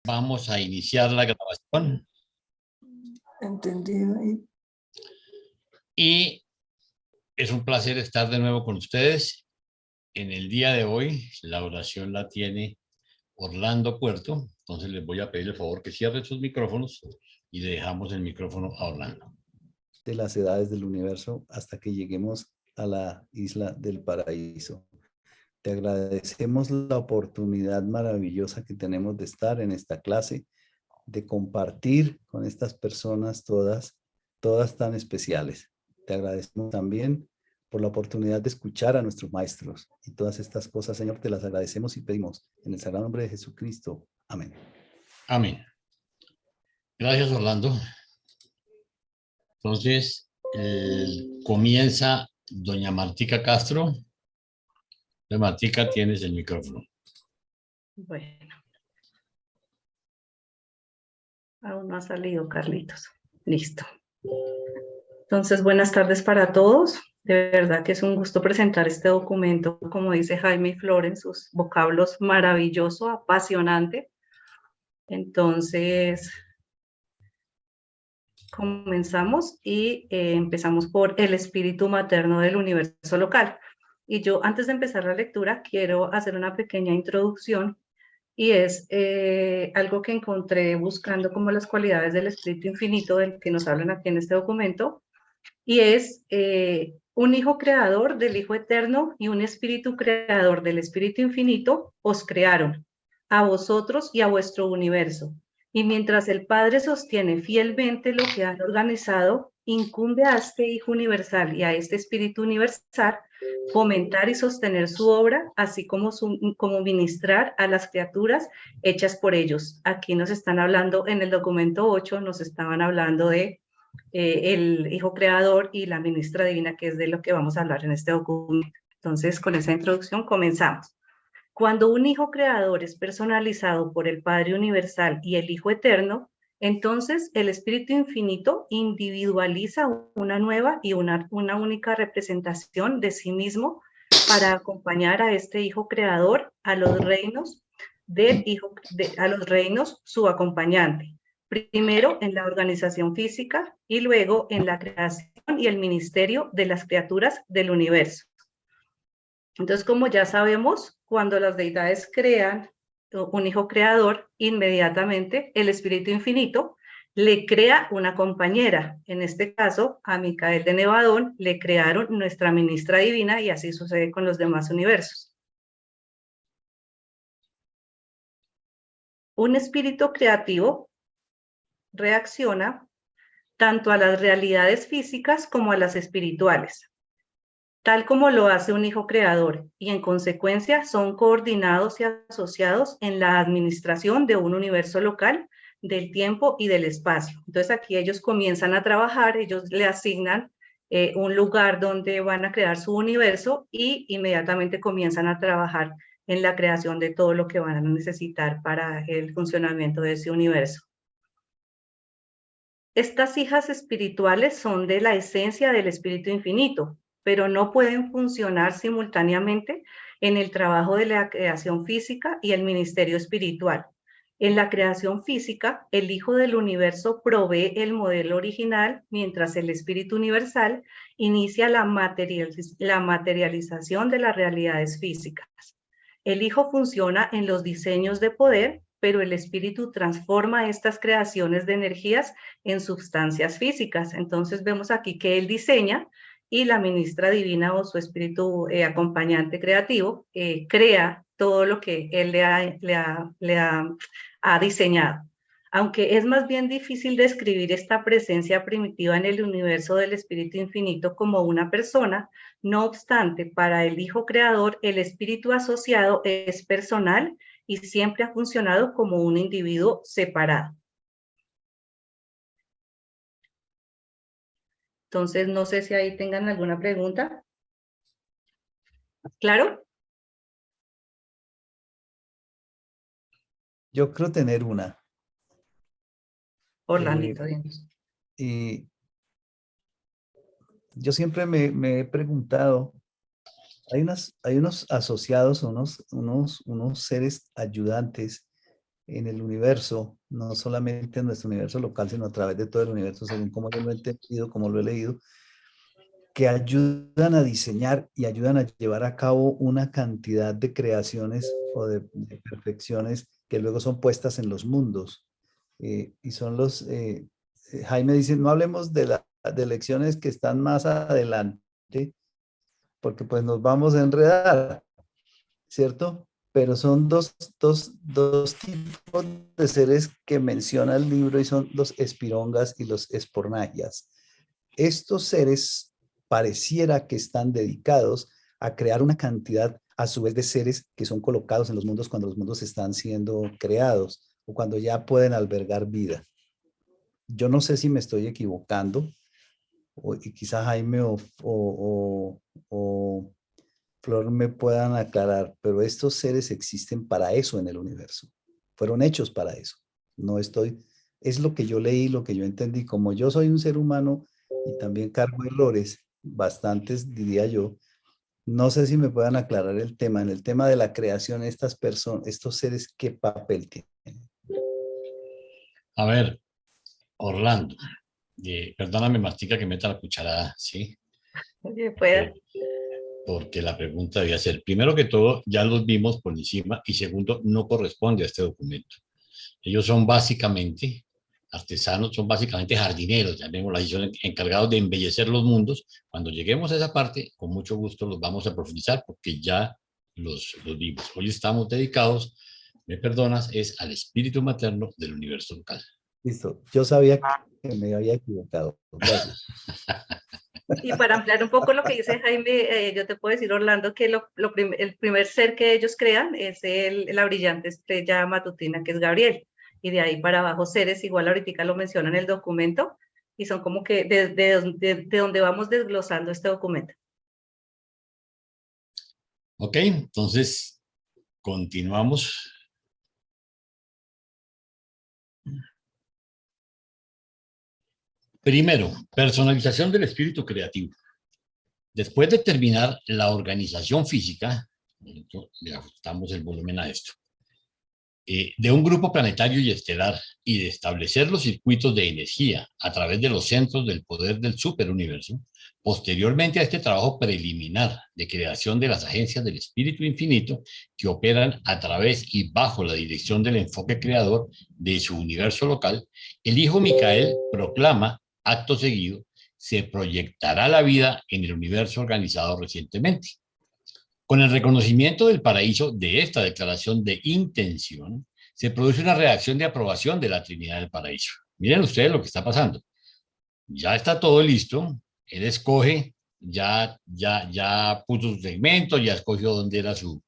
Vamos a iniciar la grabación. Entendido. Y es un placer estar de nuevo con ustedes. En el día de hoy, la oración la tiene Orlando Puerto. Entonces les voy a pedir el favor que cierren sus micrófonos y le dejamos el micrófono a Orlando. De las edades del universo hasta que lleguemos a la isla del paraíso. Te agradecemos la oportunidad maravillosa que tenemos de estar en esta clase, de compartir con estas personas todas tan especiales. Te agradecemos también por la oportunidad de escuchar a nuestros maestros y todas estas cosas, Señor, te las agradecemos y pedimos en el sagrado nombre de Jesucristo. Amén. Amén. Gracias, Orlando. Entonces, comienza doña Martica Castro. Doña Martica, tienes el micrófono. Bueno. Aún no ha salido, Carlitos. Listo. Entonces, buenas tardes para todos. De verdad que es un gusto presentar este documento, como dice Jaime Flores, sus vocablos maravilloso, apasionante. Entonces, comenzamos y empezamos por el espíritu materno del universo local. Y yo, antes de empezar la lectura, quiero hacer una pequeña introducción y es algo que encontré buscando como las cualidades del espíritu infinito del que nos hablan aquí en este documento, y es un hijo creador del hijo eterno y un espíritu creador del espíritu infinito os crearon, a vosotros y a vuestro universo. Y mientras el Padre sostiene fielmente lo que han organizado, incumbe a este Hijo Universal y a este Espíritu Universal fomentar y sostener su obra, así como ministrar a las criaturas hechas por ellos. Aquí nos están hablando, en el documento 8, nos estaban hablando de el Hijo Creador y la Ministra Divina, que es de lo que vamos a hablar en este documento. Entonces, con esa introducción comenzamos. Cuando un Hijo Creador es personalizado por el Padre Universal y el Hijo Eterno, entonces el Espíritu Infinito individualiza una nueva y una única representación de sí mismo para acompañar a este Hijo Creador a los reinos a los reinos su acompañante. Primero en la organización física y luego en la creación y el ministerio de las criaturas del universo. Entonces, como ya sabemos, cuando las deidades crean un hijo creador, inmediatamente el Espíritu Infinito le crea una compañera. En este caso, a Micael de Nevadón le crearon nuestra ministra divina, y así sucede con los demás universos. Un espíritu creativo reacciona tanto a las realidades físicas como a las espirituales, tal como lo hace un hijo creador, y en consecuencia son coordinados y asociados en la administración de un universo local, del tiempo y del espacio. Entonces aquí ellos comienzan a trabajar, ellos le asignan un lugar donde van a crear su universo y inmediatamente comienzan a trabajar en la creación de todo lo que van a necesitar para el funcionamiento de ese universo. Estas hijas espirituales son de la esencia del Espíritu Infinito, pero no pueden funcionar simultáneamente en el trabajo de la creación física y el ministerio espiritual. En la creación física, el Hijo del Universo provee el modelo original, mientras el Espíritu Universal inicia la materialización de las realidades físicas. El Hijo funciona en los diseños de poder, pero el Espíritu transforma estas creaciones de energías en sustancias físicas. Entonces vemos aquí que él diseña y la ministra divina o su espíritu acompañante creativo crea todo lo que él le ha diseñado. Aunque es más bien difícil describir esta presencia primitiva en el universo del Espíritu Infinito como una persona, no obstante, para el Hijo Creador, el espíritu asociado es personal y siempre ha funcionado como un individuo separado. Entonces, no sé si ahí tengan alguna pregunta. ¿Claro? Yo creo tener una. Orlandito, dinos. Y yo siempre me he preguntado, hay unos asociados, unos seres ayudantes en el universo, no solamente en nuestro universo local, sino a través de todo el universo, según como yo lo he entendido, como lo he leído, que ayudan a diseñar y ayudan a llevar a cabo una cantidad de creaciones o de perfecciones que luego son puestas en los mundos. Y son Jaime dice, no hablemos de lecciones que están más adelante, porque pues nos vamos a enredar, ¿cierto? Pero son dos tipos de seres que menciona el libro y son los espirongas y los espornagias. Estos seres pareciera que están dedicados a crear una cantidad a su vez de seres que son colocados en los mundos cuando los mundos están siendo creados o cuando ya pueden albergar vida. Yo no sé si me estoy equivocando, y quizá Jaime o Flor me puedan aclarar, pero estos seres existen para eso en el universo. Fueron hechos para eso. No estoy, es lo que yo leí, lo que yo entendí. Como yo soy un ser humano y también cargo errores, bastantes diría yo, no sé si me puedan aclarar el tema. En el tema de la creación, estas personas, estos seres, ¿qué papel tienen? A ver, Orlando, perdóname, Mastica, que meta la cucharada, ¿sí? Oye, pueda. Por- Porque la pregunta debía ser, primero que todo, ya los vimos por encima, y segundo, no corresponde a este documento. Ellos son básicamente artesanos, son básicamente jardineros, llamémoslo así, son encargados de embellecer los mundos. Cuando lleguemos a esa parte, con mucho gusto los vamos a profundizar porque ya los vimos. Hoy estamos dedicados, me perdonas, es al espíritu materno del universo local. Listo. Yo sabía que me había equivocado. Gracias. Y para ampliar un poco lo que dice Jaime, yo te puedo decir, Orlando, que el primer ser que ellos crean es la brillante estrella matutina, que es Gabriel. Y de ahí para abajo, seres, igual ahorita lo menciona en el documento, y son como que de donde vamos desglosando este documento. Ok, entonces continuamos. Primero, personalización del espíritu creativo. Después de terminar la organización física, le ajustamos el volumen a esto, de un grupo planetario y estelar y de establecer los circuitos de energía a través de los centros del poder del superuniverso, posteriormente a este trabajo preliminar de creación de las agencias del espíritu infinito que operan a través y bajo la dirección del enfoque creador de su universo local, el hijo Micael proclama, acto seguido, se proyectará la vida en el universo organizado recientemente. Con el reconocimiento del paraíso de esta declaración de intención, se produce una reacción de aprobación de la Trinidad del Paraíso. Miren ustedes lo que está pasando. Ya está todo listo. Él escoge, ya puso su segmento, ya escogió dónde era su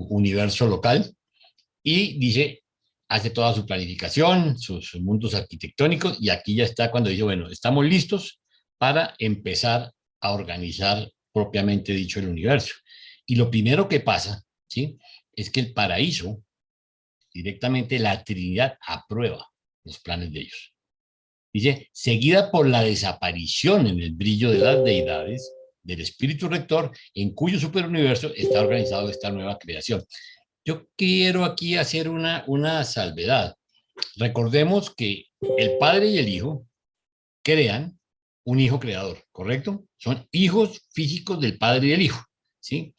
universo local y dice, hace toda su planificación, sus mundos arquitectónicos, y aquí ya está cuando dice, bueno, estamos listos para empezar a organizar propiamente dicho el universo. Y lo primero que pasa, ¿sí? Es que el paraíso, directamente la Trinidad, aprueba los planes de ellos. Dice, seguida por la desaparición en el brillo de las deidades, del espíritu rector, en cuyo superuniverso está organizado esta nueva creación. Yo quiero aquí hacer una salvedad. Recordemos que el Padre y el Hijo crean un hijo creador, ¿correcto? Son hijos físicos del Padre y del Hijo, ¿sí?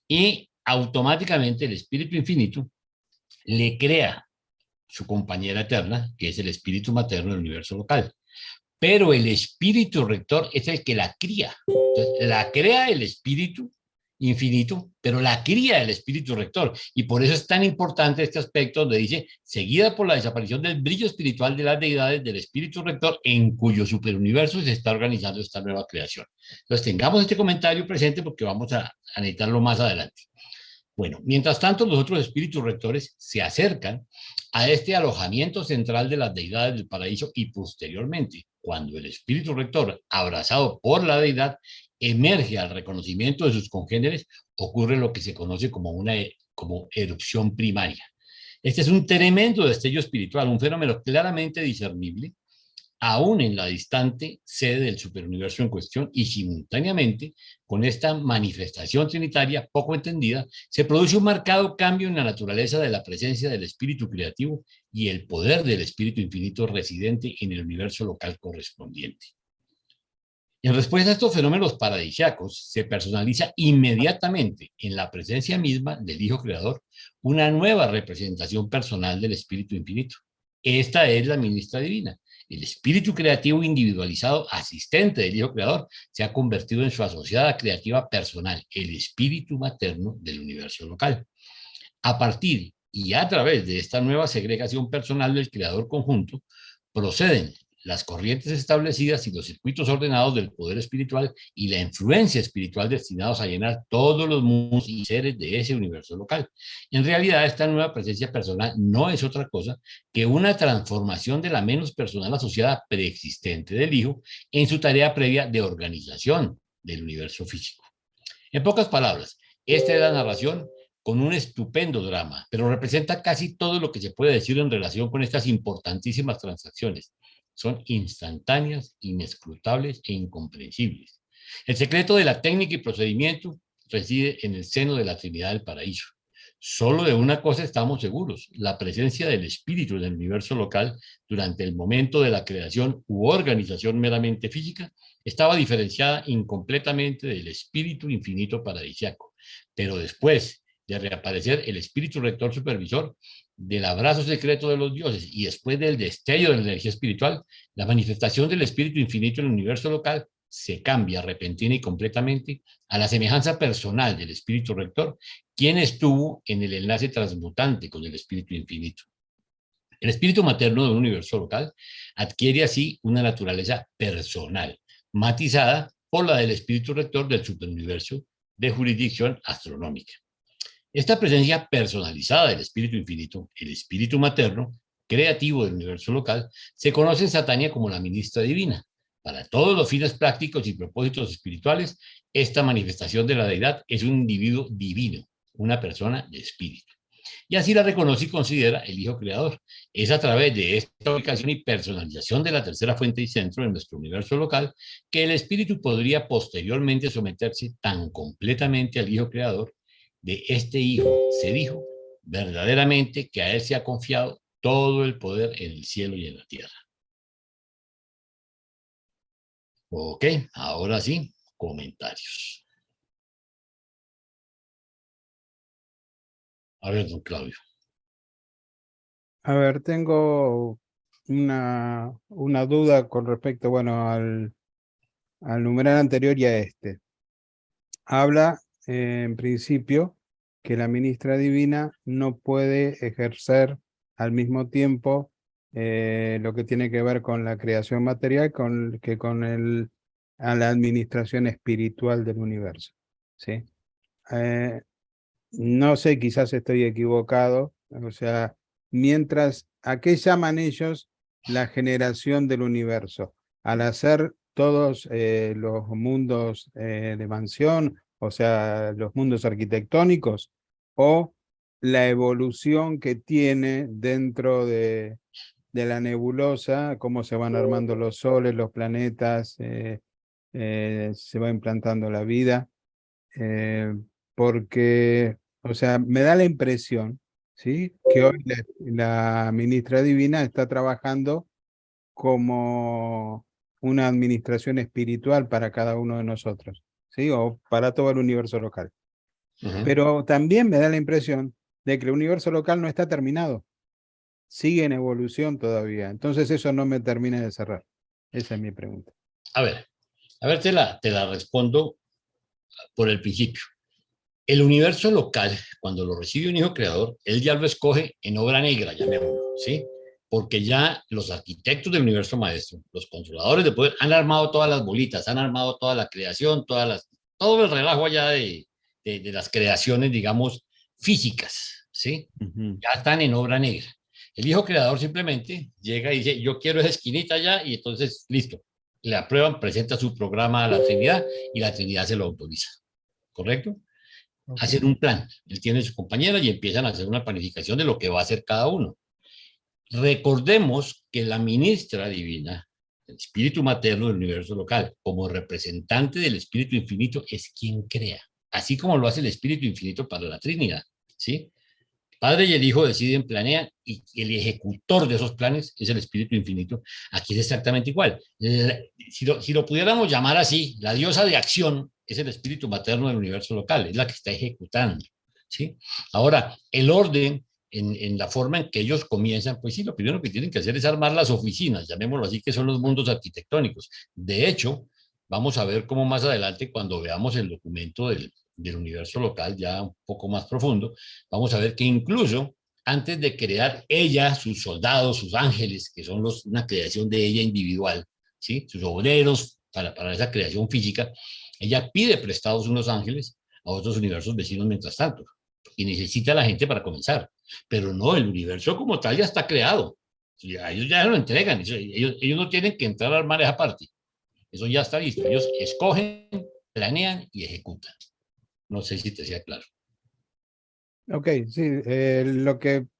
Y automáticamente el Espíritu Infinito le crea su compañera eterna, que es el Espíritu Materno del universo local. Pero el Espíritu Rector es el que la cría. Entonces, la crea el Espíritu Infinito, pero la cría el Espíritu Rector. Y por eso es tan importante este aspecto donde dice, seguida por la desaparición del brillo espiritual de las deidades del Espíritu Rector, en cuyo superuniverso se está organizando esta nueva creación. Entonces, tengamos este comentario presente porque vamos a necesitarlo más adelante. Bueno, mientras tanto, los otros espíritus rectores se acercan a este alojamiento central de las deidades del paraíso y posteriormente, cuando el espíritu rector, abrazado por la deidad, emerge al reconocimiento de sus congéneres, ocurre lo que se conoce como erupción primaria. Este es un tremendo destello espiritual, un fenómeno claramente discernible aún en la distante sede del superuniverso en cuestión, y simultáneamente, con esta manifestación trinitaria poco entendida, se produce un marcado cambio en la naturaleza de la presencia del espíritu creativo y el poder del espíritu infinito residente en el universo local correspondiente. En respuesta a estos fenómenos paradisíacos, se personaliza inmediatamente en la presencia misma del Hijo Creador una nueva representación personal del Espíritu Infinito. Esta es la ministra divina. El espíritu creativo individualizado, asistente del Hijo Creador, se ha convertido en su asociada creativa personal, el espíritu materno del universo local. A partir y a través de esta nueva segregación personal del creador conjunto, proceden las corrientes establecidas y los circuitos ordenados del poder espiritual y la influencia espiritual destinados a llenar todos los mundos y seres de ese universo local. En realidad, esta nueva presencia personal no es otra cosa que una transformación de la menos personal asociada preexistente del Hijo en su tarea previa de organización del universo físico. En pocas palabras, esta es la narración con un estupendo drama, pero representa casi todo lo que se puede decir en relación con estas importantísimas transacciones. Son instantáneas, inescrutables e incomprensibles. El secreto de la técnica y procedimiento reside en el seno de la Trinidad del Paraíso. Solo de una cosa estamos seguros: la presencia del espíritu en el universo local durante el momento de la creación u organización meramente física estaba diferenciada incompletamente del espíritu infinito paradisiaco. Pero después de reaparecer el espíritu rector supervisor, del abrazo secreto de los dioses y después del destello de la energía espiritual, la manifestación del espíritu infinito en el universo local se cambia repentina y completamente a la semejanza personal del espíritu rector, quien estuvo en el enlace transmutante con el espíritu infinito. El espíritu materno de un universo local adquiere así una naturaleza personal, matizada por la del espíritu rector del superuniverso de jurisdicción astronómica. Esta presencia personalizada del espíritu infinito, el espíritu materno, creativo del universo local, se conoce en Satania como la ministra divina. Para todos los fines prácticos y propósitos espirituales, esta manifestación de la deidad es un individuo divino, una persona de espíritu. Y así la reconoce y considera el Hijo Creador. Es a través de esta ubicación y personalización de la tercera fuente y centro en nuestro universo local que el espíritu podría posteriormente someterse tan completamente al Hijo Creador. De este Hijo se dijo verdaderamente que a él se ha confiado todo el poder en el cielo y en la tierra. Ok, ahora sí, comentarios. A ver, don Claudio. A ver, tengo una duda con respecto, bueno, al numeral anterior y a este. Habla, en principio, que la ministra divina no puede ejercer al mismo tiempo lo que tiene que ver con la creación material que con a la administración espiritual del universo, ¿sí? No sé, quizás estoy equivocado, o sea, ¿a qué llaman ellos la generación del universo? Al hacer todos los mundos de mansión, o sea, los mundos arquitectónicos, o la evolución que tiene dentro de la nebulosa, cómo se van armando los soles, los planetas, se va implantando la vida, porque, o sea, me da la impresión, ¿sí?, que hoy la ministra divina está trabajando como una administración espiritual para cada uno de nosotros, ¿sí?, o para todo el universo local. Pero también me da la impresión de que el universo local no está terminado, sigue en evolución todavía. Entonces eso no me termina de cerrar. Esa es mi pregunta. A ver, te la respondo por el principio. El universo local, cuando lo recibe un Hijo Creador, él ya lo escoge en obra negra, llamémoslo, ¿sí? Porque ya los arquitectos del universo maestro, los controladores de poder, han armado todas las bolitas, han armado toda la creación, todo el relajo allá de las creaciones, digamos, físicas, ¿sí? Ya están en obra negra. El Hijo Creador simplemente llega y dice, yo quiero esa esquinita allá, y entonces, listo, le aprueban, presenta su programa a la Trinidad, y la Trinidad se lo autoriza, ¿correcto? Okay. Hacer un plan. Él tiene su compañera y empiezan a hacer una planificación de lo que va a hacer cada uno. Recordemos que la ministra divina el espíritu materno del universo local, como representante del espíritu infinito, es quien crea, así como lo hace el espíritu infinito para la Trinidad, ¿sí? El Padre y el Hijo deciden, planean, y el ejecutor de esos planes es el espíritu infinito. Aquí es exactamente igual. Si lo pudiéramos llamar así, la diosa de acción es el espíritu materno del universo local, es la que está ejecutando, ¿sí? Ahora, el orden en la forma en que ellos comienzan, pues sí, lo primero que tienen que hacer es armar las oficinas, llamémoslo así, que son los mundos arquitectónicos. De hecho, vamos a ver cómo más adelante, cuando veamos el documento del universo local ya un poco más profundo, vamos a ver que incluso antes de crear ella, sus soldados, sus ángeles, que son una creación de ella individual, ¿sí? Sus obreros para esa creación física, ella pide prestados unos ángeles a otros universos vecinos mientras tanto, y necesita a la gente para comenzar. Pero no, el universo como tal ya está creado. Ellos ya lo entregan. Ellos no tienen que entrar a armar esa parte. Eso ya está listo. Ellos escogen, planean y ejecutan. No sé si te sea claro. Ok, sí,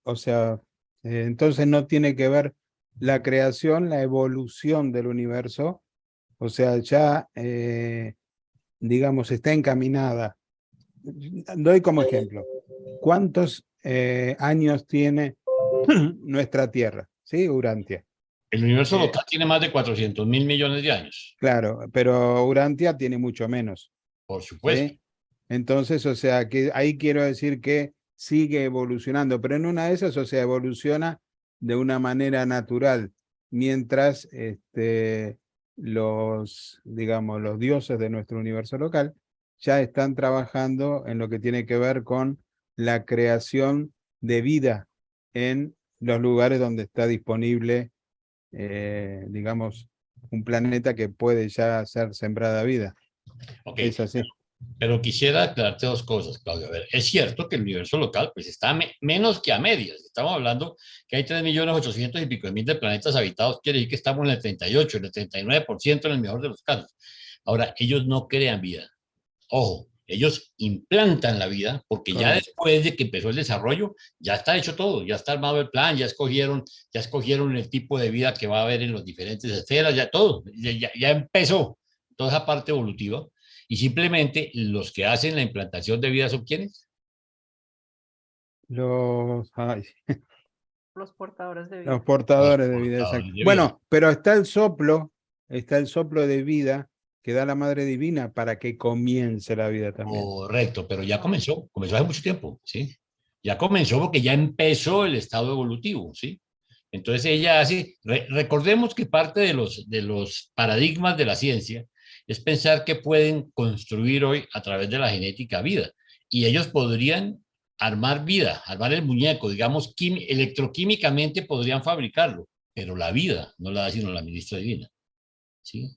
o sea, entonces no tiene que ver la creación, la evolución del universo, o sea, ya, digamos, está encaminada. Doy como ejemplo, ¿cuántos años tiene nuestra Tierra? ¿Sí? Urantia. El universo local tiene más de 400.000 millones de años. Claro, pero Urantia tiene mucho menos. Por supuesto. ¿Sí? Entonces, o sea, que ahí quiero decir que sigue evolucionando, pero en una de esas, o sea, evoluciona de una manera natural, mientras digamos, los dioses de nuestro universo local ya están trabajando en lo que tiene que ver con la creación de vida en los lugares donde está disponible, digamos, un planeta que puede ya ser sembrada vida. Okay. Es así. Pero quisiera aclararte dos cosas, Claudio. A ver, es cierto que el universo local pues está menos que a medias. Estamos hablando que hay 3.800.000 y pico de planetas habitados, quiere decir que estamos en el 38, en el 39% en el mejor de los casos. Ahora, ellos no crean vida. Ojo, ellos implantan la vida porque ya después de que empezó el desarrollo, ya está hecho todo, ya está armado el plan, ya escogieron el tipo de vida que va a haber en las diferentes esferas, ya todo, ya empezó toda esa parte evolutiva. Y simplemente los que hacen la implantación de vida son ¿quiénes? Los portadores de vida. Los portadores de vida, exacto. Bueno, pero está el soplo de vida que da la Madre Divina para que comience la vida también. Correcto, pero ya comenzó hace mucho tiempo, ¿sí? Ya comenzó porque ya empezó el estado evolutivo, ¿sí? Entonces ella hace, recordemos que parte de los paradigmas de la ciencia es pensar que pueden construir hoy a través de la genética vida, y ellos podrían armar vida, armar el muñeco, digamos, electroquímicamente podrían fabricarlo, pero la vida no la da sino la ministra divina, ¿sí?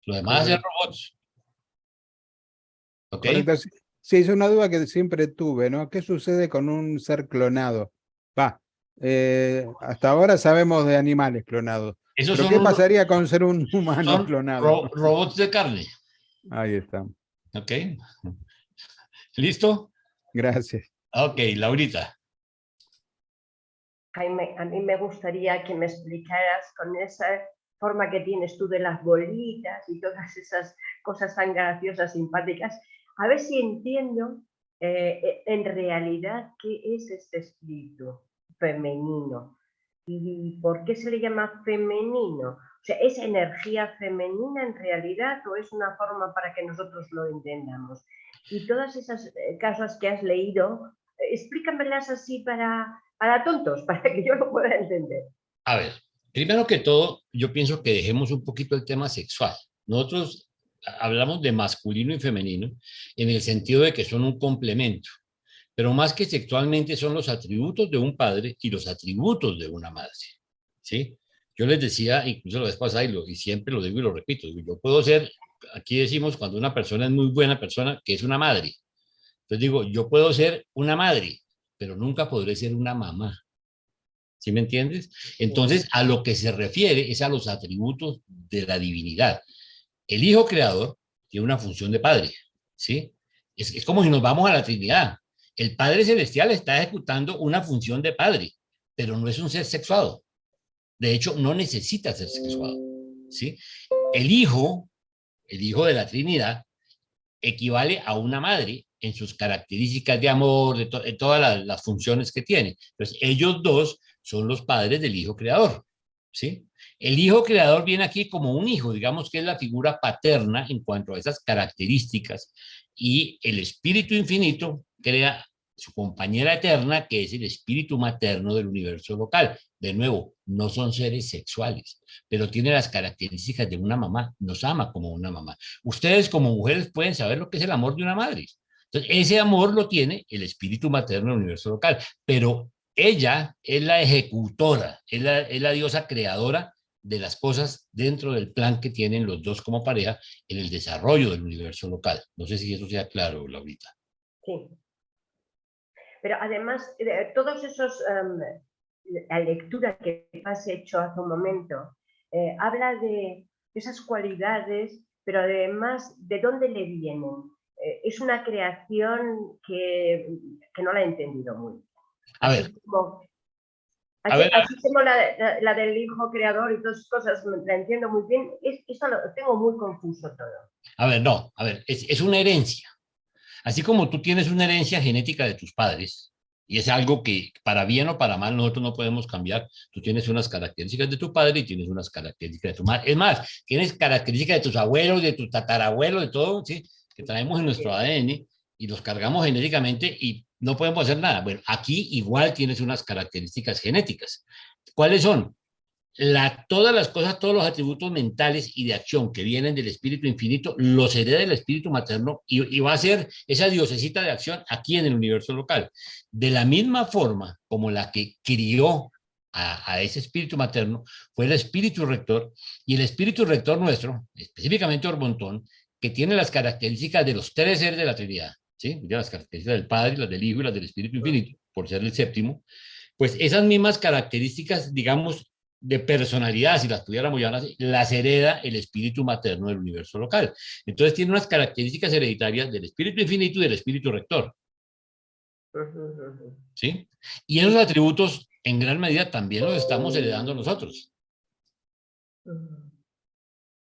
Lo demás es robots. ¿Ok? Correcto. Sí, es una duda que siempre tuve, ¿no? ¿Qué sucede con un ser clonado? Hasta ahora sabemos de animales clonados. ¿Pero qué pasaría con ser un humano clonado? Robots de carne. Ahí está. ¿Ok? ¿Listo? Gracias. Ok, Laurita. Jaime, a mí me gustaría que me explicaras con esa forma que tienes tú de las bolitas y todas esas cosas tan graciosas, simpáticas, a ver si entiendo en realidad qué es este espíritu femenino y por qué se le llama femenino. O sea, ¿es energía femenina en realidad o es una forma para que nosotros lo entendamos? Y todas esas cosas que has leído, explícamelas así para tontos, para que yo lo pueda entender. A ver, primero que todo, yo pienso que dejemos un poquito el tema sexual. Nosotros hablamos de masculino y femenino en el sentido de que son un complemento, pero más que sexualmente son los atributos de un padre y los atributos de una madre, ¿sí? Yo les decía, incluso la vez pasada, y siempre lo digo y lo repito, yo puedo ser, aquí decimos cuando una persona es muy buena persona, que es una madre. Entonces digo, yo puedo ser una madre, pero nunca podré ser una mamá. ¿Sí me entiendes? Entonces, a lo que se refiere es a los atributos de la divinidad. El Hijo Creador tiene una función de Padre, ¿sí? Es como si nos vamos a la Trinidad. El Padre Celestial está ejecutando una función de Padre, pero no es un ser sexuado. De hecho, no necesita ser sexuado, ¿sí? El hijo de la Trinidad, equivale a una madre en sus características de amor, de todas las funciones que tiene. Entonces, ellos dos son los padres del hijo creador, ¿sí? El hijo creador viene aquí como un hijo, digamos que es la figura paterna en cuanto a esas características, y el espíritu infinito crea su compañera eterna, que es el espíritu materno del universo local. De nuevo, no son seres sexuales, pero tiene las características de una mamá, nos ama como una mamá. Ustedes como mujeres pueden saber lo que es el amor de una madre. Entonces, ese amor lo tiene el espíritu materno del universo local, pero ella es la ejecutora, es la diosa creadora de las cosas dentro del plan que tienen los dos como pareja en el desarrollo del universo local. No sé si eso sea claro, Laurita. Sí. Pero además, todos esos, la lectura que has hecho hace un momento, habla de esas cualidades, pero además, ¿de dónde le vienen? Es una creación que no la he entendido muy bien. A ver, Así como la del hijo creador y todas esas cosas, la entiendo muy bien. Esto lo tengo muy confuso todo. no, es una herencia. Así como tú tienes una herencia genética de tus padres, y es algo que para bien o para mal nosotros no podemos cambiar, tú tienes unas características de tu padre y tienes unas características de tu madre. Es más, tienes características de tus abuelos, de tus tatarabuelos, de todo, ¿sí? Que traemos en nuestro ADN y los cargamos genéticamente y no podemos hacer nada. Bueno, aquí igual tienes unas características genéticas. ¿Cuáles son? Todas las cosas, todos los atributos mentales y de acción que vienen del espíritu infinito, los hereda el espíritu materno y va a ser esa diosecita de acción aquí en el universo local. De la misma forma como la que crió a ese espíritu materno fue el espíritu rector, y el espíritu rector nuestro, específicamente Orbontón, que tiene las características de los tres seres de la Trinidad, ¿sí? Las características del Padre, las del Hijo y las del Espíritu Infinito, por ser el séptimo, pues esas mismas características, digamos, de personalidad, si las pudiéramos llamar así, las hereda el espíritu materno del universo local. Entonces tiene unas características hereditarias del espíritu infinito y del espíritu rector. ¿Sí? Y esos atributos, en gran medida, también los estamos heredando nosotros.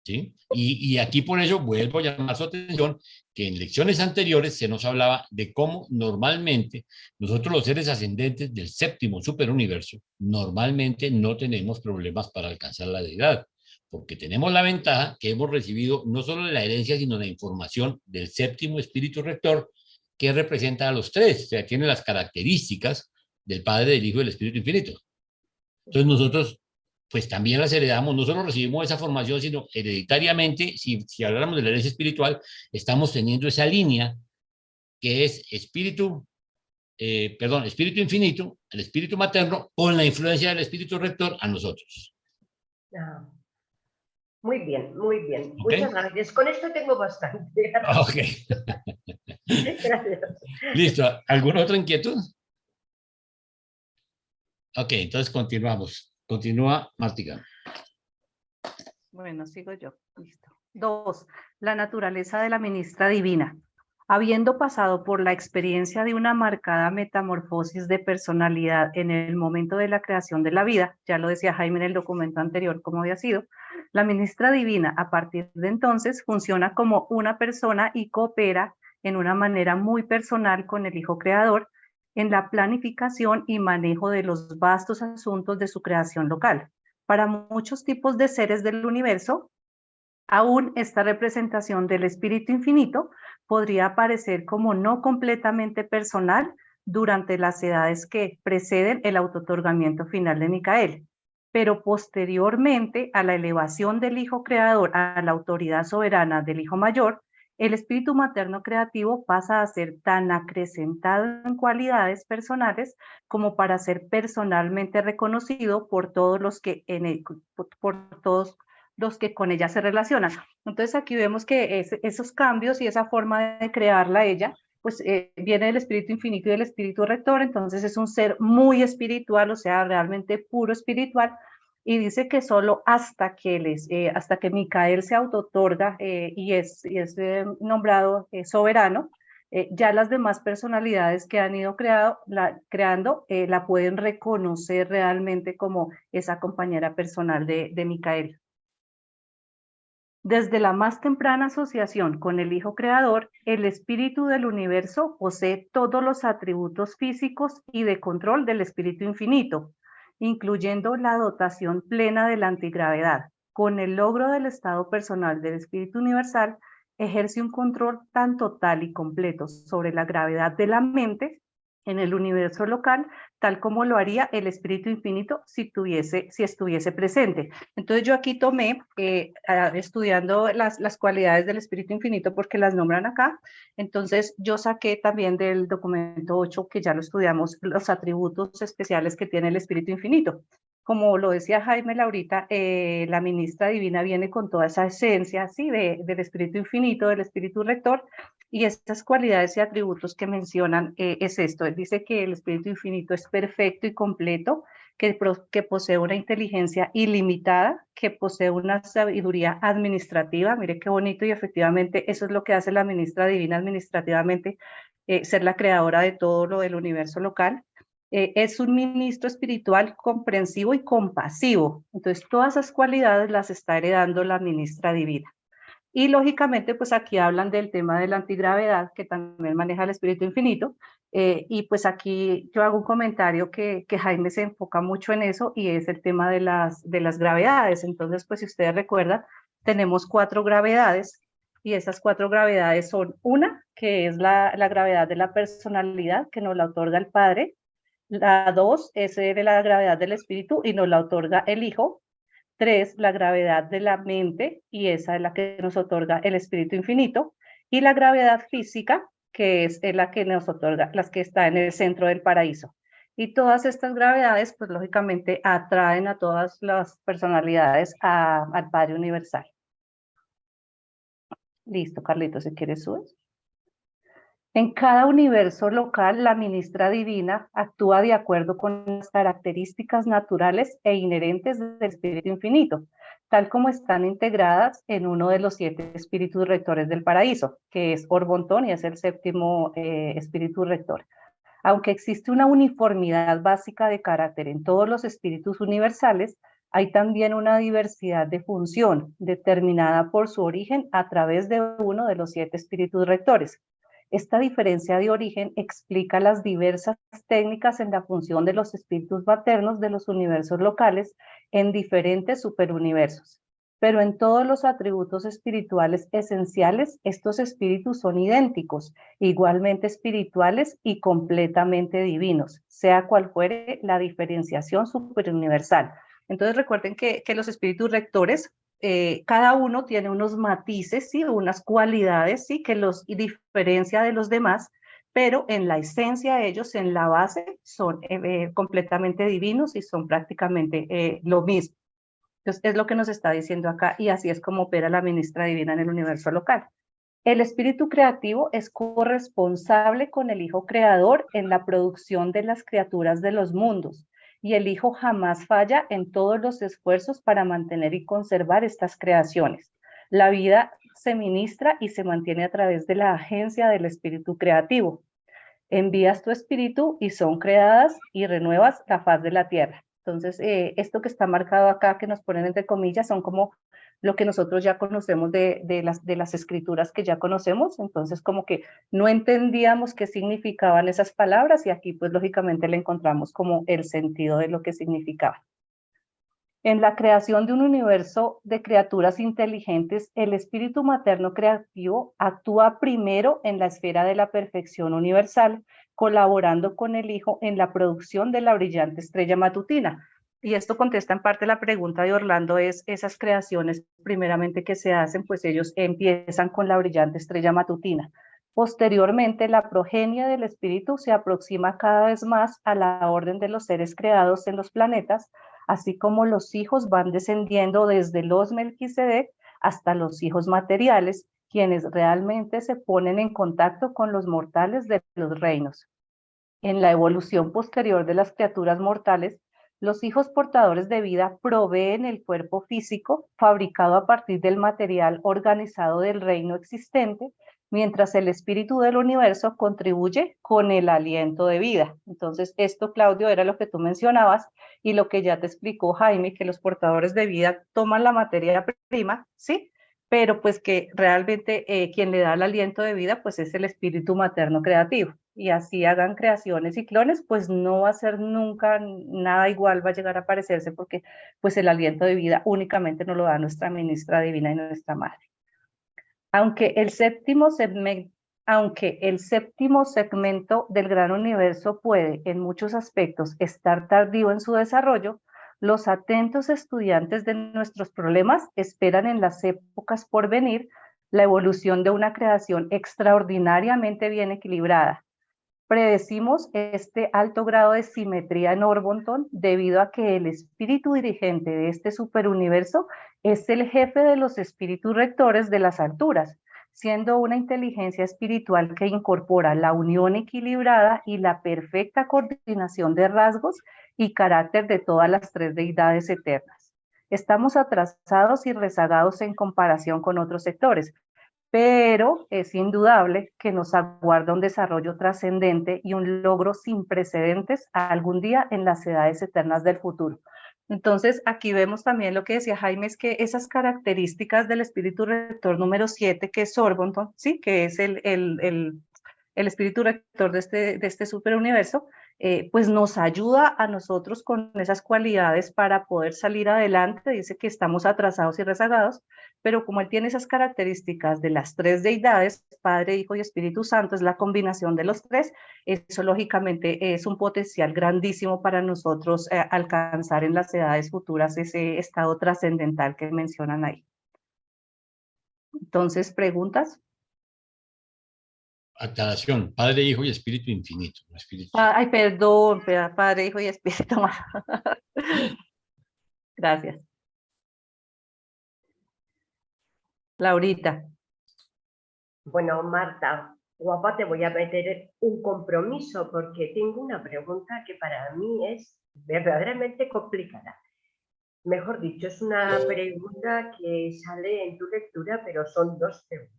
¿Sí? Y aquí por ello vuelvo a llamar su atención que en lecciones anteriores se nos hablaba de cómo normalmente nosotros los seres ascendentes del séptimo superuniverso normalmente no tenemos problemas para alcanzar la deidad, porque tenemos la ventaja que hemos recibido no solo la herencia, sino la información del séptimo espíritu rector, que representa a los tres, o sea, tiene las características del Padre, del Hijo y del Espíritu Infinito. Entonces nosotros pues también las heredamos, no solo recibimos esa formación, sino hereditariamente, si habláramos de la herencia espiritual, estamos teniendo esa línea que es espíritu infinito, el espíritu materno, con la influencia del espíritu rector a nosotros. Muy bien, muy bien. ¿Okay? Muchas gracias. Con esto tengo bastante. Ok. Gracias. Listo. ¿Alguna otra inquietud? Ok, entonces continuamos. Continúa, Martica. Bueno, sigo yo. Listo. 2. La naturaleza de la ministra divina. Habiendo pasado por la experiencia de una marcada metamorfosis de personalidad en el momento de la creación de la vida, ya lo decía Jaime en el documento anterior cómo había sido, la ministra divina a partir de entonces funciona como una persona y coopera en una manera muy personal con el Hijo Creador en la planificación y manejo de los vastos asuntos de su creación local. Para muchos tipos de seres del universo, aún esta representación del Espíritu Infinito podría aparecer como no completamente personal durante las edades que preceden el autootorgamiento final de Micael, pero posteriormente a la elevación del Hijo Creador a la autoridad soberana del Hijo Mayor, el espíritu materno creativo pasa a ser tan acrecentado en cualidades personales como para ser personalmente reconocido por todos los que con ella se relacionan. Entonces aquí vemos que esos cambios y esa forma de crearla ella, pues viene del espíritu infinito y del espíritu rector, entonces es un ser muy espiritual, o sea, realmente puro espiritual, y dice que solo hasta que Micael se autootorga y es nombrado soberano, ya las demás personalidades que han ido creando la pueden reconocer realmente como esa compañera personal de Micael. Desde la más temprana asociación con el Hijo Creador, el Espíritu del Universo posee todos los atributos físicos y de control del Espíritu Infinito, incluyendo la dotación plena de la antigravedad. Con el logro del estado personal del Espíritu Universal, ejerce un control tan total y completo sobre la gravedad de la mente en el universo local, tal como lo haría el Espíritu Infinito si estuviese presente. Entonces yo aquí tomé, estudiando las cualidades del Espíritu Infinito porque las nombran acá, entonces yo saqué también del documento 8, que ya lo estudiamos, los atributos especiales que tiene el Espíritu Infinito. Como lo decía Jaime Laurita, la ministra divina viene con toda esa esencia, ¿sí? Del Espíritu Infinito, del Espíritu Rector, y estas cualidades y atributos que mencionan es esto. Él dice que el Espíritu Infinito es perfecto y completo, que posee una inteligencia ilimitada, que posee una sabiduría administrativa. Mire qué bonito, y efectivamente eso es lo que hace la ministra divina administrativamente, ser la creadora de todo lo del universo local. Es un ministro espiritual comprensivo y compasivo. Entonces todas esas cualidades las está heredando la ministra divina. Y lógicamente, pues aquí hablan del tema de la antigravedad, que también maneja el Espíritu Infinito. Y pues aquí yo hago un comentario que Jaime se enfoca mucho en eso, y es el tema de las gravedades. Entonces, pues si ustedes recuerdan, tenemos 4 gravedades, y esas 4 gravedades son una, que es la gravedad de la personalidad, que nos la otorga el Padre. La 2 es de la gravedad del Espíritu y nos la otorga el Hijo. 3, la gravedad de la mente, y esa es la que nos otorga el Espíritu Infinito. Y la gravedad física, que es la que nos otorga, las que está en el centro del paraíso. Y todas estas gravedades, pues lógicamente atraen a todas las personalidades al Padre Universal. Listo, Carlitos, si quieres subes. En cada universo local, la ministra divina actúa de acuerdo con las características naturales e inherentes del Espíritu Infinito, tal como están integradas en uno de los 7 espíritus rectores del paraíso, que es Orbontón, y es el 7º espíritu rector. Aunque existe una uniformidad básica de carácter en todos los espíritus universales, hay también una diversidad de función determinada por su origen a través de uno de los 7 espíritus rectores. Esta diferencia de origen explica las diversas técnicas en la función de los espíritus maternos de los universos locales en diferentes superuniversos. Pero en todos los atributos espirituales esenciales, estos espíritus son idénticos, igualmente espirituales y completamente divinos, sea cual fuere la diferenciación superuniversal. Entonces recuerden que los espíritus rectores, cada uno tiene unos matices, ¿sí? Unas cualidades, ¿sí? Que los diferencia de los demás, pero en la esencia de ellos, en la base, son completamente divinos y son prácticamente lo mismo. Entonces es lo que nos está diciendo acá, y así es como opera la ministra divina en el universo local. El espíritu creativo es corresponsable con el Hijo Creador en la producción de las criaturas de los mundos, y el Hijo jamás falla en todos los esfuerzos para mantener y conservar estas creaciones. La vida se ministra y se mantiene a través de la agencia del espíritu creativo. Envías tu espíritu y son creadas y renuevas la faz de la tierra. Entonces, esto que está marcado acá, que nos ponen entre comillas, son como lo que nosotros ya conocemos de las escrituras que ya conocemos. Entonces, como que no entendíamos qué significaban esas palabras, y aquí pues lógicamente le encontramos como el sentido de lo que significaban. En la creación de un universo de criaturas inteligentes, el espíritu materno creativo actúa primero en la esfera de la perfección universal, colaborando con el Hijo en la producción de la brillante estrella matutina. Y esto contesta en parte la pregunta de Orlando, es esas creaciones primeramente que se hacen, pues ellos empiezan con la brillante estrella matutina. Posteriormente, la progenie del espíritu se aproxima cada vez más a la orden de los seres creados en los planetas, así como los hijos van descendiendo desde los Melquisedec hasta los hijos materiales, quienes realmente se ponen en contacto con los mortales de los reinos. En la evolución posterior de las criaturas mortales, los hijos portadores de vida proveen el cuerpo físico fabricado a partir del material organizado del reino existente, mientras el espíritu del universo contribuye con el aliento de vida. Entonces, esto, Claudio, era lo que tú mencionabas y lo que ya te explicó Jaime, que los portadores de vida toman la materia prima, ¿sí? pero pues que realmente quien le da el aliento de vida pues es el espíritu materno creativo. Y así hagan creaciones y clones, pues no va a ser nunca nada igual, va a llegar a parecerse porque pues el aliento de vida únicamente nos lo da nuestra ministra divina y nuestra madre. Aunque el séptimo segmento del gran universo puede, en muchos aspectos, estar tardío en su desarrollo, los atentos estudiantes de nuestros problemas esperan en las épocas por venir la evolución de una creación extraordinariamente bien equilibrada. Predecimos este alto grado de simetría en Orbonton debido a que el espíritu dirigente de este superuniverso es el jefe de los espíritus rectores de las alturas, siendo una inteligencia espiritual que incorpora la unión equilibrada y la perfecta coordinación de rasgos y carácter de todas las tres deidades eternas. Estamos atrasados y rezagados en comparación con otros sectores, pero es indudable que nos aguarda un desarrollo trascendente y un logro sin precedentes algún día en las edades eternas del futuro. Entonces, aquí vemos también lo que decía Jaime, es que esas características del espíritu rector número 7, que es Orbonton, ¿sí? Que es el espíritu rector de este superuniverso, pues nos ayuda a nosotros con esas cualidades para poder salir adelante. Dice que estamos atrasados y rezagados, pero como él tiene esas características de las tres deidades, Padre, Hijo y Espíritu Santo, es la combinación de los tres, eso lógicamente es un potencial grandísimo para nosotros alcanzar en las edades futuras ese estado trascendental que mencionan ahí. Entonces, ¿preguntas? Aclaración, Padre, Hijo y Espíritu Infinito. No Espíritu. Ay, perdón, Padre, Hijo y Espíritu. Gracias. Laurita. Bueno, Marta, guapa, te voy a meter un compromiso porque tengo una pregunta que para mí es verdaderamente complicada. Mejor dicho, es una pregunta que sale en tu lectura, pero son dos preguntas.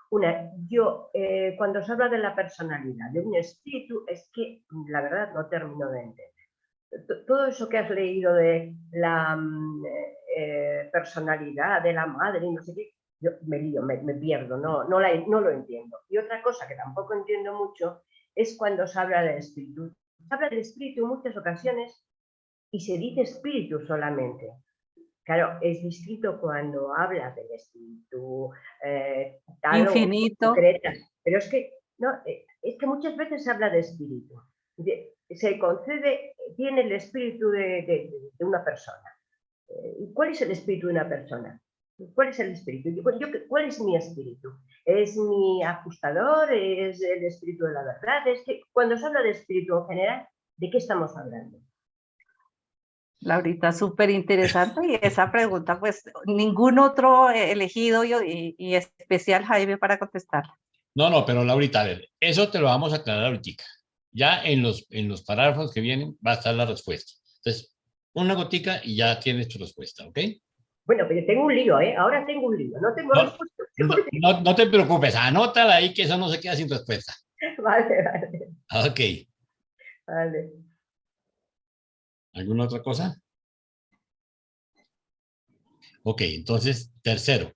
Una, yo, cuando se habla de la personalidad, de un espíritu, es que la verdad no termino de entender. Todo eso que has leído de la personalidad de la madre y no sé qué, yo me lío, me pierdo, no lo entiendo. Y otra cosa que tampoco entiendo mucho es cuando se habla del espíritu. Se habla del espíritu en muchas ocasiones y se dice espíritu solamente. Claro, es distinto cuando hablas del espíritu tal infinito. O concretas, pero es que, no, es que muchas veces se habla de espíritu. Se concede, tiene el espíritu de una persona. ¿Cuál es el espíritu de una persona? ¿Cuál es el espíritu? ¿Cuál es mi espíritu? ¿Es mi ajustador? ¿Es el espíritu de la verdad? Es que cuando se habla de espíritu en general, ¿de qué estamos hablando? Laurita, súper interesante y esa pregunta, pues ningún otro elegido y especial Jaime para contestar. No, pero Laurita, a ver, eso te lo vamos a aclarar ahorita. Ya en los parágrafos que vienen va a estar la respuesta. Entonces, una gotica y ya tienes tu respuesta, ¿ok? Bueno, pero tengo un lío, ¿eh? Ahora tengo un lío, no tengo respuesta. No te preocupes, anótala ahí que eso no se queda sin respuesta. Vale. Ok. Vale. ¿Alguna otra cosa? Ok, entonces, tercero,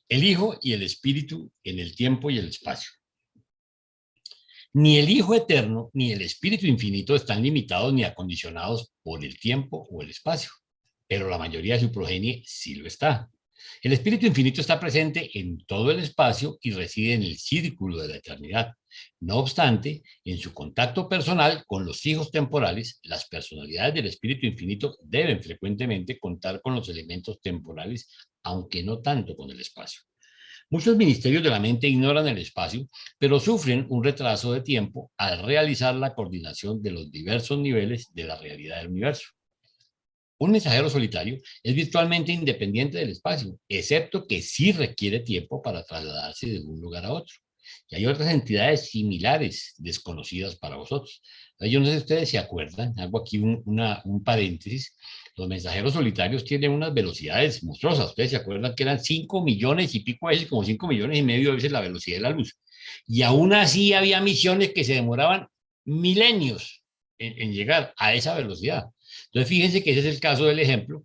el Hijo y el Espíritu en el tiempo y el espacio. Ni el Hijo eterno ni el Espíritu infinito están limitados ni acondicionados por el tiempo o el espacio, pero la mayoría de su progenie sí lo está. El Espíritu infinito está presente en todo el espacio y reside en el círculo de la eternidad. No obstante, en su contacto personal con los hijos temporales, las personalidades del Espíritu infinito deben frecuentemente contar con los elementos temporales, aunque no tanto con el espacio. Muchos ministerios de la mente ignoran el espacio, pero sufren un retraso de tiempo al realizar la coordinación de los diversos niveles de la realidad del universo. Un mensajero solitario es virtualmente independiente del espacio, excepto que sí requiere tiempo para trasladarse de un lugar a otro. Y hay otras entidades similares, desconocidas para vosotros. Yo no sé si ustedes se acuerdan, hago aquí un paréntesis, los mensajeros solitarios tienen unas velocidades monstruosas. Ustedes se acuerdan que eran 5 millones y pico veces, como 5 millones y medio veces la velocidad de la luz. Y aún así había misiones que se demoraban milenios en llegar a esa velocidad. Entonces, fíjense que ese es el caso del ejemplo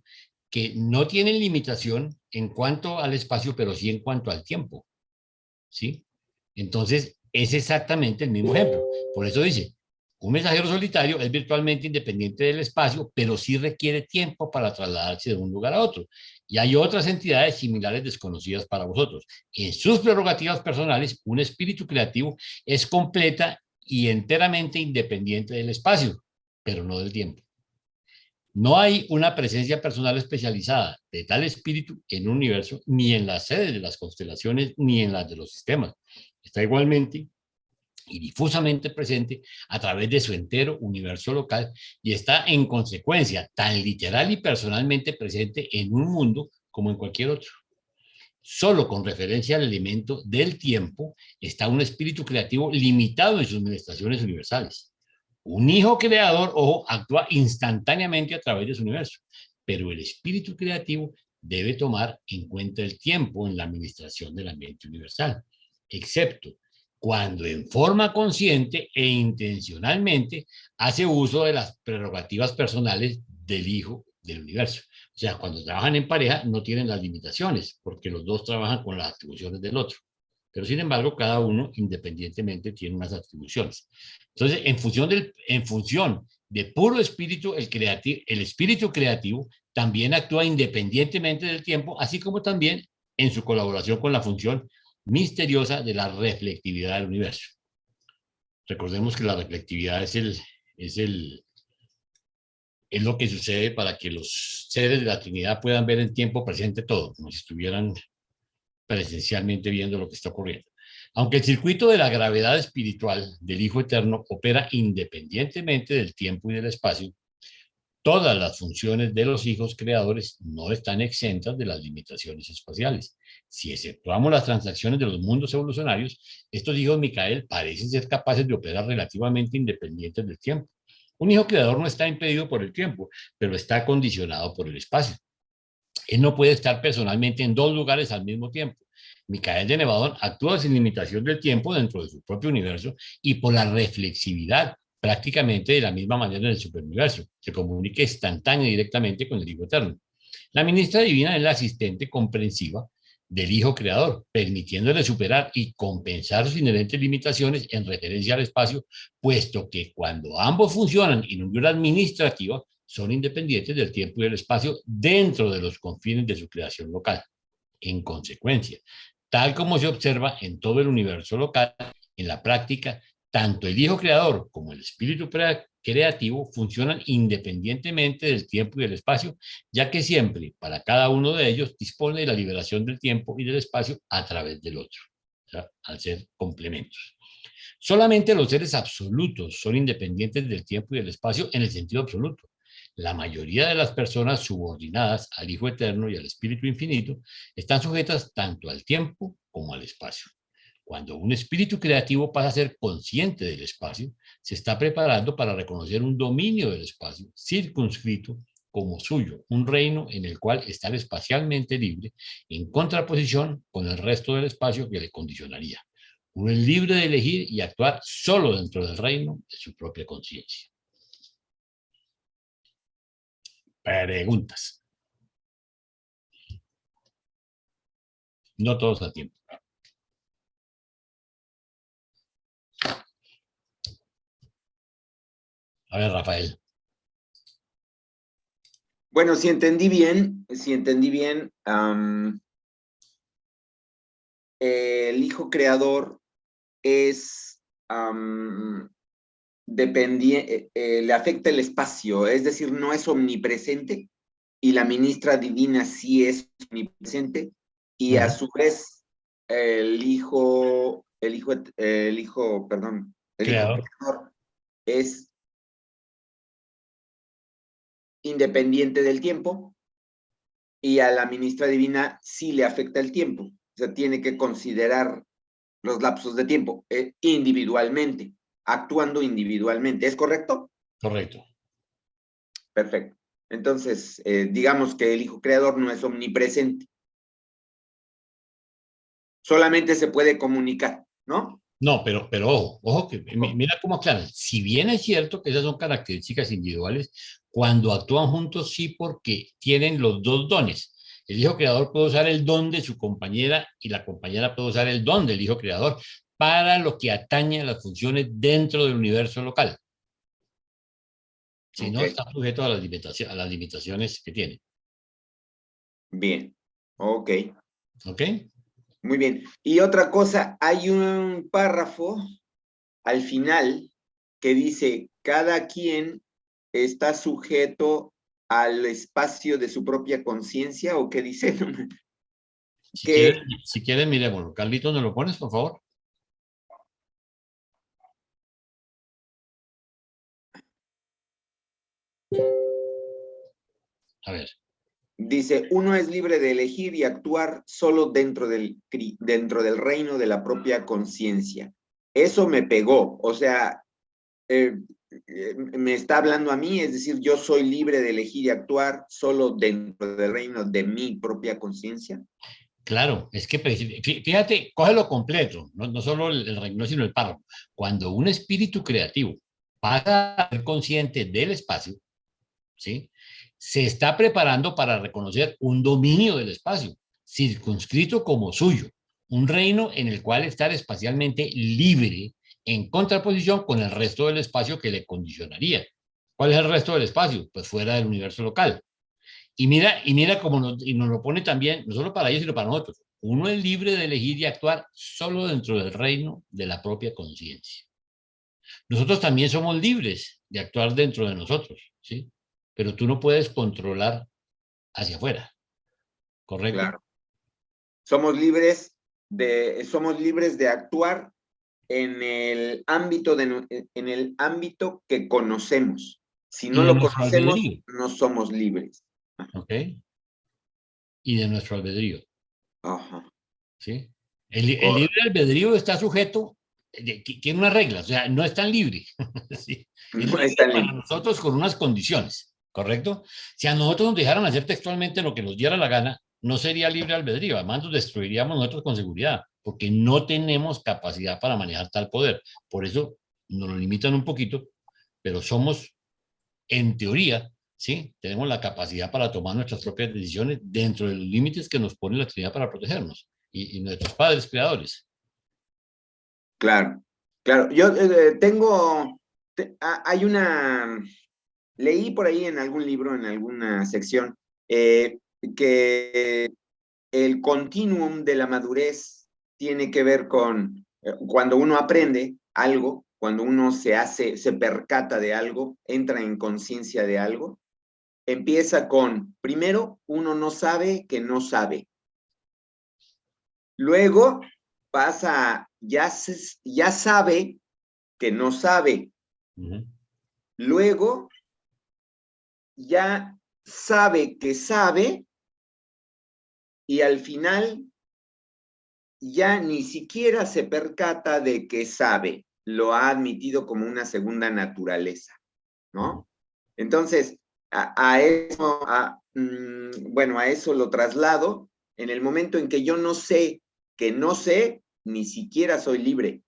que no tienen limitación en cuanto al espacio, pero sí en cuanto al tiempo, ¿sí? Entonces, es exactamente el mismo ejemplo. Por eso dice, un mensajero solitario es virtualmente independiente del espacio, pero sí requiere tiempo para trasladarse de un lugar a otro. Y hay otras entidades similares desconocidas para vosotros. En sus prerrogativas personales, un espíritu creativo es completa y enteramente independiente del espacio, pero no del tiempo. No hay una presencia personal especializada de tal espíritu en un universo, ni en las sedes de las constelaciones, ni en las de los sistemas. Está igualmente y difusamente presente a través de su entero universo local y está en consecuencia tan literal y personalmente presente en un mundo como en cualquier otro. Solo con referencia al elemento del tiempo está un espíritu creativo limitado en sus manifestaciones universales. Un hijo creador, ojo, actúa instantáneamente a través de su universo, pero el espíritu creativo debe tomar en cuenta el tiempo en la administración del ambiente universal, excepto cuando en forma consciente e intencionalmente hace uso de las prerrogativas personales del hijo del universo. O sea, cuando trabajan en pareja no tienen las limitaciones, porque los dos trabajan con las atribuciones del otro. Pero sin embargo, cada uno independientemente tiene unas atribuciones. Entonces, en función de puro espíritu, el espíritu creativo también actúa independientemente del tiempo, así como también en su colaboración con la función misteriosa de la reflectividad del universo. Recordemos que la reflectividad es lo que sucede para que los seres de la Trinidad puedan ver en tiempo presente todo, como si estuvieran presencialmente viendo lo que está ocurriendo. Aunque el circuito de la gravedad espiritual del Hijo Eterno opera independientemente del tiempo y del espacio, todas las funciones de los hijos creadores no están exentas de las limitaciones espaciales. Si exceptuamos las transacciones de los mundos evolucionarios, estos hijos Micael parecen ser capaces de operar relativamente independientes del tiempo. Un hijo creador no está impedido por el tiempo, pero está condicionado por el espacio. Él no puede estar personalmente en dos lugares al mismo tiempo. Micael de Nevadón actúa sin limitación del tiempo dentro de su propio universo y por la reflexividad, prácticamente de la misma manera en el superuniverso. Se comunica instantánea y directamente con el Hijo Eterno. La ministra divina es la asistente comprensiva del Hijo Creador, permitiéndole superar y compensar sus inherentes limitaciones en referencia al espacio, puesto que cuando ambos funcionan en unión administrativa, son independientes del tiempo y del espacio dentro de los confines de su creación local. En consecuencia, tal como se observa en todo el universo local, en la práctica, tanto el Hijo Creador como el Espíritu Creativo funcionan independientemente del tiempo y del espacio, ya que siempre, para cada uno de ellos, dispone de la liberación del tiempo y del espacio a través del otro, o sea, al ser complementos. Solamente los seres absolutos son independientes del tiempo y del espacio en el sentido absoluto. La mayoría de las personas subordinadas al Hijo Eterno y al Espíritu Infinito están sujetas tanto al tiempo como al espacio. Cuando un espíritu creativo pasa a ser consciente del espacio, se está preparando para reconocer un dominio del espacio circunscrito como suyo, un reino en el cual estar espacialmente libre, en contraposición con el resto del espacio que le condicionaría. Uno es libre de elegir y actuar solo dentro del reino de su propia conciencia. Preguntas. No todos a tiempo. A ver, Rafael. Bueno, si entendí bien, el Hijo Creador es le afecta el espacio, es decir, no es omnipresente, y la ministra divina sí es omnipresente, y a su vez el hijo creador es independiente del tiempo, y a la ministra divina sí le afecta el tiempo. O sea, tiene que considerar los lapsos de tiempo individualmente, actuando individualmente. ¿Es correcto? Correcto. Perfecto. Entonces, digamos que el Hijo Creador no es omnipresente. Solamente se puede comunicar, ¿no? No, pero ojo que mira cómo aclaran. Si bien es cierto que esas son características individuales, Cuando actúan juntos, sí, porque tienen los dos dones. El hijo creador puede usar el don de su compañera y la compañera puede usar el don del hijo creador para lo que atañe a las funciones dentro del universo local. Si no, Ok. está sujeto a las limitaciones que tiene. Bien, ok, ¿Ok? muy bien. Y otra cosa, hay un párrafo al final que dice, cada quien está sujeto al espacio de su propia conciencia, ¿o qué dice? Si quieres, Que si quieres, miremoslo. Carlitos, ¿me lo pones, por favor? A ver. dice, uno es libre de elegir y actuar solo dentro del reino de la propia conciencia. Eso me pegó, o sea, me está hablando a mí, es decir, yo soy libre de elegir y actuar solo dentro del reino de mi propia conciencia. Claro, es que fíjate, cógelo completo, no solo el renglón, sino el párrafo. Cuando un espíritu creativo pasa a ser consciente del espacio, ¿sí? Se está preparando para reconocer un dominio del espacio, circunscrito como suyo, un reino en el cual estar espacialmente libre en contraposición con el resto del espacio que le condicionaría. ¿Cuál es el resto del espacio? Pues fuera del universo local. Y mira cómo nos lo pone también, no solo para ellos, sino para nosotros. Uno es libre de elegir y actuar solo dentro del reino de la propia conciencia. Nosotros también somos libres de actuar dentro de nosotros, ¿sí? Pero tú no puedes controlar hacia afuera, ¿correcto? Claro. Somos libres de actuar en el ámbito, en el ámbito que conocemos. Si Y no de lo nuestro conocemos, albedrío, no somos libres. ¿ok? Y de nuestro albedrío, Ajá. ¿sí? El libre albedrío está sujeto, tiene unas reglas, o sea, no es tan libre, ¿sí? Es No libre es tan para libre. nosotros con unas condiciones, ¿correcto? Si a nosotros nos dejaran hacer textualmente lo que nos diera la gana, no sería libre albedrío, además nos destruiríamos nosotros con seguridad, porque no tenemos capacidad para manejar tal poder. Por eso nos lo limitan un poquito, pero somos, en teoría, ¿sí? Tenemos la capacidad para tomar nuestras propias decisiones dentro de los límites que nos pone la Trinidad para protegernos y nuestros padres creadores. Claro, claro. Yo hay leí por ahí en algún libro, en alguna sección, que el continuum de la madurez tiene que ver con cuando uno aprende algo, cuando uno se percata de algo, entra en conciencia de algo, empieza con, primero, uno no sabe que no sabe. Luego pasa a, ya sabe que no sabe. Luego ya sabe que sabe y al final ya ni siquiera se percata de que sabe, lo ha admitido como una segunda naturaleza, ¿no? Entonces, bueno, a eso lo traslado. En el momento en que yo no sé que no sé, ni siquiera soy libre.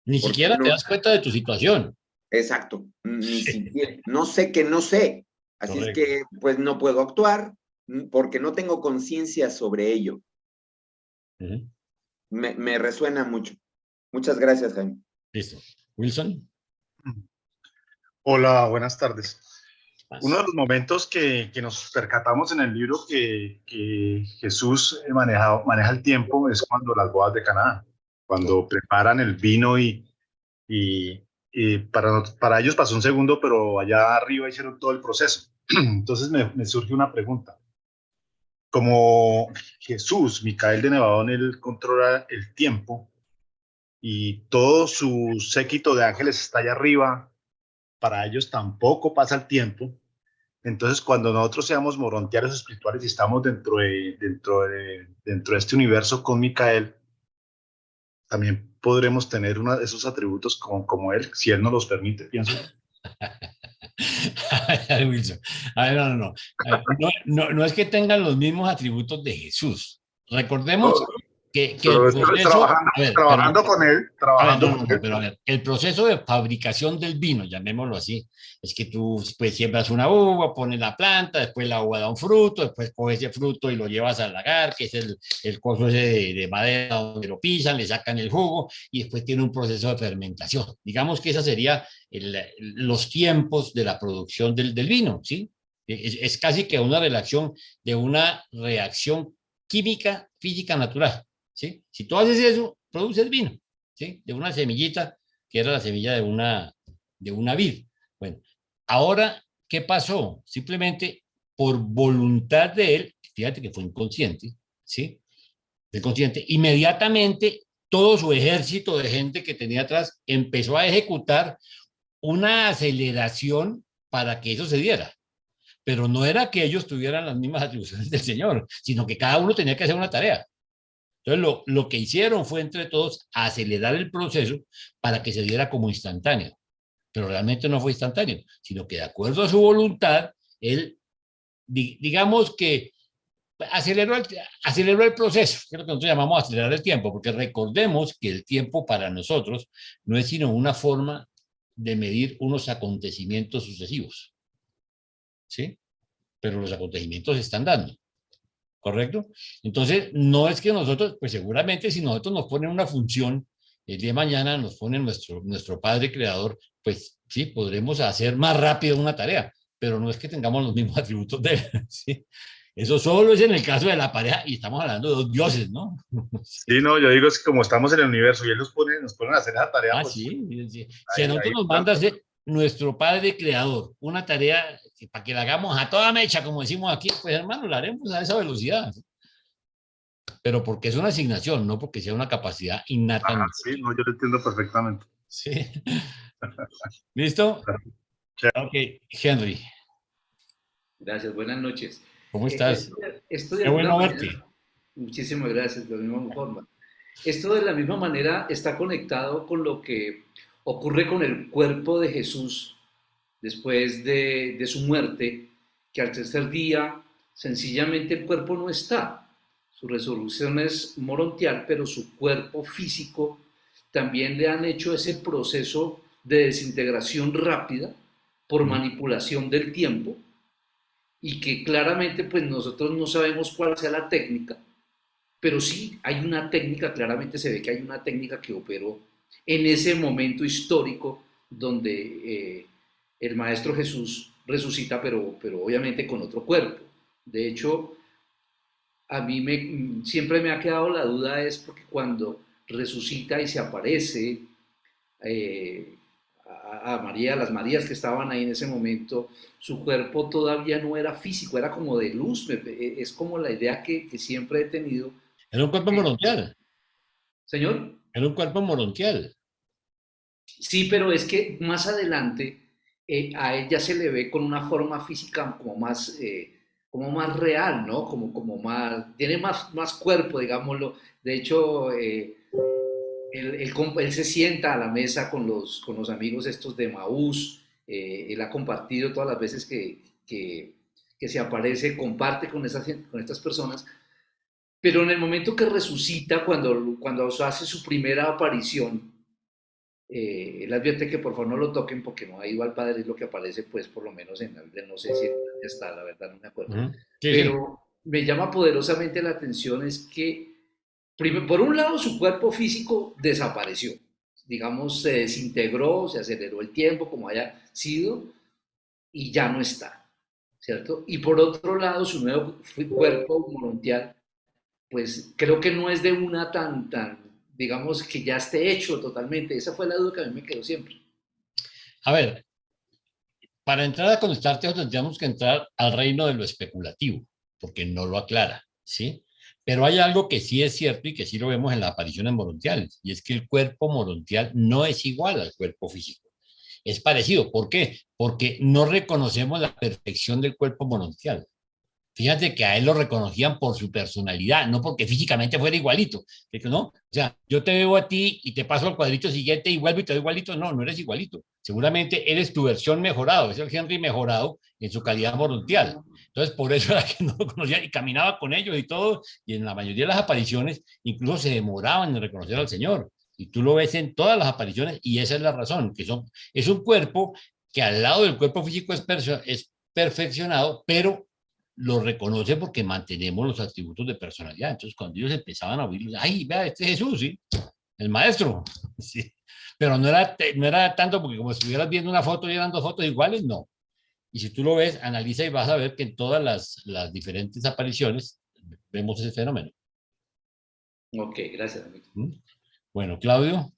Ni Porque siquiera te no, das cuenta de tu situación. exacto, ni siquiera, no sé que no sé. Así es Correcto. que, pues no puedo actuar porque no tengo conciencia sobre ello. Me resuena mucho. Muchas gracias, Jaime. Listo. Wilson. Hola, buenas tardes. Más. Uno de los momentos que nos percatamos en el libro que Jesús maneja el tiempo es cuando las bodas de Caná, cuando preparan el vino y para ellos pasó un segundo, pero allá arriba hicieron todo el proceso. Entonces me surge una pregunta. Como Jesús, Micael de Nevadón, él controla el tiempo y todo su séquito de ángeles está allá arriba, para ellos tampoco pasa el tiempo. Entonces, cuando nosotros seamos morontianos espirituales y estamos dentro de este universo con Micael, también podremos tener uno de esos atributos como él, si él nos los permite, pienso yo. A ver, Wilson. A ver, no. A ver, no es que tengan los mismos atributos de Jesús. Recordemos que el proceso, trabajando con él, trabajando con él. pero a ver, el proceso de fabricación del vino, llamémoslo así, es que tú pues siembras una uva, pones la planta, después la uva da un fruto, después coges ese fruto y lo llevas al lagar, que es el coso ese de madera donde lo pisan, le sacan el jugo y después tiene un proceso de fermentación. Digamos que esa sería los tiempos de la producción del vino, ¿sí? Es casi que una relación de una reacción química, física, natural, ¿sí? Si tú haces eso, produces vino, ¿sí? De una semillita, que era la semilla de una vid. Bueno, ahora, ¿qué pasó? Simplemente por voluntad de él, fíjate que fue inconsciente, ¿sí? Fue consciente, inmediatamente todo su ejército de gente que tenía atrás empezó a ejecutar una aceleración para que eso se diera. Pero no era que ellos tuvieran las mismas atribuciones del Señor, sino que cada uno tenía que hacer una tarea. Entonces, lo que hicieron fue entre todos acelerar el proceso para que se diera como instantáneo. Pero realmente no fue instantáneo, sino que de acuerdo a su voluntad, él, digamos que aceleró el proceso, que es lo que nosotros llamamos acelerar el tiempo, porque recordemos que el tiempo para nosotros no es sino una forma de medir unos acontecimientos sucesivos, ¿sí? Pero los acontecimientos se están dando, ¿correcto? Entonces, no es que nosotros, pues seguramente si nosotros nos ponen una función, el día de mañana nos pone nuestro Padre Creador, pues sí, podremos hacer más rápido una tarea, pero no es que tengamos los mismos atributos de él, ¿sí? Eso solo es en el caso de la pareja y estamos hablando de dos dioses, ¿no? Sí, no, yo digo es que como estamos en el universo y él nos ponen a hacer esa tarea. Ah, pues, sí, sí. Si a nosotros nos manda a hacer nuestro Padre Creador una tarea para que la hagamos a toda mecha, como decimos aquí, pues hermano, la haremos a esa velocidad. Pero porque es una asignación, no porque sea una capacidad innata. Ajá, sí, no, yo lo entiendo perfectamente. Sí. ¿Listo? Ok, Henry. Gracias, buenas noches. ¿Cómo estás? Esto de Qué bueno alguna verte. manera, muchísimas gracias, de la misma forma. Esto de la misma manera está conectado con lo que ocurre con el cuerpo de Jesús después de su muerte, que al tercer día sencillamente el cuerpo no está. Su resurrección es morontial, pero su cuerpo físico también le han hecho ese proceso de desintegración rápida por manipulación del tiempo, y que claramente pues nosotros no sabemos cuál sea la técnica, pero sí hay una técnica, claramente se ve que hay una técnica que operó en ese momento histórico donde el Maestro Jesús resucita, pero obviamente con otro cuerpo. De hecho, a mí siempre me ha quedado la duda, es porque cuando resucita y se aparece a María, a las Marías que estaban ahí en ese momento, su cuerpo todavía no era físico, era como de luz. Es como la idea que siempre he tenido. Era un cuerpo morontial. ¿Señor? Era un cuerpo morontial. Sí, pero es que más adelante a él ya se le ve con una forma física como más real, ¿no? Como más, tiene más cuerpo, digámoslo. De hecho, él se sienta a la mesa con los amigos estos de Maús. Él ha compartido todas las veces que se aparece, comparte con estas personas, pero en el momento que resucita, cuando hace su primera aparición, él advierte que por favor no lo toquen porque no ha ido al Padre, es lo que aparece pues por lo menos en la Biblia, no sé si está, la verdad no me acuerdo. Sí, pero sí, me llama poderosamente la atención es que por un lado su cuerpo físico desapareció, digamos se desintegró, se aceleró el tiempo como haya sido y ya no está, ¿cierto? Y por otro lado su nuevo cuerpo morontial pues creo que no es de una tan, digamos, que ya esté hecho totalmente. Esa fue la duda que a mí me quedó siempre. A ver, para entrar a contestarte, tendríamos que entrar al reino de lo especulativo, porque no lo aclara, ¿sí? Pero hay algo que sí es cierto y que sí lo vemos en la aparición en morontiales, y es que el cuerpo morontial no es igual al cuerpo físico. Es parecido. ¿Por qué? Porque no reconocemos la perfección del cuerpo morontial. Fíjate que a él lo reconocían por su personalidad, no porque físicamente fuera igualito, ¿no? O sea, yo te veo a ti y te paso al cuadrito siguiente y vuelvo y te doy igualito. No, no eres igualito. Seguramente eres tu versión mejorado, es el Henry mejorado en su calidad morontial. Entonces, por eso era que no lo conocía y caminaba con ellos y todo, y en la mayoría de las apariciones incluso se demoraban en reconocer al Señor. Y tú lo ves en todas las apariciones y esa es la razón, que es un cuerpo que al lado del cuerpo físico es perfeccionado, pero lo reconoce porque mantenemos los atributos de personalidad. Entonces, cuando ellos empezaban a oír, ay, vea, este es Jesús, ¿sí? El maestro, ¿sí? Pero no era tanto porque como estuvieras viendo una foto y eran dos fotos iguales, no. Y si tú lo ves, analiza y vas a ver que en todas las diferentes apariciones vemos ese fenómeno. Ok, gracias. ¿Mm? Bueno, Claudio.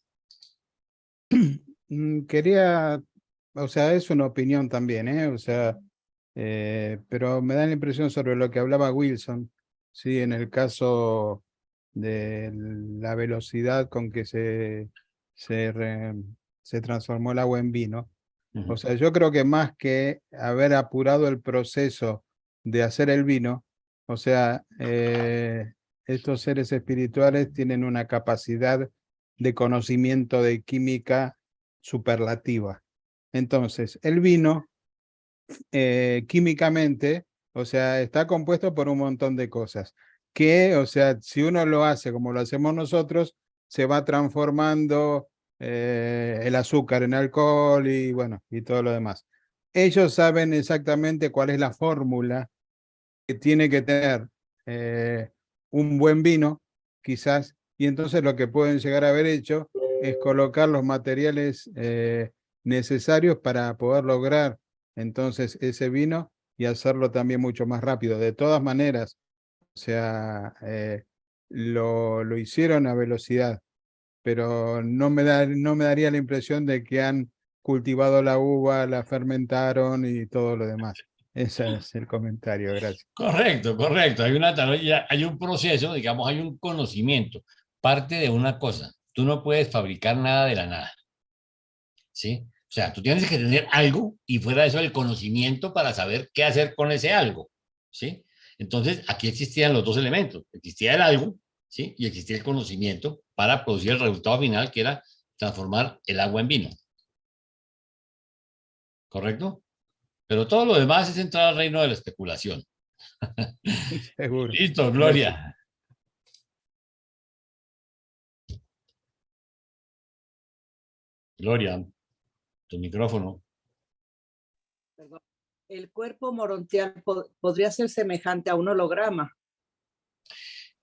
Quería, o sea, es una opinión también, ¿eh? O sea, pero me da la impresión sobre lo que hablaba Wilson, ¿sí? En el caso de la velocidad con que se transformó el agua en vino. O sea, yo creo que más que haber apurado el proceso de hacer el vino, o sea, estos seres espirituales tienen una capacidad de conocimiento de química superlativa. Entonces, el vino, químicamente, o sea, está compuesto por un montón de cosas que, o sea, si uno lo hace como lo hacemos nosotros, se va transformando el azúcar en alcohol y bueno, y todo lo demás. Ellos saben exactamente cuál es la fórmula que tiene que tener un buen vino, quizás, y entonces lo que pueden llegar a haber hecho es colocar los materiales necesarios para poder lograr entonces ese vino y hacerlo también mucho más rápido. De todas maneras, o sea, lo hicieron a velocidad, pero no me daría la impresión de que han cultivado la uva, la fermentaron y todo lo demás. Ese es el comentario, gracias. Correcto, correcto. Hay un proceso, digamos, hay un conocimiento. Parte de una cosa. Tú no puedes fabricar nada de la nada. ¿Sí? O sea, tú tienes que tener algo y fuera de eso el conocimiento para saber qué hacer con ese algo. ¿Sí? Entonces, aquí existían los dos elementos. Existía el algo, ¿sí? Y existía el conocimiento para producir el resultado final, que era transformar el agua en vino. ¿Correcto? Pero todo lo demás es entrar al reino de la especulación. Seguro. Listo, Gracias. Gloria. Gloria, tu micrófono. Perdón. El cuerpo morontial podría ser semejante a un holograma.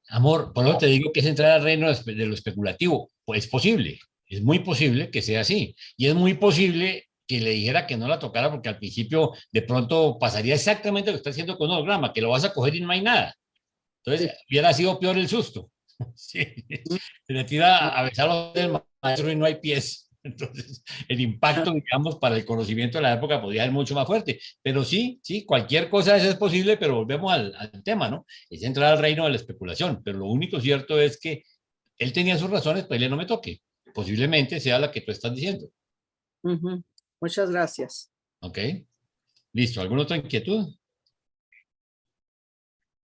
Amor, por eso te digo que es entrar al reino de lo especulativo. Pues es posible, es muy posible que sea así. Y es muy posible que le dijera que no la tocara porque al principio de pronto pasaría exactamente lo que está haciendo con un holograma, que lo vas a coger y no hay nada. Entonces hubiera sido peor el susto. Sí. Se le tira a besar del maestro y no hay pies. Entonces, el impacto, digamos, para el conocimiento de la época podría ser mucho más fuerte. Pero sí, sí, cualquier cosa es posible, pero volvemos al tema, ¿no? Es entrar al reino de la especulación. Pero lo único cierto es que él tenía sus razones, pero él no me toque. Posiblemente sea la que tú estás diciendo. Muchas gracias. ¿Ok? Listo. ¿Alguna otra inquietud?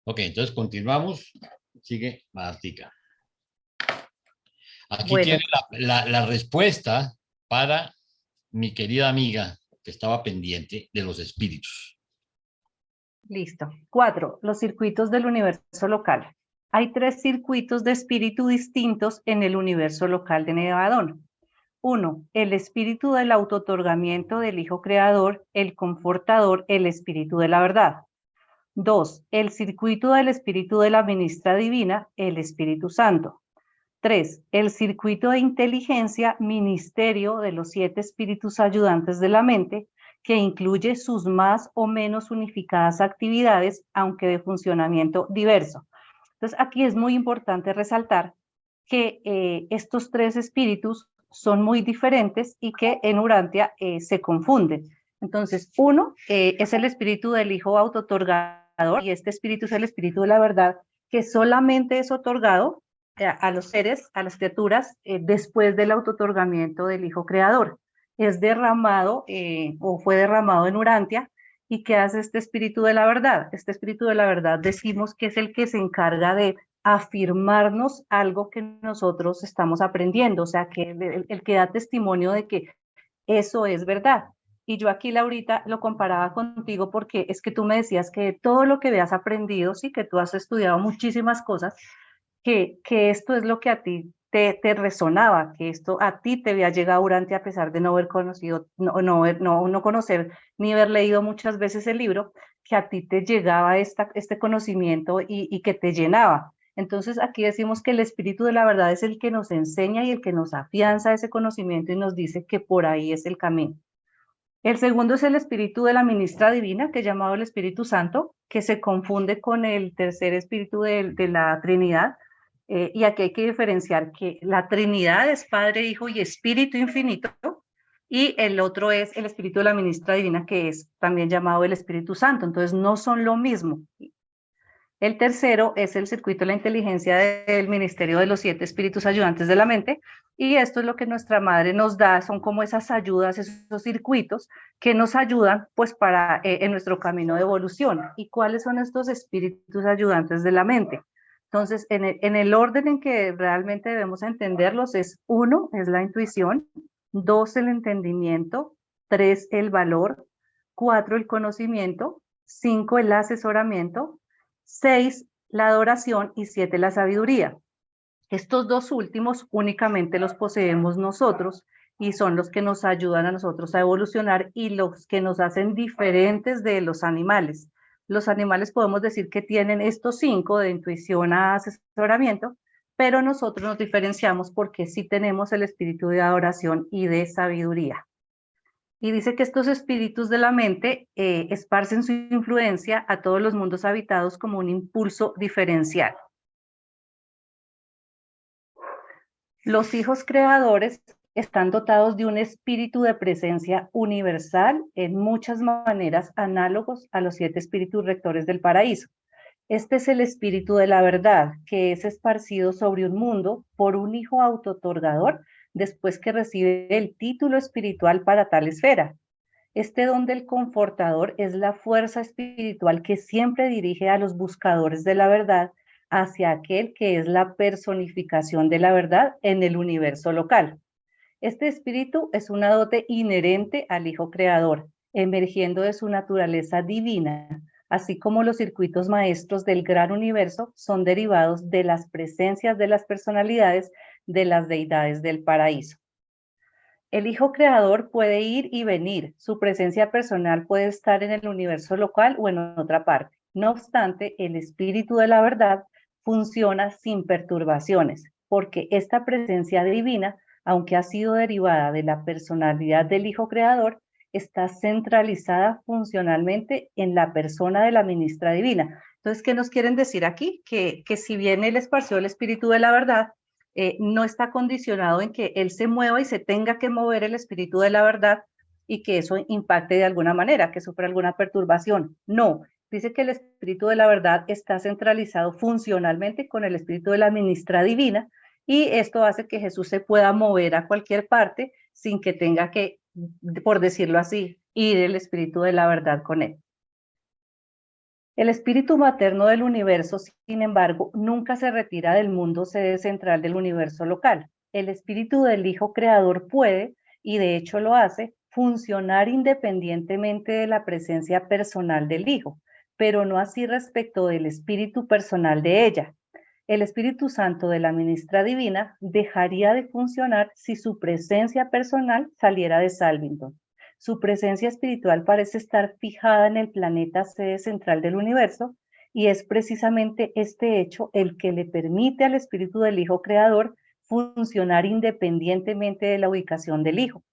Ok, entonces continuamos. Sigue Martica. Aquí Bueno. tiene la respuesta para mi querida amiga que estaba pendiente de los espíritus. Listo. 4. Los circuitos del universo local. Hay 3 circuitos de espíritu distintos en el universo local de Nevadón. 1. El espíritu del autootorgamiento del Hijo Creador, el Confortador, el espíritu de la verdad. 2. El circuito del espíritu de la ministra divina, el Espíritu Santo. 3. El circuito de inteligencia, ministerio de los 7 espíritus ayudantes de la mente, que incluye sus más o menos unificadas actividades, aunque de funcionamiento diverso. Entonces, aquí es muy importante resaltar que estos 3 espíritus son muy diferentes y que en Urantia se confunden. Entonces, uno es el espíritu del Hijo autootorgador y este espíritu es el espíritu de la verdad, que solamente es otorgado a los seres, a las criaturas, después del autootorgamiento del Hijo Creador. Es derramado o fue derramado en Urantia ¿Y qué hace este espíritu de la verdad? Este espíritu de la verdad decimos que es el que se encarga de afirmarnos algo que nosotros estamos aprendiendo, o sea, que el que da testimonio de que eso es verdad. Y yo aquí, Laurita, lo comparaba contigo porque es que tú me decías que todo lo que habías aprendido, sí, que tú has estudiado muchísimas cosas, que esto es lo que a ti te resonaba, que esto a ti te había llegado durante a pesar de no haber conocido, no conocer ni haber leído muchas veces el libro, que a ti te llegaba este conocimiento y que te llenaba. Entonces aquí decimos que el espíritu de la verdad es el que nos enseña y el que nos afianza ese conocimiento y nos dice que por ahí es el camino. El segundo es el espíritu de la ministra divina, que es llamado el Espíritu Santo, que se confunde con el tercer espíritu de la Trinidad. Y aquí hay que diferenciar que la Trinidad es Padre, Hijo y Espíritu Infinito, y el otro es el espíritu de la ministra divina, que es también llamado el Espíritu Santo. Entonces no son lo mismo. El tercero es el circuito de la inteligencia del Ministerio de los 7 Espíritus Ayudantes de la Mente, y esto es lo que nuestra madre nos da, son como esas ayudas, esos circuitos que nos ayudan pues para en nuestro camino de evolución. ¿Y cuáles son estos espíritus ayudantes de la mente? Entonces, en el orden en que realmente debemos entenderlos es 1, es la intuición, 2, el entendimiento, 3, el valor, 4, el conocimiento, 5, el asesoramiento, 6, la adoración y 7, la sabiduría. Estos dos últimos únicamente los poseemos nosotros y son los que nos ayudan a nosotros a evolucionar y los que nos hacen diferentes de los animales. Los animales podemos decir que tienen estos 5 de intuición a asesoramiento, pero nosotros nos diferenciamos porque sí tenemos el espíritu de adoración y de sabiduría. Y dice que estos espíritus de la mente esparcen su influencia a todos los mundos habitados como un impulso diferencial. Los hijos creadores están dotados de un espíritu de presencia universal en muchas maneras análogos a los 7 espíritus rectores del paraíso. Este es el espíritu de la verdad, que es esparcido sobre un mundo por un hijo autootorgador después que recibe el título espiritual para tal esfera. Este don del confortador es la fuerza espiritual que siempre dirige a los buscadores de la verdad hacia aquel que es la personificación de la verdad en el universo local. Este espíritu es una dote inherente al Hijo Creador, emergiendo de su naturaleza divina, así como los circuitos maestros del gran universo son derivados de las presencias de las personalidades de las deidades del paraíso. El Hijo Creador puede ir y venir, su presencia personal puede estar en el universo local o en otra parte. No obstante, el espíritu de la verdad funciona sin perturbaciones, porque esta presencia divina, aunque ha sido derivada de la personalidad del Hijo Creador, está centralizada funcionalmente en la persona de la ministra divina. Entonces, ¿qué nos quieren decir aquí? Que si bien él esparció el espíritu de la verdad, no está condicionado en que él se mueva y se tenga que mover el espíritu de la verdad y que eso impacte de alguna manera, que sufra alguna perturbación. No, dice que el espíritu de la verdad está centralizado funcionalmente con el espíritu de la ministra divina y esto hace que Jesús se pueda mover a cualquier parte sin que tenga que, por decirlo así, ir el espíritu de la verdad con él. El espíritu materno del universo, sin embargo, nunca se retira del mundo sede central del universo local. El espíritu del Hijo Creador puede, y de hecho lo hace, funcionar independientemente de la presencia personal del Hijo, pero no así respecto del espíritu personal de ella. El Espíritu Santo de la ministra divina dejaría de funcionar si su presencia personal saliera de Salvington. Su presencia espiritual parece estar fijada en el planeta sede central del universo y es precisamente este hecho el que le permite al espíritu del Hijo Creador funcionar independientemente de la ubicación del Hijo.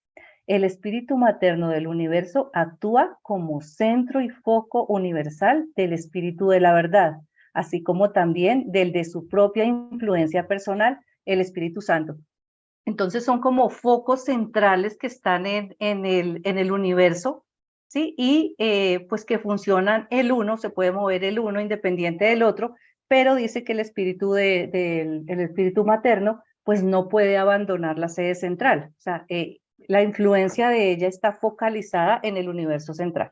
El espíritu materno del universo actúa como centro y foco universal del espíritu de la verdad, así como también del de su propia influencia personal, el Espíritu Santo. Entonces son como focos centrales que están en el universo, ¿sí? Y pues que funcionan el uno, se puede mover el uno independiente del otro, pero dice que el espíritu, el espíritu materno pues no puede abandonar la sede central. O sea, la influencia de ella está focalizada en el universo central.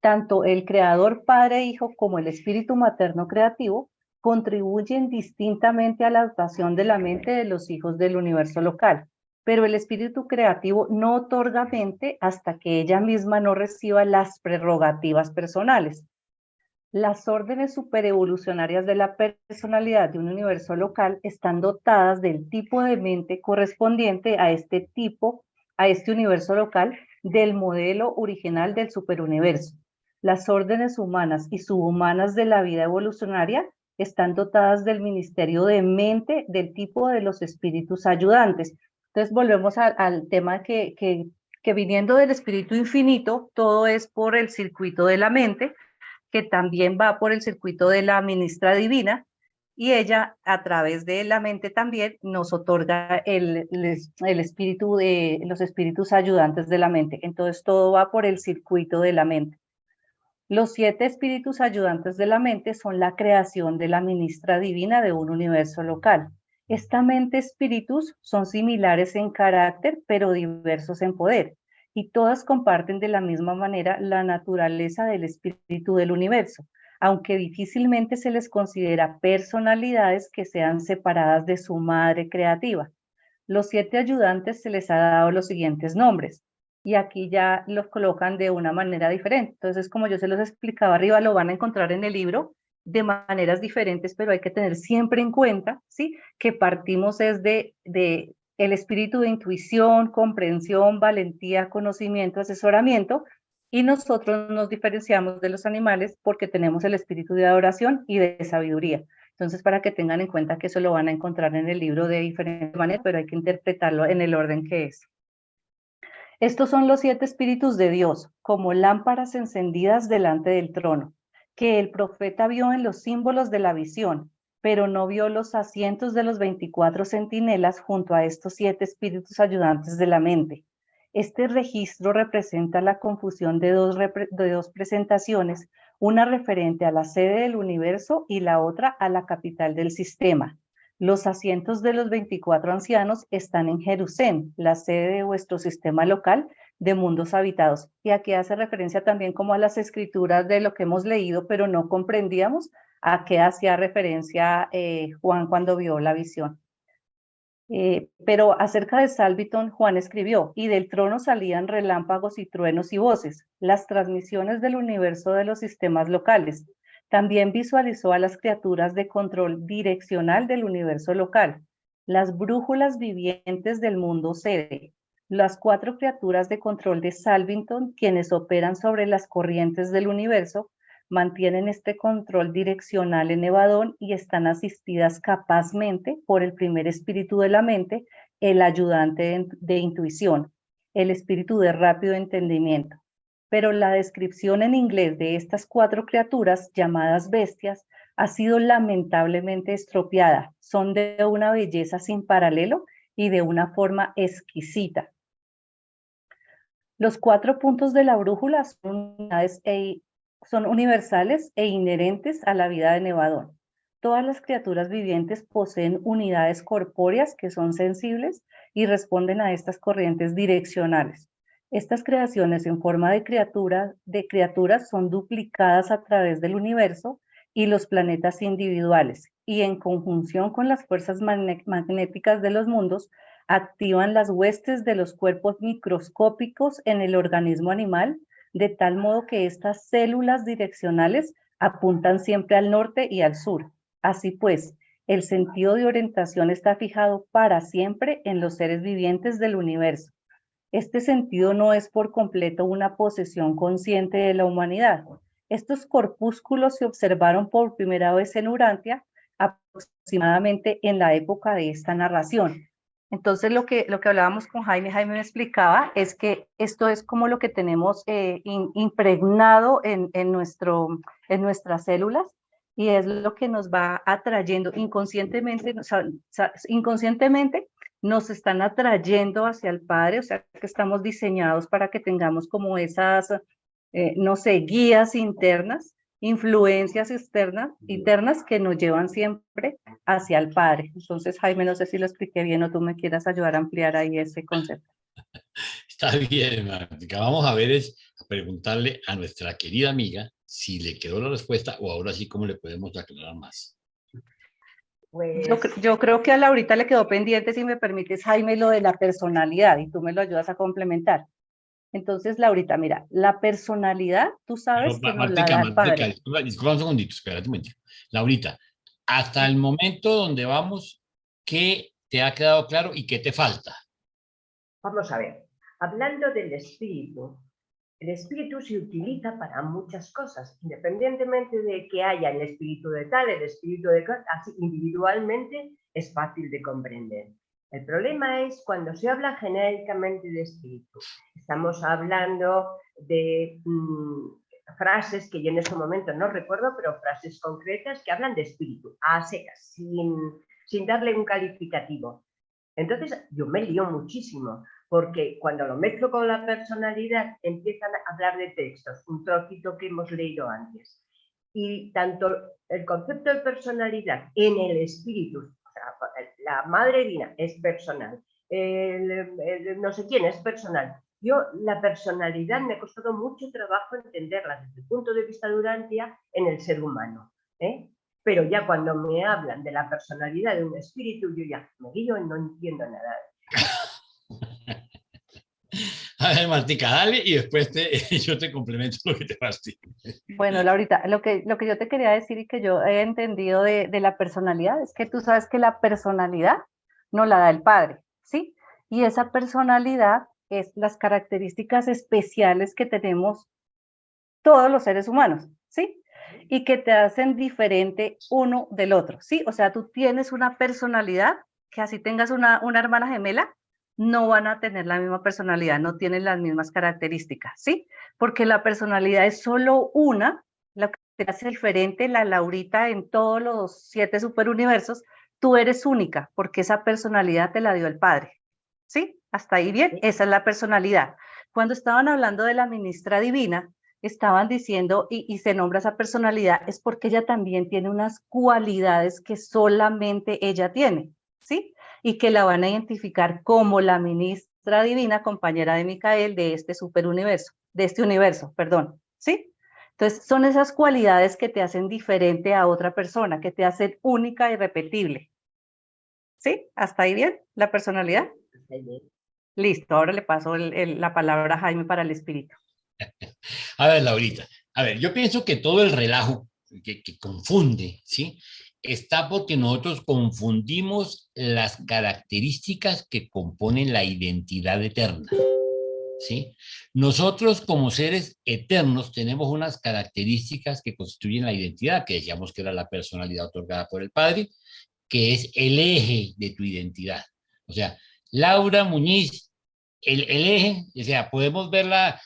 Tanto el creador Padre Hijo como el espíritu materno creativo contribuyen distintamente a la dotación de la mente de los hijos del universo local, pero el espíritu creativo no otorga mente hasta que ella misma no reciba las prerrogativas personales. Las órdenes superevolucionarias de la personalidad de un universo local están dotadas del tipo de mente correspondiente a este universo local del modelo original del superuniverso. Las órdenes humanas y subhumanas de la vida evolucionaria están dotadas del ministerio de mente del tipo de los espíritus ayudantes. Entonces volvemos al tema que viniendo del espíritu infinito, todo es por el circuito de la mente, que también va por el circuito de la ministra divina, y ella a través de la mente también nos otorga el espíritu de los espíritus ayudantes de la mente. Entonces todo va por el circuito de la mente. Los 7 espíritus ayudantes de la mente son la creación de la ministra divina de un universo local. Esta mente espíritus son similares en carácter, pero diversos en poder, y todas comparten de la misma manera la naturaleza del espíritu del universo, aunque difícilmente se les considera personalidades que sean separadas de su madre creativa. Los 7 ayudantes se les ha dado los siguientes nombres, y aquí ya los colocan de una manera diferente. Entonces, como yo se los explicaba arriba, lo van a encontrar en el libro de maneras diferentes, pero hay que tener siempre en cuenta, ¿sí?, que partimos es de el espíritu de intuición, comprensión, valentía, conocimiento, asesoramiento, y nosotros nos diferenciamos de los animales porque tenemos el espíritu de adoración y de sabiduría. Entonces, para que tengan en cuenta que eso lo van a encontrar en el libro de diferentes maneras, pero hay que interpretarlo en el orden que es. Estos son los 7 espíritus de Dios, como lámparas encendidas delante del trono, que el profeta vio en los símbolos de la visión, pero no vio los asientos de los 24 centinelas junto a estos 7 espíritus ayudantes de la mente. Este registro representa la confusión de dos presentaciones, una referente a la sede del universo y la otra a la capital del sistema. Los asientos de los 24 ancianos están en Jerusalén, la sede de vuestro sistema local de mundos habitados. Y aquí hace referencia también como a las escrituras de lo que hemos leído, pero no comprendíamos a qué hacía referencia Juan cuando vio la visión. Pero acerca de Salviton, Juan escribió, y del trono salían relámpagos y truenos y voces, las transmisiones del universo de los sistemas locales. También visualizó a las criaturas de control direccional del universo local, las brújulas vivientes del mundo sede, las 4 criaturas de control de Salvington, quienes operan sobre las corrientes del universo, mantienen este control direccional en Evadón y están asistidas capazmente por el primer espíritu de la mente, el ayudante de intuición, el espíritu de rápido entendimiento. Pero la descripción en inglés de estas 4 criaturas, llamadas bestias, ha sido lamentablemente estropeada. Son de una belleza sin paralelo y de una forma exquisita. Los 4 puntos de la brújula son universales e inherentes a la vida de Nevadón. Todas las criaturas vivientes poseen unidades corpóreas que son sensibles y responden a estas corrientes direccionales. Estas creaciones en forma de criaturas son duplicadas a través del universo y los planetas individuales, y en conjunción con las fuerzas magnéticas de los mundos, activan las huestes de los cuerpos microscópicos en el organismo animal, de tal modo que estas células direccionales apuntan siempre al norte y al sur. Así pues, el sentido de orientación está fijado para siempre en los seres vivientes del universo. Este sentido no es por completo una posesión consciente de la humanidad. Estos corpúsculos se observaron por primera vez en Urantia, aproximadamente en la época de esta narración. Entonces, lo que hablábamos con Jaime me explicaba, es que esto es como lo que tenemos impregnado en nuestras células, y es lo que nos va atrayendo inconscientemente, inconscientemente nos están atrayendo hacia el Padre, o sea, que estamos diseñados para que tengamos como esas, no sé, guías internas, influencias internas que nos llevan siempre hacia el Padre. Entonces, Jaime, no sé si lo expliqué bien o tú me quieras ayudar a ampliar ahí ese concepto. Está bien, Martica. Vamos a ver, a preguntarle a nuestra querida amiga si le quedó la respuesta o ahora sí cómo le podemos aclarar más. Pues Yo creo que a Laurita le quedó pendiente, si me permites, Jaime, lo de la personalidad y tú me lo ayudas a complementar. Entonces, Laurita, mira, la personalidad, tú sabes que nos la Martica, da el Martica, padre. disculpa un segundito, espérate un momento. Laurita, hasta el momento donde vamos, ¿qué te ha quedado claro y qué te falta? vamos a ver, hablando del espíritu, el espíritu se utiliza para muchas cosas, independientemente de que haya el espíritu de tal, el espíritu de tal, así individualmente es fácil de comprender. El problema es cuando se habla genéricamente de espíritu. Estamos hablando de frases que yo en este momento no recuerdo, pero frases concretas que hablan de espíritu, a secas, sin darle un calificativo. Entonces yo me lío muchísimo, porque cuando lo mezclo con la personalidad empiezan a hablar de textos, un trocito que hemos leído antes. Y tanto el concepto de personalidad en el espíritu, o sea, la madre divina es personal, no sé quién es personal. Yo la personalidad me ha costado mucho trabajo entenderla desde el punto de vista de Urantia en el ser humano, ¿eh? Pero ya cuando me hablan de la personalidad de un espíritu, yo ya me guío y no entiendo nada. A ver, Martica, dale y después yo te complemento lo que te fastidia. Bueno, Laurita, lo que yo te quería decir y que yo he entendido de la personalidad es que tú sabes que la personalidad no la da el padre, ¿sí? Y esa personalidad es las características especiales que tenemos todos los seres humanos, ¿sí? Y que te hacen diferente uno del otro, ¿sí? O sea, tú tienes una personalidad que así tengas una hermana gemela, no van a tener la misma personalidad, no tienen las mismas características, ¿sí? Porque la personalidad es solo una, lo que te hace diferente la Laurita en todos los 7 superuniversos, tú eres única, porque esa personalidad te la dio el padre, ¿sí? Hasta ahí bien, esa es la personalidad. Cuando estaban hablando de la ministra divina, estaban diciendo, y se nombra esa personalidad, es porque ella también tiene unas cualidades que solamente ella tiene, ¿sí? Y que la van a identificar como la ministra divina, compañera de Micael, de este superuniverso, de este universo, perdón, ¿sí? Entonces, son esas cualidades que te hacen diferente a otra persona, que te hacen única y repetible. ¿Sí? ¿Hasta ahí bien? ¿La personalidad? Listo, ahora le paso la palabra a Jaime para el espíritu. A ver, Laurita, a ver, yo pienso que todo el relajo que confunde, ¿sí? Está porque nosotros confundimos las características que componen la identidad eterna, ¿sí? Nosotros como seres eternos tenemos unas características que constituyen la identidad, que decíamos que era la personalidad otorgada por el Padre, que es el eje de tu identidad. O sea, Laura Muñiz, el eje, o sea, podemos verla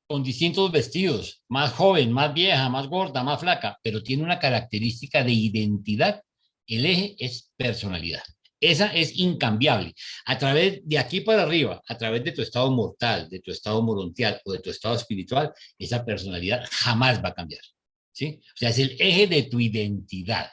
con distintos vestidos, más joven, más vieja, más gorda, más flaca, pero tiene una característica de identidad. El eje es personalidad. Esa es incambiable. A través de aquí para arriba, a través de tu estado mortal, de tu estado morontial o de tu estado espiritual, esa personalidad jamás va a cambiar. ¿Sí? O sea, es el eje de tu identidad.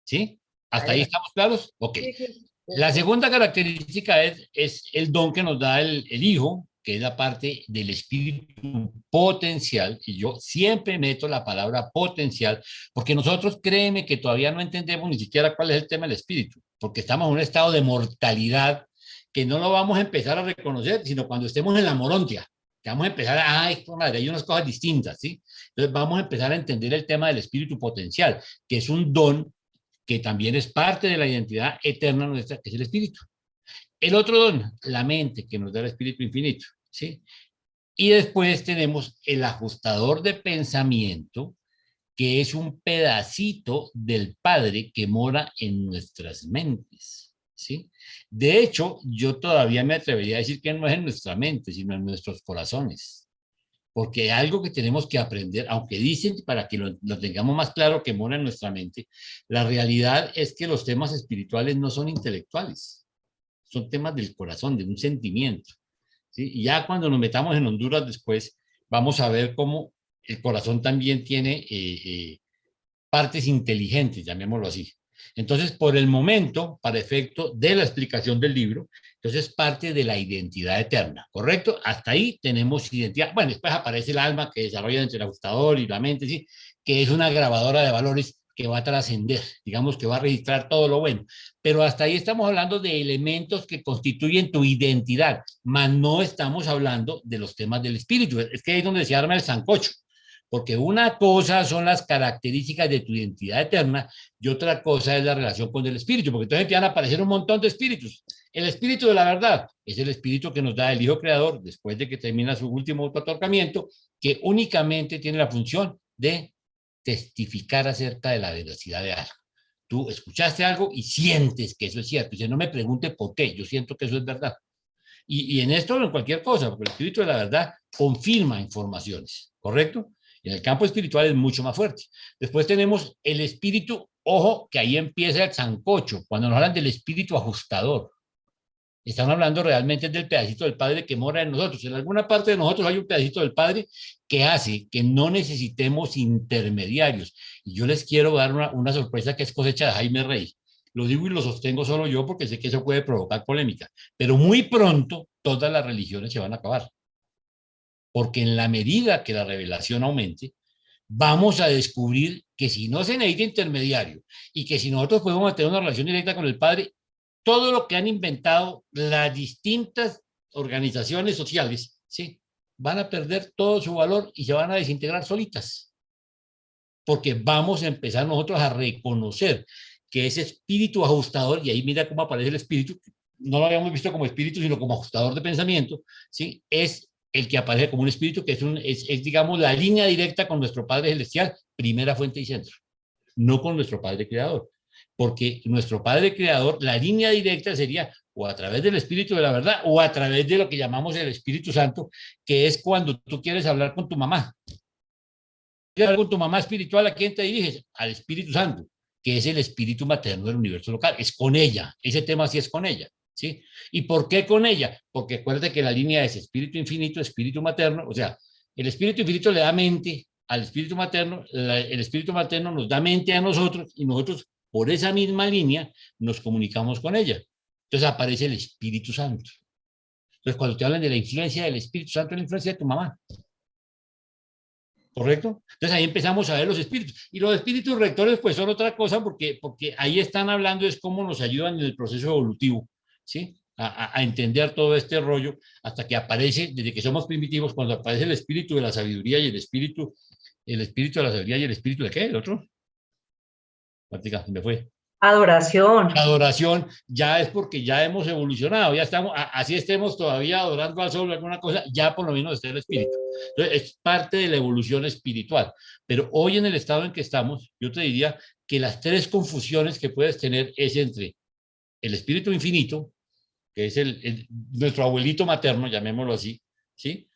¿Sí? ¿Hasta ahí estamos claros? Ok. Sí, sí. La segunda característica es el don que nos da el Hijo, que es la parte del espíritu potencial, y yo siempre meto la palabra potencial, porque nosotros créeme que todavía no entendemos ni siquiera cuál es el tema del espíritu, porque estamos en un estado de mortalidad que no lo vamos a empezar a reconocer, sino cuando estemos en la morontia, que vamos a empezar a, ay, madre, hay unas cosas distintas, ¿sí? Entonces vamos a empezar a entender el tema del espíritu potencial, que es un don que también es parte de la identidad eterna nuestra, que es el espíritu. El otro don, la mente, que nos da el espíritu infinito, ¿sí? Y después tenemos el ajustador de pensamiento, que es un pedacito del Padre que mora en nuestras mentes, ¿sí? De hecho, yo todavía me atrevería a decir que no es en nuestra mente, sino en nuestros corazones. Porque algo que tenemos que aprender, aunque dicen para que lo tengamos más claro que mora en nuestra mente, la realidad es que los temas espirituales no son intelectuales, son temas del corazón, de un sentimiento. ¿Sí? Y ya cuando nos metamos en Honduras después, vamos a ver cómo el corazón también tiene partes inteligentes, llamémoslo así. Entonces, por el momento, para efecto de la explicación del libro, entonces parte de la identidad eterna, ¿correcto? Hasta ahí tenemos identidad. Bueno, después aparece el alma que desarrolla entre el ajustador y la mente, ¿sí? Que es una grabadora de valores que va a trascender, digamos que va a registrar todo lo bueno. Pero hasta ahí estamos hablando de elementos que constituyen tu identidad, mas no estamos hablando de los temas del espíritu. Es que ahí es donde se arma el sancocho. Porque una cosa son las características de tu identidad eterna y otra cosa es la relación con el espíritu, porque entonces empiezan a aparecer un montón de espíritus. El espíritu de la verdad es el espíritu que nos da el Hijo Creador después de que termina su último autoatorcamiento, que únicamente tiene la función de testificar acerca de la veracidad de algo. Tú escuchaste algo y sientes que eso es cierto. Dice, no me pregunte por qué, yo siento que eso es verdad. Y en esto o en cualquier cosa, porque el espíritu de la verdad confirma informaciones, ¿correcto? En el campo espiritual es mucho más fuerte. Después tenemos el espíritu, ojo, que ahí empieza el sancocho, cuando nos hablan del espíritu ajustador. Están hablando realmente del pedacito del Padre que mora en nosotros. En alguna parte de nosotros hay un pedacito del Padre que hace que no necesitemos intermediarios. Y yo les quiero dar una sorpresa que es cosecha de Jaime Rey. Lo digo y lo sostengo solo yo porque sé que eso puede provocar polémica. Pero muy pronto todas las religiones se van a acabar. Porque en la medida que la revelación aumente, vamos a descubrir que si no se necesita intermediario y que si nosotros podemos tener una relación directa con el Padre, todo lo que han inventado las distintas organizaciones sociales, ¿sí? Van a perder todo su valor y se van a desintegrar solitas. Porque vamos a empezar nosotros a reconocer que ese espíritu ajustador, y ahí mira cómo aparece el espíritu, no lo habíamos visto como espíritu, sino como ajustador de pensamiento, ¿sí? Es el que aparece como un espíritu que es, digamos, la línea directa con nuestro Padre Celestial, primera fuente y centro, no con nuestro Padre Creador. Porque nuestro Padre Creador, la línea directa sería o a través del Espíritu de la verdad o a través de lo que llamamos el Espíritu Santo, que es cuando tú quieres hablar con tu mamá. ¿Quieres hablar con tu mamá espiritual? ¿A quién te diriges? Al Espíritu Santo, que es el espíritu materno del universo local. Es con ella. Ese tema sí es con ella. ¿Sí? ¿Y por qué con ella? Porque acuérdate que la línea es espíritu infinito, espíritu materno, o sea, el espíritu infinito le da mente al espíritu materno, el espíritu materno nos da mente a nosotros y nosotros por esa misma línea nos comunicamos con ella. Entonces aparece el Espíritu Santo. Entonces cuando te hablan de la influencia del Espíritu Santo, es la influencia de tu mamá. ¿Correcto? Entonces ahí empezamos a ver los espíritus. Y los espíritus rectores pues son otra cosa porque ahí están hablando es cómo nos ayudan en el proceso evolutivo. ¿Sí? A entender todo este rollo hasta que aparece, desde que somos primitivos, cuando aparece el espíritu de la sabiduría y el espíritu de la sabiduría y el espíritu de ¿qué? ¿El otro? Práctica, me fue. Adoración. La adoración ya es porque ya hemos evolucionado, ya estamos, así estemos todavía adorando al sol o alguna cosa, ya por lo menos está el espíritu. Entonces, es parte de la evolución espiritual. Pero hoy en el estado en que estamos, yo te diría que las tres confusiones que puedes tener es entre el espíritu infinito, que es nuestro abuelito materno, llamémoslo así, ¿sí?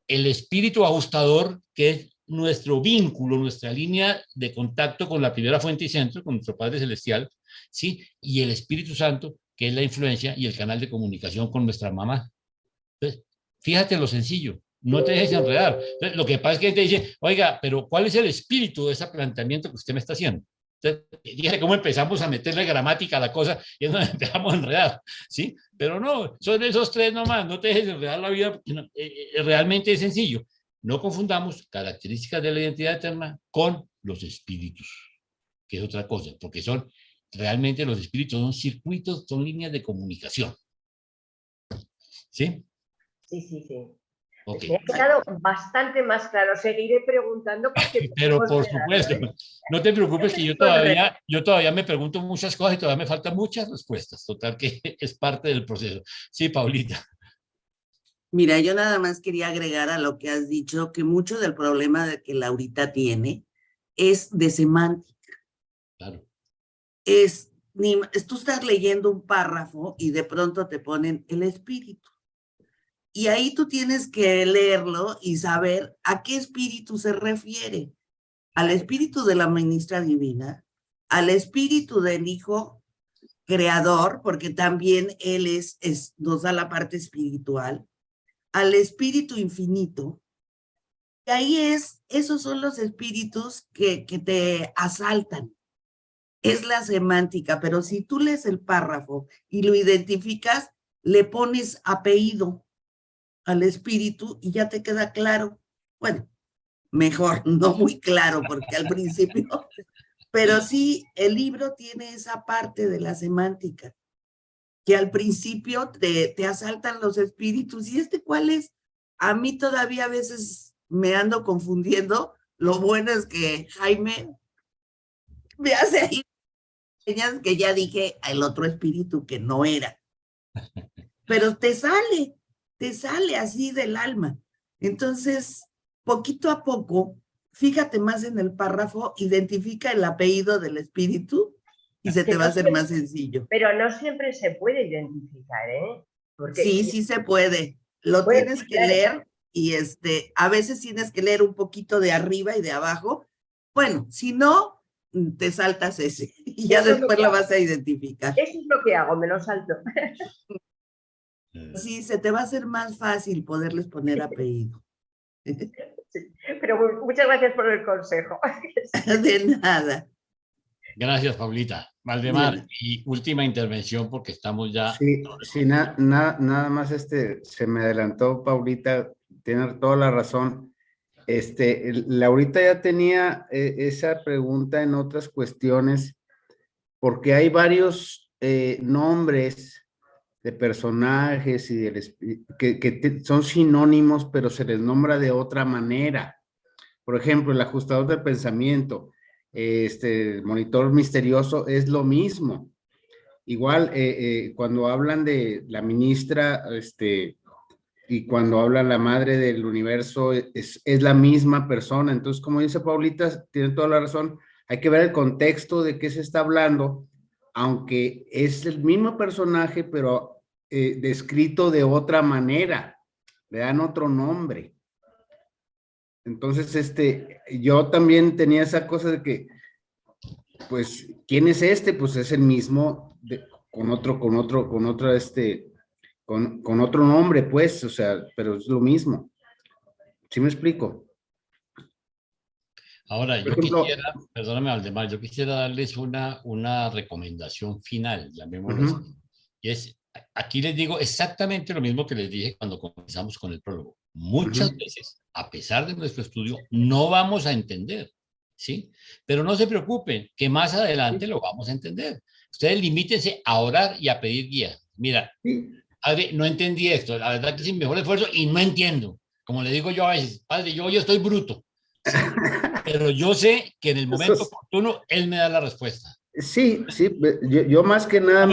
El espíritu ajustador, que es nuestro vínculo, nuestra línea de contacto con la primera fuente y centro, con nuestro Padre Celestial, ¿sí? Y el Espíritu Santo, que es la influencia y el canal de comunicación con nuestra mamá. Entonces, fíjate lo sencillo, no te dejes enredar. Entonces, lo que pasa es que te dice, oiga, pero ¿cuál es el espíritu de ese planteamiento que usted me está haciendo? Entonces, fíjate cómo empezamos a meterle gramática a la cosa y es donde empezamos a enredar, ¿sí? Pero no, son esos tres nomás, no te dejes enredar la vida, porque realmente es sencillo. No confundamos características de la identidad eterna con los espíritus, que es otra cosa, porque son realmente los espíritus, son circuitos, son líneas de comunicación. ¿Sí? Sí, sí, sí. Okay. Me ha quedado bastante más claro. Seguiré preguntando porque... Pero por supuesto, no te preocupes que yo todavía me pregunto muchas cosas y todavía me faltan muchas respuestas. Total que es parte del proceso. Sí, Paulita. Mira, yo nada más quería agregar a lo que has dicho que mucho del problema de que Laurita tiene es de semántica. Claro. Tú estás leyendo un párrafo y de pronto te ponen el espíritu. Y ahí tú tienes que leerlo y saber a qué espíritu se refiere. Al espíritu de la ministra divina, al espíritu del Hijo Creador, porque también Él nos da la parte espiritual, al espíritu infinito. Y ahí esos son los espíritus que te asaltan. es la semántica, pero si tú lees el párrafo y lo identificas, le pones apellido al espíritu y ya te queda claro. Bueno, mejor, no muy claro, porque al principio, pero sí, el libro tiene esa parte de la semántica, que al principio te asaltan los espíritus. ¿Y cuál es? A mí todavía a veces me ando confundiendo. Lo bueno es que Jaime me hace ahí señas que ya dije el otro espíritu que no era. Pero te sale así del alma. Entonces, poquito a poco, fíjate más en el párrafo, identifica el apellido del espíritu y se te va a hacer más sencillo. Pero no siempre se puede identificar, ¿eh? Porque sí se puede. Lo tienes que leer y a veces tienes que leer un poquito de arriba y de abajo. Bueno, si no, te saltas ese y ya después lo vas a identificar. Eso es lo que hago, me lo salto. Sí, se te va a hacer más fácil poderles poner apellido. Sí, pero muchas gracias por el consejo. De nada. Gracias, Paulita. Valdemar, y última intervención porque estamos ya... Sí, nada más se me adelantó Paulita, tiene toda la razón. Laurita ya tenía esa pregunta en otras cuestiones, porque hay varios nombres de personajes y que son sinónimos, pero se les nombra de otra manera. Por ejemplo, el ajustador del pensamiento, el monitor misterioso es lo mismo. Igual, cuando hablan de la ministra, y cuando habla la madre del universo, es la misma persona. Entonces, como dice Paulita, tiene toda la razón, hay que ver el contexto de qué se está hablando, aunque es el mismo personaje, pero descrito de otra manera, le dan otro nombre. Entonces, yo también tenía esa cosa de que, pues, ¿quién es este? Pues es el mismo, con otro nombre, pues, o sea, pero es lo mismo. ¿Sí me explico? Ahora, Por ejemplo, quisiera, perdóname, Valdemar, yo quisiera darles una recomendación final, llamémoslo así. Y es, aquí les digo exactamente lo mismo que les dije cuando comenzamos con el prólogo. Muchas veces, a pesar de nuestro estudio, no vamos a entender, ¿sí? Pero no se preocupen, que más adelante lo vamos a entender. Ustedes limítense a orar y a pedir guía. Mira, padre, no entendí esto, la verdad que es mi mejor esfuerzo y no entiendo. Como le digo yo a veces, padre, yo estoy bruto, ¿sí? Pero yo sé que en el momento oportuno él me da la respuesta. Sí, yo más que nada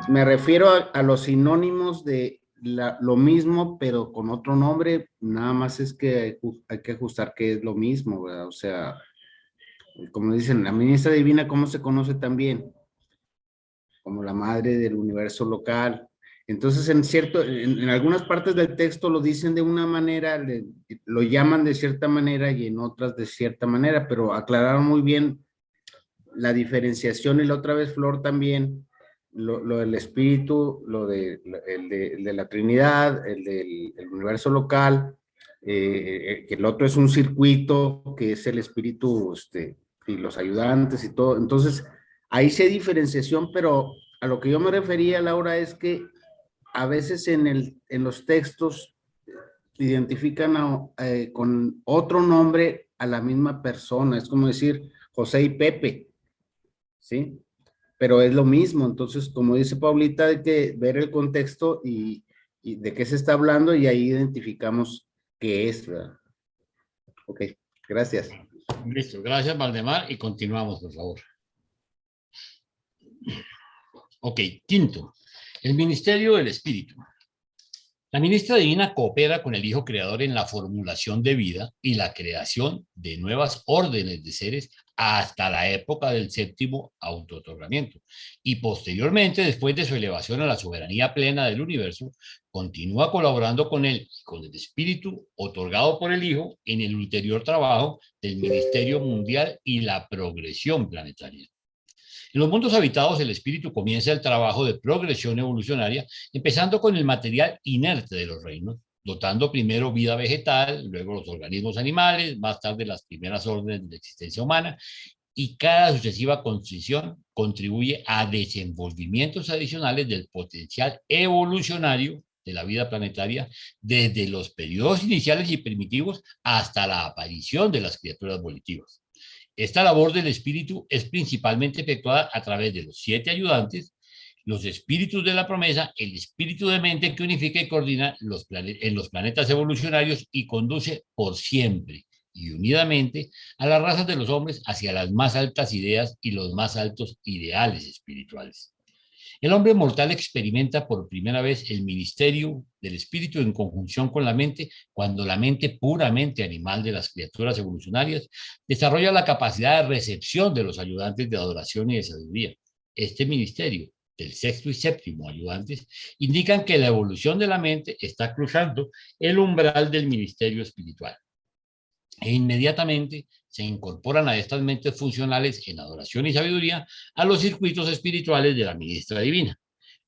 me refiero a los sinónimos de lo mismo, pero con otro nombre. Nada más es que hay que ajustar que es lo mismo, ¿verdad? O sea, como dicen, la ministra divina, ¿cómo se conoce también? Como la madre del universo local. Entonces, en algunas partes del texto lo dicen de una manera, lo llaman de cierta manera y en otras de cierta manera, pero aclararon muy bien la diferenciación. Y la otra vez Flor también, lo del espíritu, el de la Trinidad, el del universo local, que el otro es un circuito, que es el espíritu, y los ayudantes y todo. Entonces, ahí sí hay diferenciación, pero a lo que yo me refería, Laura, es que a veces en los textos identifican con otro nombre a la misma persona. Es como decir José y Pepe, ¿sí? Pero es lo mismo. Entonces, como dice Paulita, hay que ver el contexto y de qué se está hablando, y ahí identificamos qué es, ¿verdad? Ok, gracias. Listo, gracias, Valdemar, y continuamos, por favor. Ok, quinto, el Ministerio del Espíritu. La ministra divina coopera con el Hijo Creador en la formulación de vida y la creación de nuevas órdenes de seres hasta la época del séptimo autootorgamiento. Y posteriormente, después de su elevación a la soberanía plena del universo, continúa colaborando con él y con el Espíritu otorgado por el Hijo en el ulterior trabajo del Ministerio Mundial y la progresión planetaria. En los mundos habitados, el espíritu comienza el trabajo de progresión evolucionaria, empezando con el material inerte de los reinos, dotando primero vida vegetal, luego los organismos animales, más tarde las primeras órdenes de la existencia humana, y cada sucesiva concesión contribuye a desenvolvimientos adicionales del potencial evolucionario de la vida planetaria desde los periodos iniciales y primitivos hasta la aparición de las criaturas volitivas. Esta labor del espíritu es principalmente efectuada a través de los 7 ayudantes, los espíritus de la promesa, el espíritu de mente que unifica y coordina en los planetas evolucionarios y conduce por siempre y unidamente a las razas de los hombres hacia las más altas ideas y los más altos ideales espirituales. El hombre mortal experimenta por primera vez el ministerio del espíritu en conjunción con la mente cuando la mente puramente animal de las criaturas evolucionarias desarrolla la capacidad de recepción de los ayudantes de adoración y de sabiduría. Este ministerio del sexto y séptimo ayudantes indican que la evolución de la mente está cruzando el umbral del ministerio espiritual. E inmediatamente se incorporan a estas mentes funcionales en adoración y sabiduría a los circuitos espirituales de la ministra divina.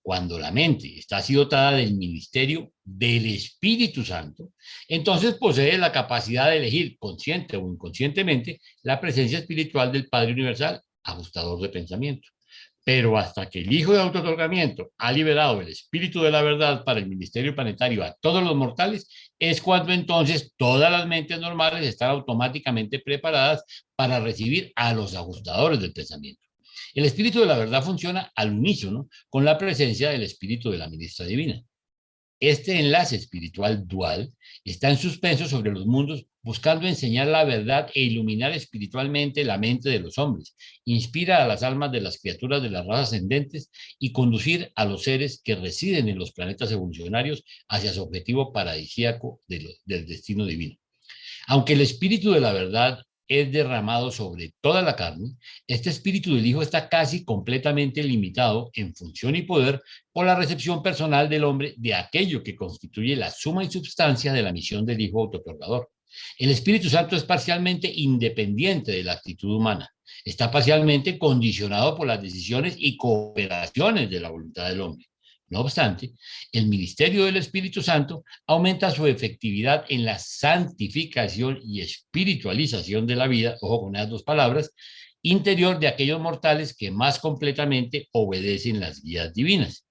Cuando la mente está así dotada del ministerio del Espíritu Santo, entonces posee la capacidad de elegir consciente o inconscientemente la presencia espiritual del Padre Universal, ajustador de pensamiento. Pero hasta que el Hijo de Autootorgamiento ha liberado el Espíritu de la Verdad para el ministerio planetario a todos los mortales, es cuando entonces todas las mentes normales están automáticamente preparadas para recibir a los ajustadores del pensamiento. El Espíritu de la Verdad funciona al unísono con la presencia del Espíritu de la ministra divina. Este enlace espiritual dual está en suspenso sobre los mundos, buscando enseñar la verdad e iluminar espiritualmente la mente de los hombres, inspira a las almas de las criaturas de las razas ascendentes y conducir a los seres que residen en los planetas evolucionarios hacia su objetivo paradisíaco del destino divino. Aunque el espíritu de la verdad es derramado sobre toda la carne, este espíritu del Hijo está casi completamente limitado en función y poder por la recepción personal del hombre de aquello que constituye la suma y substancia de la misión del Hijo autootorgador. El Espíritu Santo es parcialmente independiente de la actitud humana, está parcialmente condicionado por las decisiones y cooperaciones de la voluntad del hombre. No obstante, el ministerio del Espíritu Santo aumenta su efectividad en la santificación y espiritualización de la vida, ojo con esas dos palabras, interior de aquellos mortales que más completamente obedecen las guías divinas.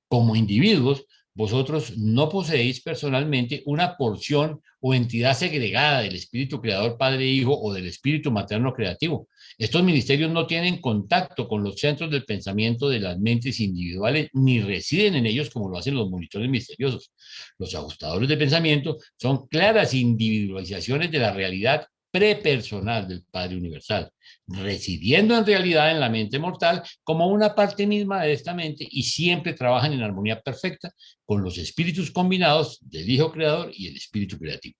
Como individuos, vosotros no poseéis personalmente una porción o entidad segregada del Espíritu Creador Padre e Hijo o del Espíritu Materno Creativo. Estos ministerios no tienen contacto con los centros del pensamiento de las mentes individuales ni residen en ellos como lo hacen los monitores misteriosos. Los ajustadores de pensamiento son claras individualizaciones de la realidad prepersonal del Padre Universal, residiendo en realidad en la mente mortal como una parte misma de esta mente y siempre trabajan en armonía perfecta con los espíritus combinados del Hijo Creador y el Espíritu Creativo.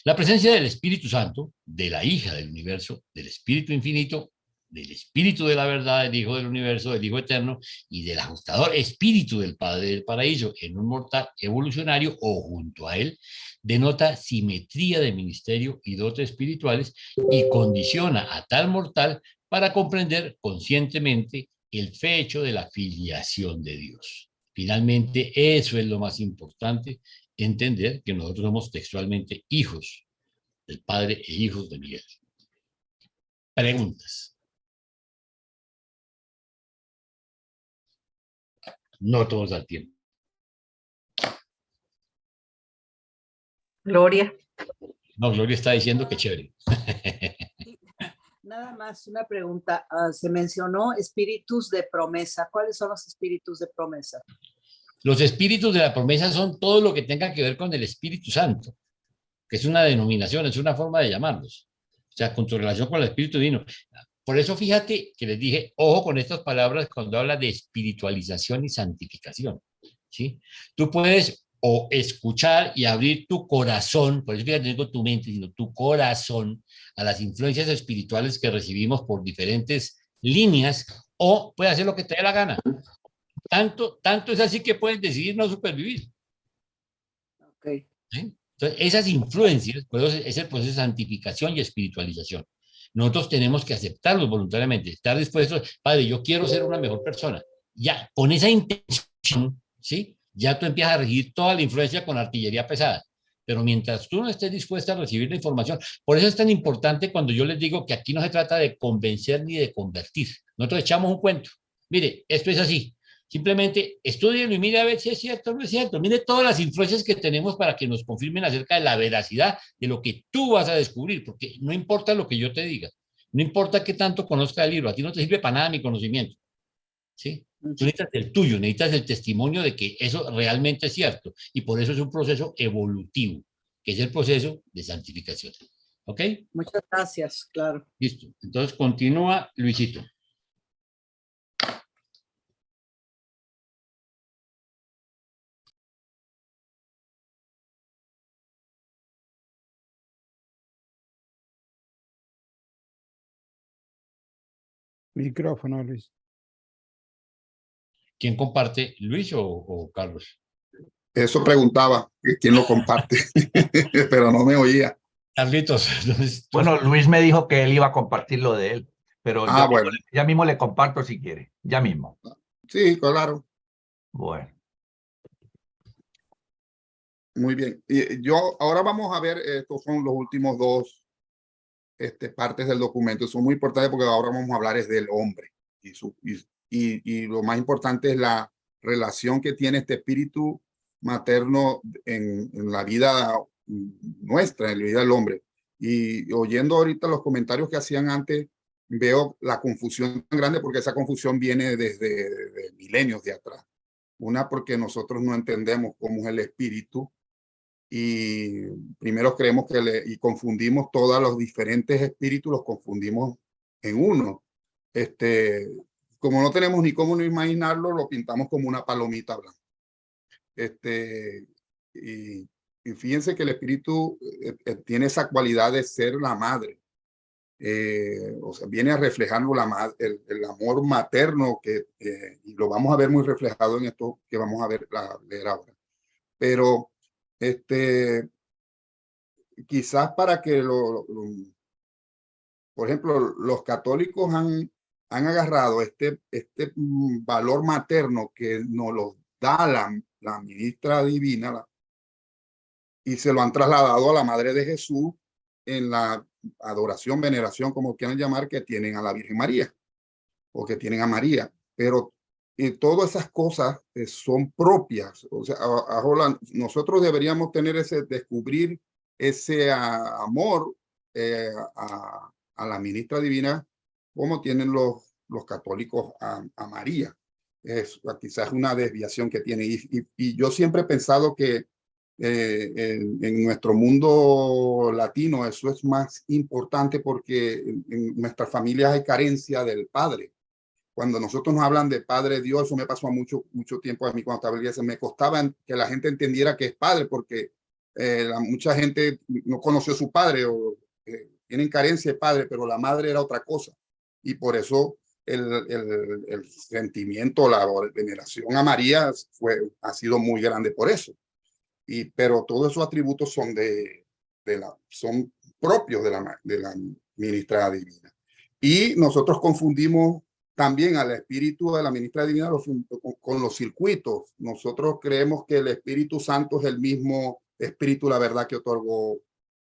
La presencia del Espíritu Santo, de la hija del universo, del Espíritu Infinito, del Espíritu de la Verdad, del Hijo del Universo, del Hijo Eterno y del ajustador Espíritu del Padre del Paraíso en un mortal evolucionario o junto a él, denota simetría de ministerio y dotes espirituales y condiciona a tal mortal para comprender conscientemente el fecho de la filiación de Dios. Finalmente, eso es lo más importante, entender que nosotros somos textualmente hijos del Padre e hijos de Miguel. Preguntas. No todos al tiempo. Gloria. No, Gloria está diciendo que chévere. Nada más una pregunta. Se mencionó espíritus de promesa. ¿Cuáles son los espíritus de promesa? Los espíritus de la promesa son todo lo que tenga que ver con el Espíritu Santo, que es una denominación, es una forma de llamarlos. O sea, con tu relación con el Espíritu Divino. Por eso fíjate que les dije, ojo con estas palabras cuando habla de espiritualización y santificación, ¿sí? Tú puedes o escuchar y abrir tu corazón, por eso fíjate, no digo tu mente, sino tu corazón, a las influencias espirituales que recibimos por diferentes líneas, o puedes hacer lo que te dé la gana. Tanto es así que puedes decidir no supervivir. Okay. ¿Sí? Entonces, esas influencias, por eso es el proceso de santificación y espiritualización. Nosotros tenemos que aceptarlos voluntariamente, estar dispuestos, Padre, yo quiero ser una mejor persona. Ya, con esa intención, ¿sí? Ya tú empiezas a regir toda la influencia con artillería pesada. Pero mientras tú no estés dispuesta a recibir la información, por eso es tan importante cuando yo les digo que aquí no se trata de convencer ni de convertir. Nosotros echamos un cuento. Mire, esto es así. Simplemente estudienlo y mire a ver si es cierto o no es cierto. Mire todas las influencias que tenemos para que nos confirmen acerca de la veracidad de lo que tú vas a descubrir, porque no importa lo que yo te diga, no importa qué tanto conozca el libro, a ti no te sirve para nada mi conocimiento, ¿sí? Tú necesitas el tuyo, necesitas el testimonio de que eso realmente es cierto. Y por eso es un proceso evolutivo, que es el proceso de santificación. ¿Ok? Muchas gracias, claro. Listo. Entonces continúa Luisito. Micrófono, Luis. ¿Quién comparte, Luis o Carlos? Eso preguntaba, quién lo comparte, pero no me oía. Carlitos. Bueno, Luis me dijo que él iba a compartir lo de él, pero Bueno. ya mismo le comparto si quiere, ya mismo. Sí, claro. Bueno. Muy bien. Y ahora vamos a ver, estos son los últimos dos partes del documento. Son muy importantes porque ahora vamos a hablar es del hombre. Y lo más importante es la relación que tiene este espíritu materno en la vida nuestra, en la vida del hombre. Y oyendo ahorita los comentarios que hacían antes, veo la confusión tan grande porque esa confusión viene desde milenios de atrás. Una, porque nosotros no entendemos cómo es el espíritu y primero creemos y confundimos todos los diferentes espíritus, los confundimos en uno. Como no tenemos ni cómo no imaginarlo, lo pintamos como una palomita blanca. Y fíjense que el espíritu tiene esa cualidad de ser la madre. O sea, viene a reflejarlo el amor materno y lo vamos a ver muy reflejado en esto que vamos a leer ahora. Pero quizás para que por ejemplo, los católicos han agarrado este valor materno que nos lo da la ministra divina y se lo han trasladado a la Madre de Jesús en la adoración, veneración, como quieran llamar, que tienen a la Virgen María o que tienen a María. Pero todas esas cosas son propias. O sea, nosotros deberíamos descubrir ese amor a la ministra divina como tienen los católicos a María. Quizás una desviación que tiene. Y yo siempre he pensado que en nuestro mundo latino eso es más importante porque en nuestras familias hay carencia del padre. Cuando nosotros nos hablan de Padre Dios, eso me pasó mucho tiempo a mí cuando estaba en la iglesia, me costaba que la gente entendiera que es padre porque mucha gente no conoció a su padre o tienen carencia de padre, pero la madre era otra cosa. Y por eso el sentimiento, la veneración a María ha sido muy grande por eso. Pero todos esos atributos son son propios de la ministra divina. Y nosotros confundimos también al espíritu de la ministra divina con los circuitos. Nosotros creemos que el Espíritu Santo es el mismo espíritu, la verdad, que otorgó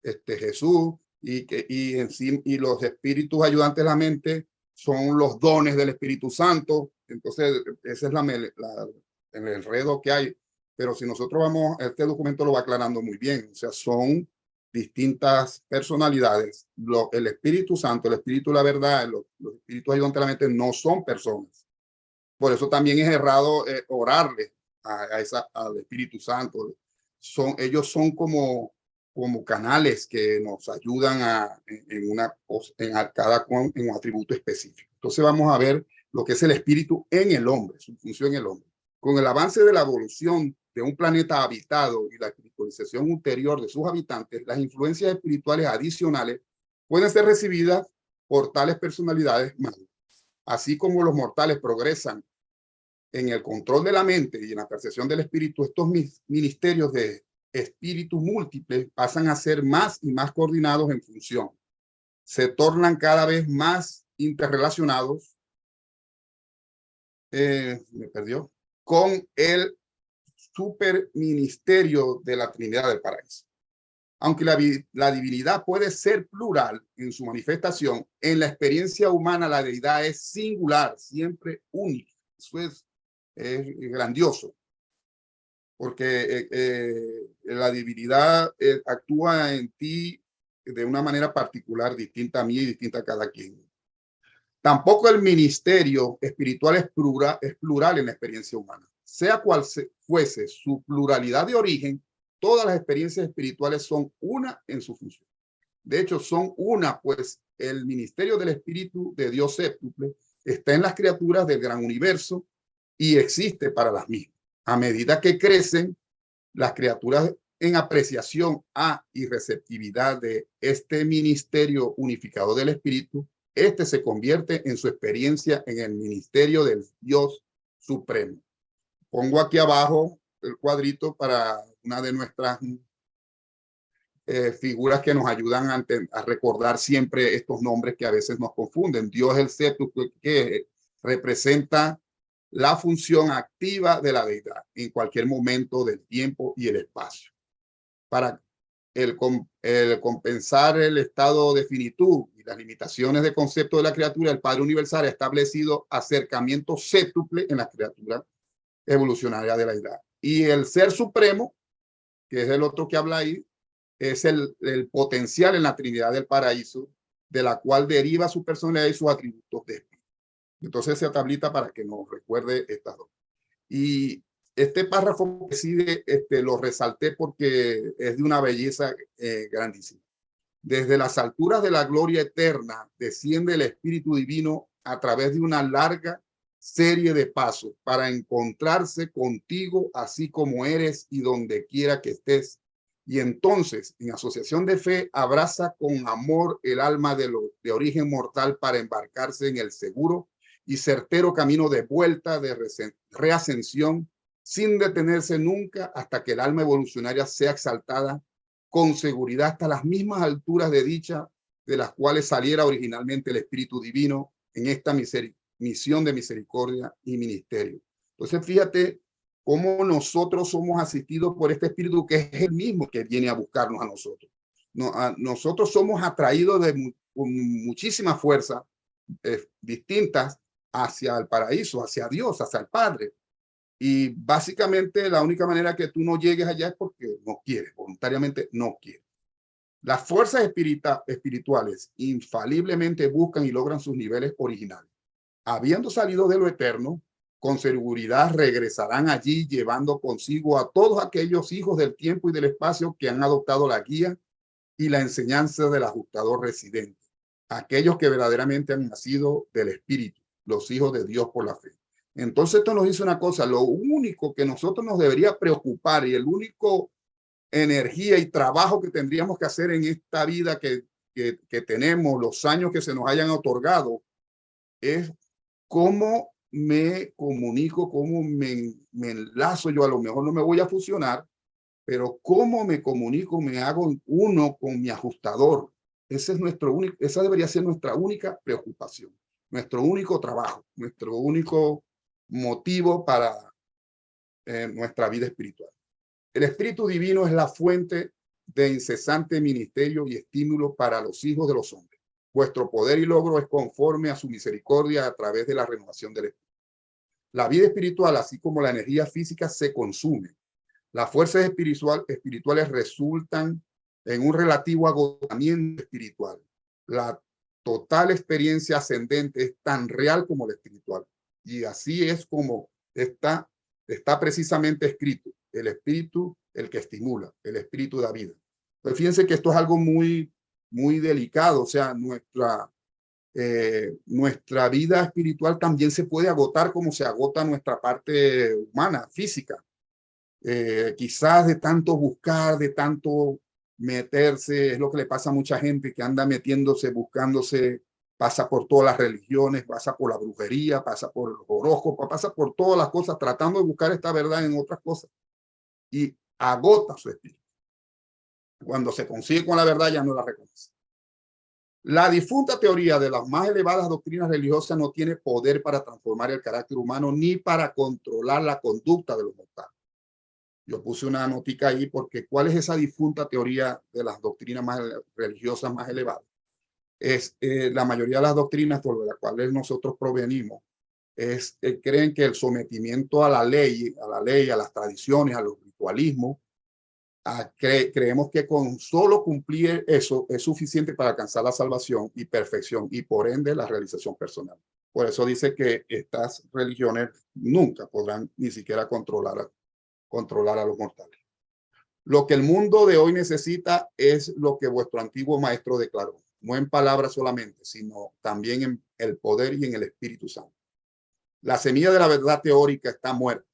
Jesús, y los espíritus ayudantes de la mente son los dones del Espíritu Santo. Entonces, ese es el enredo que hay. Pero si nosotros este documento lo va aclarando muy bien. O sea, son distintas personalidades. El Espíritu Santo, el Espíritu de la verdad, los espíritus ayudantes de la mente no son personas. Por eso también es errado orarle al Espíritu Santo. Ellos son como canales que nos ayudan cada cual en un atributo específico. Entonces vamos a ver lo que es el espíritu en el hombre, su función en el hombre. Con el avance de la evolución de un planeta habitado y la espiritualización ulterior de sus habitantes, las influencias espirituales adicionales pueden ser recibidas por tales personalidades maduras. Así como los mortales progresan en el control de la mente y en la percepción del espíritu, estos ministerios de espíritus múltiples pasan a ser más y más coordinados en función. Se tornan cada vez más interrelacionados. Me perdió. Con el superministerio de la Trinidad del Paraíso. Aunque la divinidad puede ser plural en su manifestación, en la experiencia humana la deidad es singular, siempre única. Eso es grandioso, porque la divinidad actúa en ti de una manera particular, distinta a mí y distinta a cada quien. Tampoco el ministerio espiritual es plural en la experiencia humana. Sea cual fuese su pluralidad de origen, todas las experiencias espirituales son una en su función. De hecho, son una, pues el ministerio del Espíritu de Dios séptuple está en las criaturas del gran universo y existe para las mismas. A medida que crecen, las criaturas en apreciación a y receptividad de este ministerio unificado del Espíritu, este se convierte en su experiencia en el ministerio del Dios Supremo. Pongo aquí abajo el cuadrito para una de nuestras figuras que nos ayudan a recordar siempre estos nombres que a veces nos confunden. Dios el séptuple, que representa la función activa de la deidad en cualquier momento del tiempo y el espacio. Para el compensar el estado de finitud y las limitaciones de concepto de la criatura, el Padre Universal ha establecido acercamiento séptuple en la criatura evolucionaria de la deidad. Y el Ser Supremo, que es el otro que habla ahí, es el potencial en la Trinidad del Paraíso, de la cual deriva su personalidad y sus atributos de espíritu. Entonces, esa tablita para que nos recuerde estas dos. Y este párrafo que sigue, lo resalté porque es de una belleza grandísima. Desde las alturas de la gloria eterna desciende el Espíritu Divino a través de una larga serie de pasos para encontrarse contigo así como eres y donde quiera que estés. Y entonces, en asociación de fe, abraza con amor el alma de origen mortal para embarcarse en el seguro y certero camino de vuelta, de reascensión, sin detenerse nunca hasta que el alma evolucionaria sea exaltada con seguridad hasta las mismas alturas de dicha de las cuales saliera originalmente el Espíritu Divino en esta misión de misericordia y ministerio. Entonces, fíjate cómo nosotros somos asistidos por este Espíritu que es el mismo que viene a buscarnos a nosotros. Nosotros somos atraídos con muchísima fuerza distintas hacia el paraíso, hacia Dios, hacia el Padre. Y básicamente la única manera que tú no llegues allá es porque no quieres, voluntariamente no quieres. Las fuerzas espirituales infaliblemente buscan y logran sus niveles originales. Habiendo salido de lo eterno, con seguridad regresarán allí llevando consigo a todos aquellos hijos del tiempo y del espacio que han adoptado la guía y la enseñanza del ajustador residente, aquellos que verdaderamente han nacido del Espíritu, los hijos de Dios por la fe. Entonces esto nos dice una cosa, lo único que nosotros nos debería preocupar y el único energía y trabajo que tendríamos que hacer en esta vida que tenemos, los años que se nos hayan otorgado, es cómo me comunico, cómo me enlazo. Yo a lo mejor no me voy a fusionar, pero cómo me comunico, me hago uno con mi ajustador. Ese es esa debería ser nuestra única preocupación, nuestro único trabajo, nuestro único motivo para nuestra vida espiritual. El Espíritu Divino es la fuente de incesante ministerio y estímulo para los hijos de los hombres. Vuestro poder y logro es conforme a su misericordia a través de la renovación del Espíritu. La vida espiritual, así como la energía física, se consume. Las fuerzas espirituales resultan en un relativo agotamiento espiritual. La total experiencia ascendente es tan real como la espiritual. Y así es como está precisamente escrito. El espíritu, el que estimula, el espíritu da vida. Pues fíjense que esto es algo muy, muy delicado. O sea, nuestra vida espiritual también se puede agotar como se agota nuestra parte humana, física. Quizás de tanto buscar, de tanto meterse, es lo que le pasa a mucha gente que anda metiéndose, buscándose, pasa por todas las religiones, pasa por la brujería, pasa por los horóscopos, pasa por todas las cosas, tratando de buscar esta verdad en otras cosas y agota su espíritu. Cuando se consigue con la verdad ya no la reconoce. La difunta teoría de las más elevadas doctrinas religiosas no tiene poder para transformar el carácter humano ni para controlar la conducta de los mortales. Yo puse una notica ahí porque ¿cuál es esa difunta teoría de las doctrinas más religiosas más elevadas? Es la mayoría de las doctrinas por las cuales nosotros provenimos creen que el sometimiento a la ley, a las tradiciones, a los ritualismos, creemos que con solo cumplir eso es suficiente para alcanzar la salvación y perfección y por ende la realización personal. Por eso dice que estas religiones nunca podrán ni siquiera controlar a los mortales. Lo que el mundo de hoy necesita es lo que vuestro antiguo maestro declaró, no en palabras solamente, sino también en el poder y en el Espíritu Santo. La semilla de la verdad teórica está muerta.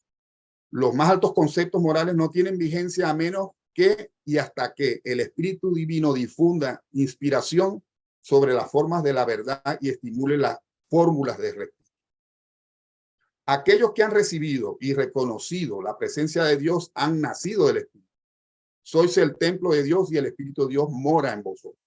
Los más altos conceptos morales no tienen vigencia a menos que y hasta que el Espíritu Divino difunda inspiración sobre las formas de la verdad y estimule las fórmulas de rectitud. Aquellos que han recibido y reconocido la presencia de Dios han nacido del Espíritu. Sois el templo de Dios y el Espíritu de Dios mora en vosotros.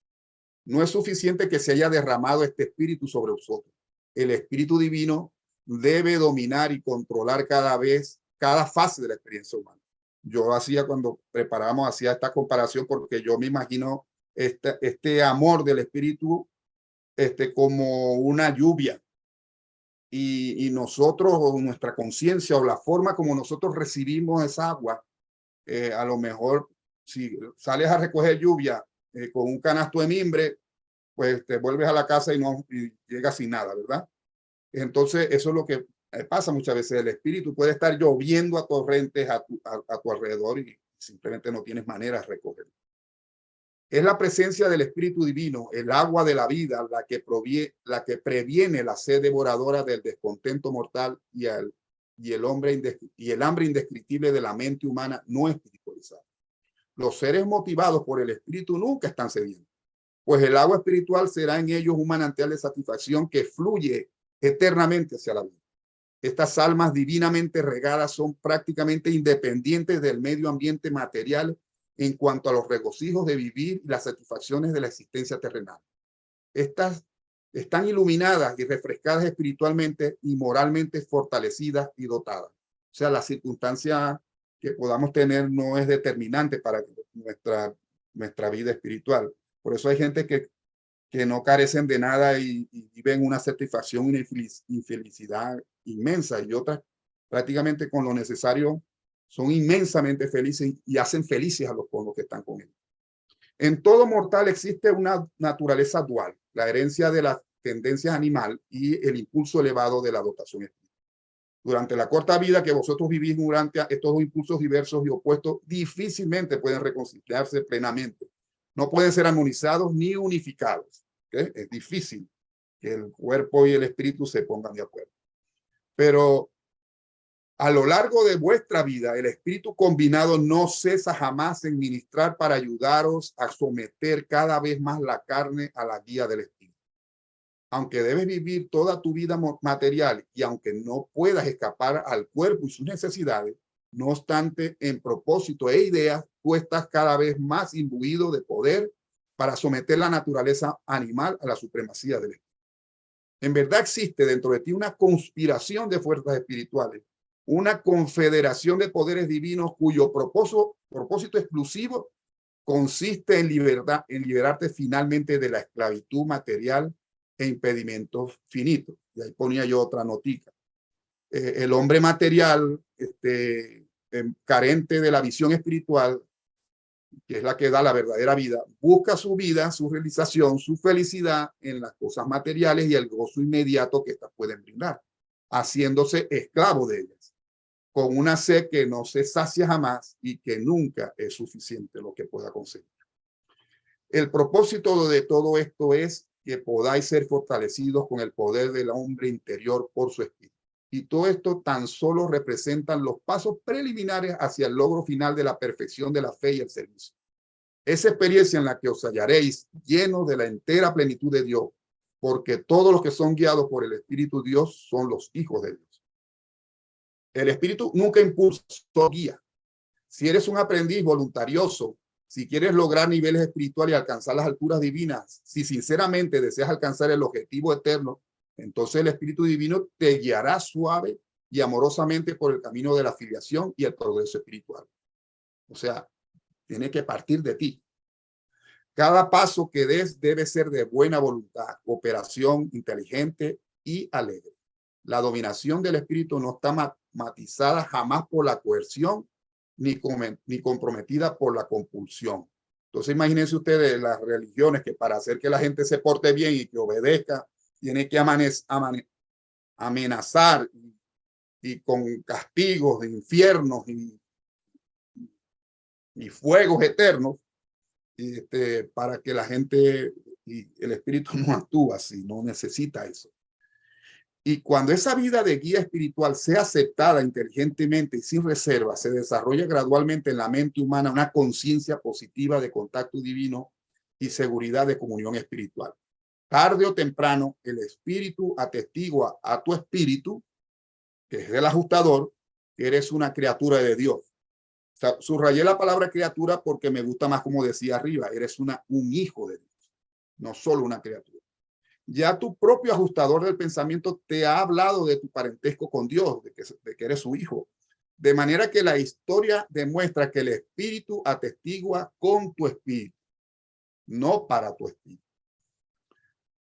No es suficiente que se haya derramado este Espíritu sobre vosotros. El Espíritu Divino debe dominar y controlar cada fase de la experiencia humana. Yo cuando preparábamos, hacía esta comparación porque yo me imagino este amor del Espíritu como una lluvia. Y nosotros, o nuestra conciencia, o la forma como nosotros recibimos esa agua, a lo mejor si sales a recoger lluvia con un canasto de mimbre, pues te vuelves a la casa y llegas sin nada, ¿verdad? Entonces, eso es lo que pasa muchas veces. El Espíritu puede estar lloviendo a torrentes a tu alrededor y simplemente no tienes manera de recogerlo. Es la presencia del Espíritu Divino, el agua de la vida, la que previene la sed devoradora del descontento mortal y el hambre indescriptible de la mente humana no espiritualizada. Los seres motivados por el Espíritu nunca están sedientos, pues el agua espiritual será en ellos un manantial de satisfacción que fluye eternamente hacia la vida. Estas almas divinamente regadas son prácticamente independientes del medio ambiente material en cuanto a los regocijos de vivir y las satisfacciones de la existencia terrenal. Estas están iluminadas y refrescadas espiritualmente y moralmente fortalecidas y dotadas. O sea, la circunstancia que podamos tener no es determinante para nuestra vida espiritual. Por eso hay gente que no carecen de nada y viven una satisfacción y una infelicidad inmensa, y otras prácticamente con lo necesario son inmensamente felices y hacen felices a los que están con él. En todo mortal existe una naturaleza dual, la herencia de las tendencias animal y el impulso elevado de la dotación espiritual. Durante la corta vida que vosotros vivís durante estos dos impulsos diversos y opuestos difícilmente pueden reconciliarse plenamente. No pueden ser armonizados ni unificados. ¿Okay? Es difícil que el cuerpo y el espíritu se pongan de acuerdo. Pero a lo largo de vuestra vida, el espíritu combinado no cesa jamás en ministrar para ayudaros a someter cada vez más la carne a la guía del espíritu. Aunque debes vivir toda tu vida material y aunque no puedas escapar al cuerpo y sus necesidades, no obstante, en propósito e ideas, tú estás cada vez más imbuido de poder para someter la naturaleza animal a la supremacía del espíritu. En verdad existe dentro de ti una conspiración de fuerzas espirituales, una confederación de poderes divinos cuyo propósito exclusivo consiste en liberarte finalmente de la esclavitud material e impedimentos finitos. Y ahí ponía yo otra notica. El hombre material, carente de la visión espiritual, que es la que da la verdadera vida, busca su vida, su realización, su felicidad en las cosas materiales y el gozo inmediato que éstas pueden brindar, haciéndose esclavo de ellas, con una sed que no se sacia jamás y que nunca es suficiente lo que pueda conseguir. El propósito de todo esto es que podáis ser fortalecidos con el poder del hombre interior por su espíritu. Y todo esto tan solo representan los pasos preliminares hacia el logro final de la perfección de la fe y el servicio. Esa experiencia en la que os hallaréis llenos de la entera plenitud de Dios, porque todos los que son guiados por el Espíritu de Dios son los hijos de Dios. El Espíritu nunca impulsa, solo guía. Si eres un aprendiz voluntarioso, si quieres lograr niveles espirituales y alcanzar las alturas divinas, si sinceramente deseas alcanzar el objetivo eterno, entonces el Espíritu Divino te guiará suave y amorosamente por el camino de la filiación y el progreso espiritual. O sea, tiene que partir de ti. Cada paso que des debe ser de buena voluntad, cooperación, inteligente y alegre. La dominación del espíritu no está matizada jamás por la coerción ni comprometida por la compulsión. Entonces imagínense ustedes las religiones que para hacer que la gente se porte bien y que obedezca, tiene que amenazar y con castigos de infiernos y fuegos eternos, para que la gente y el espíritu no actúa así, no necesita eso. Y cuando esa vida de guía espiritual sea aceptada inteligentemente y sin reserva, se desarrolla gradualmente en la mente humana una conciencia positiva de contacto divino y seguridad de comunión espiritual. Tarde o temprano, el espíritu atestigua a tu espíritu, que es el ajustador, que eres una criatura de Dios. O sea, subrayé la palabra criatura porque me gusta más como decía arriba, eres un hijo de Dios, no solo una criatura. Ya tu propio ajustador del pensamiento te ha hablado de tu parentesco con Dios, de que eres su hijo. De manera que la historia demuestra que el espíritu atestigua con tu espíritu, no para tu espíritu.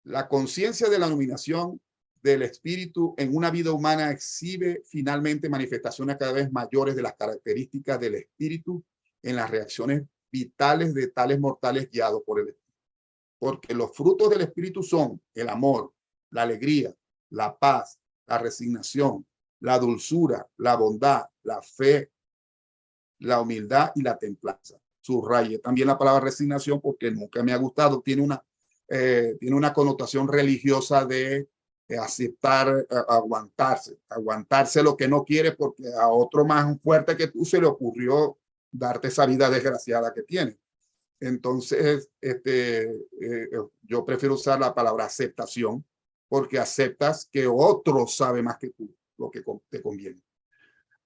La conciencia de la iluminación del espíritu en una vida humana exhibe finalmente manifestaciones cada vez mayores de las características del espíritu en las reacciones vitales de tales mortales guiados por el espíritu. Porque los frutos del espíritu son el amor, la alegría, la paz, la resignación, la dulzura, la bondad, la fe, la humildad y la templanza. Subraye también la palabra resignación porque nunca me ha gustado. Tiene una connotación religiosa de aceptar, aguantarse lo que no quiere porque a otro más fuerte que tú se le ocurrió darte esa vida desgraciada que tiene. Entonces, yo prefiero usar la palabra aceptación porque aceptas que otro sabe más que tú lo que te conviene.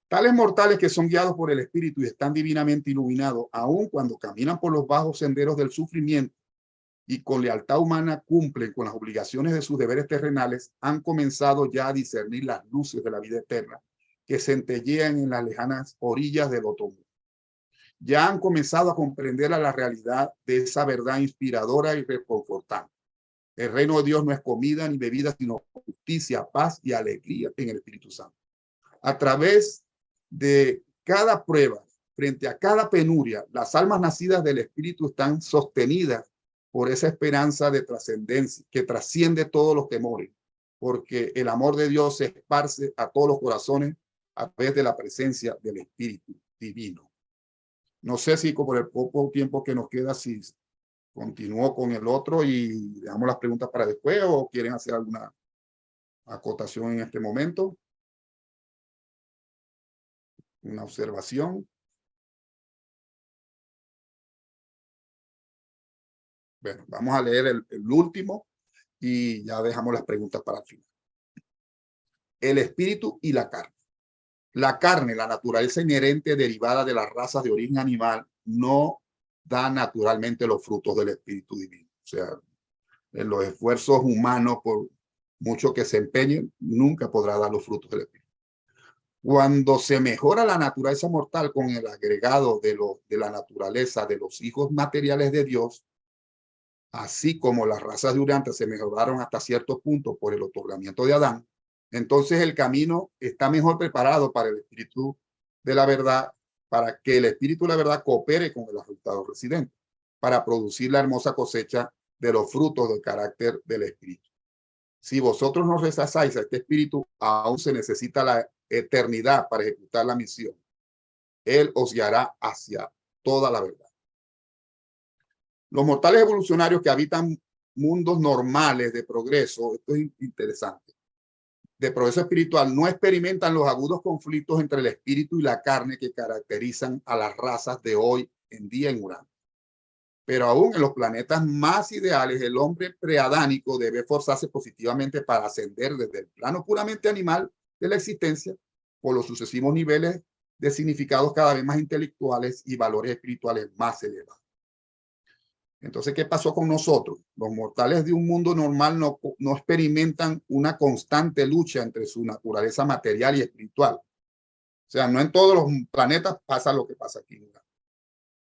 Tales mortales que son guiados por el espíritu y están divinamente iluminados, aun cuando caminan por los bajos senderos del sufrimiento y con lealtad humana cumplen con las obligaciones de sus deberes terrenales, han comenzado ya a discernir las luces de la vida eterna que centellean en las lejanas orillas del otro mundo. Ya han comenzado a comprender la realidad de esa verdad inspiradora y reconfortante. El reino de Dios no es comida ni bebida, sino justicia, paz y alegría en el Espíritu Santo. A través de cada prueba, frente a cada penuria, las almas nacidas del Espíritu están sostenidas por esa esperanza de trascendencia que trasciende todos los temores, porque el amor de Dios se esparce a todos los corazones a través de la presencia del Espíritu divino. No sé si por el poco tiempo que nos queda, si continúo con el otro y dejamos las preguntas para después o quieren hacer alguna acotación en este momento. Una observación. Bueno, vamos a leer el último y ya dejamos las preguntas para el final. El espíritu y la carne. La carne, la naturaleza inherente derivada de las razas de origen animal, no da naturalmente los frutos del espíritu divino. O sea, en los esfuerzos humanos, por mucho que se empeñen, nunca podrá dar los frutos del espíritu. Cuando se mejora la naturaleza mortal con el agregado de la naturaleza de los hijos materiales de Dios, así como las razas de Urantes se mejoraron hasta cierto punto por el otorgamiento de Adán, entonces el camino está mejor preparado para el espíritu de la verdad, para que el espíritu de la verdad coopere con el resultado residente, para producir la hermosa cosecha de los frutos del carácter del espíritu. Si vosotros no rechazáis a este espíritu, aún se necesita la eternidad para ejecutar la misión. Él os guiará hacia toda la verdad. Los mortales evolucionarios que habitan mundos normales de progreso, esto es interesante, de progreso espiritual, no experimentan los agudos conflictos entre el espíritu y la carne que caracterizan a las razas de hoy en día en Urano. Pero aún en los planetas más ideales, el hombre preadánico debe esforzarse positivamente para ascender desde el plano puramente animal de la existencia por los sucesivos niveles de significados cada vez más intelectuales y valores espirituales más elevados. Entonces, ¿qué pasó con nosotros? Los mortales de un mundo normal no experimentan una constante lucha entre su naturaleza material y espiritual. O sea, no en todos los planetas pasa lo que pasa aquí.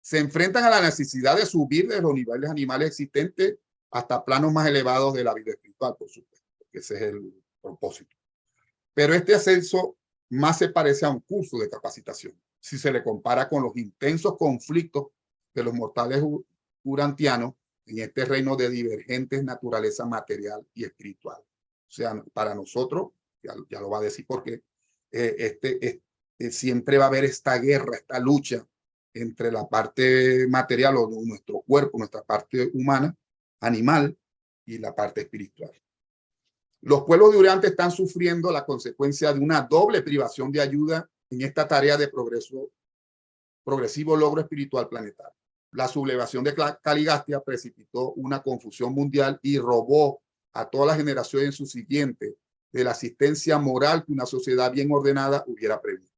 se enfrentan a la necesidad de subir de los niveles animales existentes hasta planos más elevados de la vida espiritual, por supuesto, porque ese es el propósito. Pero este ascenso más se parece a un curso de capacitación, si se le compara con los intensos conflictos de los mortales urantianos en este reino de divergentes naturaleza material y espiritual. O sea, para nosotros, ya lo va a decir porque siempre va a haber esta guerra, esta lucha entre la parte material o nuestro cuerpo, nuestra parte humana, animal, y la parte espiritual. Los pueblos de Oriente están sufriendo la consecuencia de una doble privación de ayuda en esta tarea de progresivo logro espiritual planetario. La sublevación de Caligastia precipitó una confusión mundial y robó a todas las generaciones subsiguientes de la asistencia moral que una sociedad bien ordenada hubiera previsto.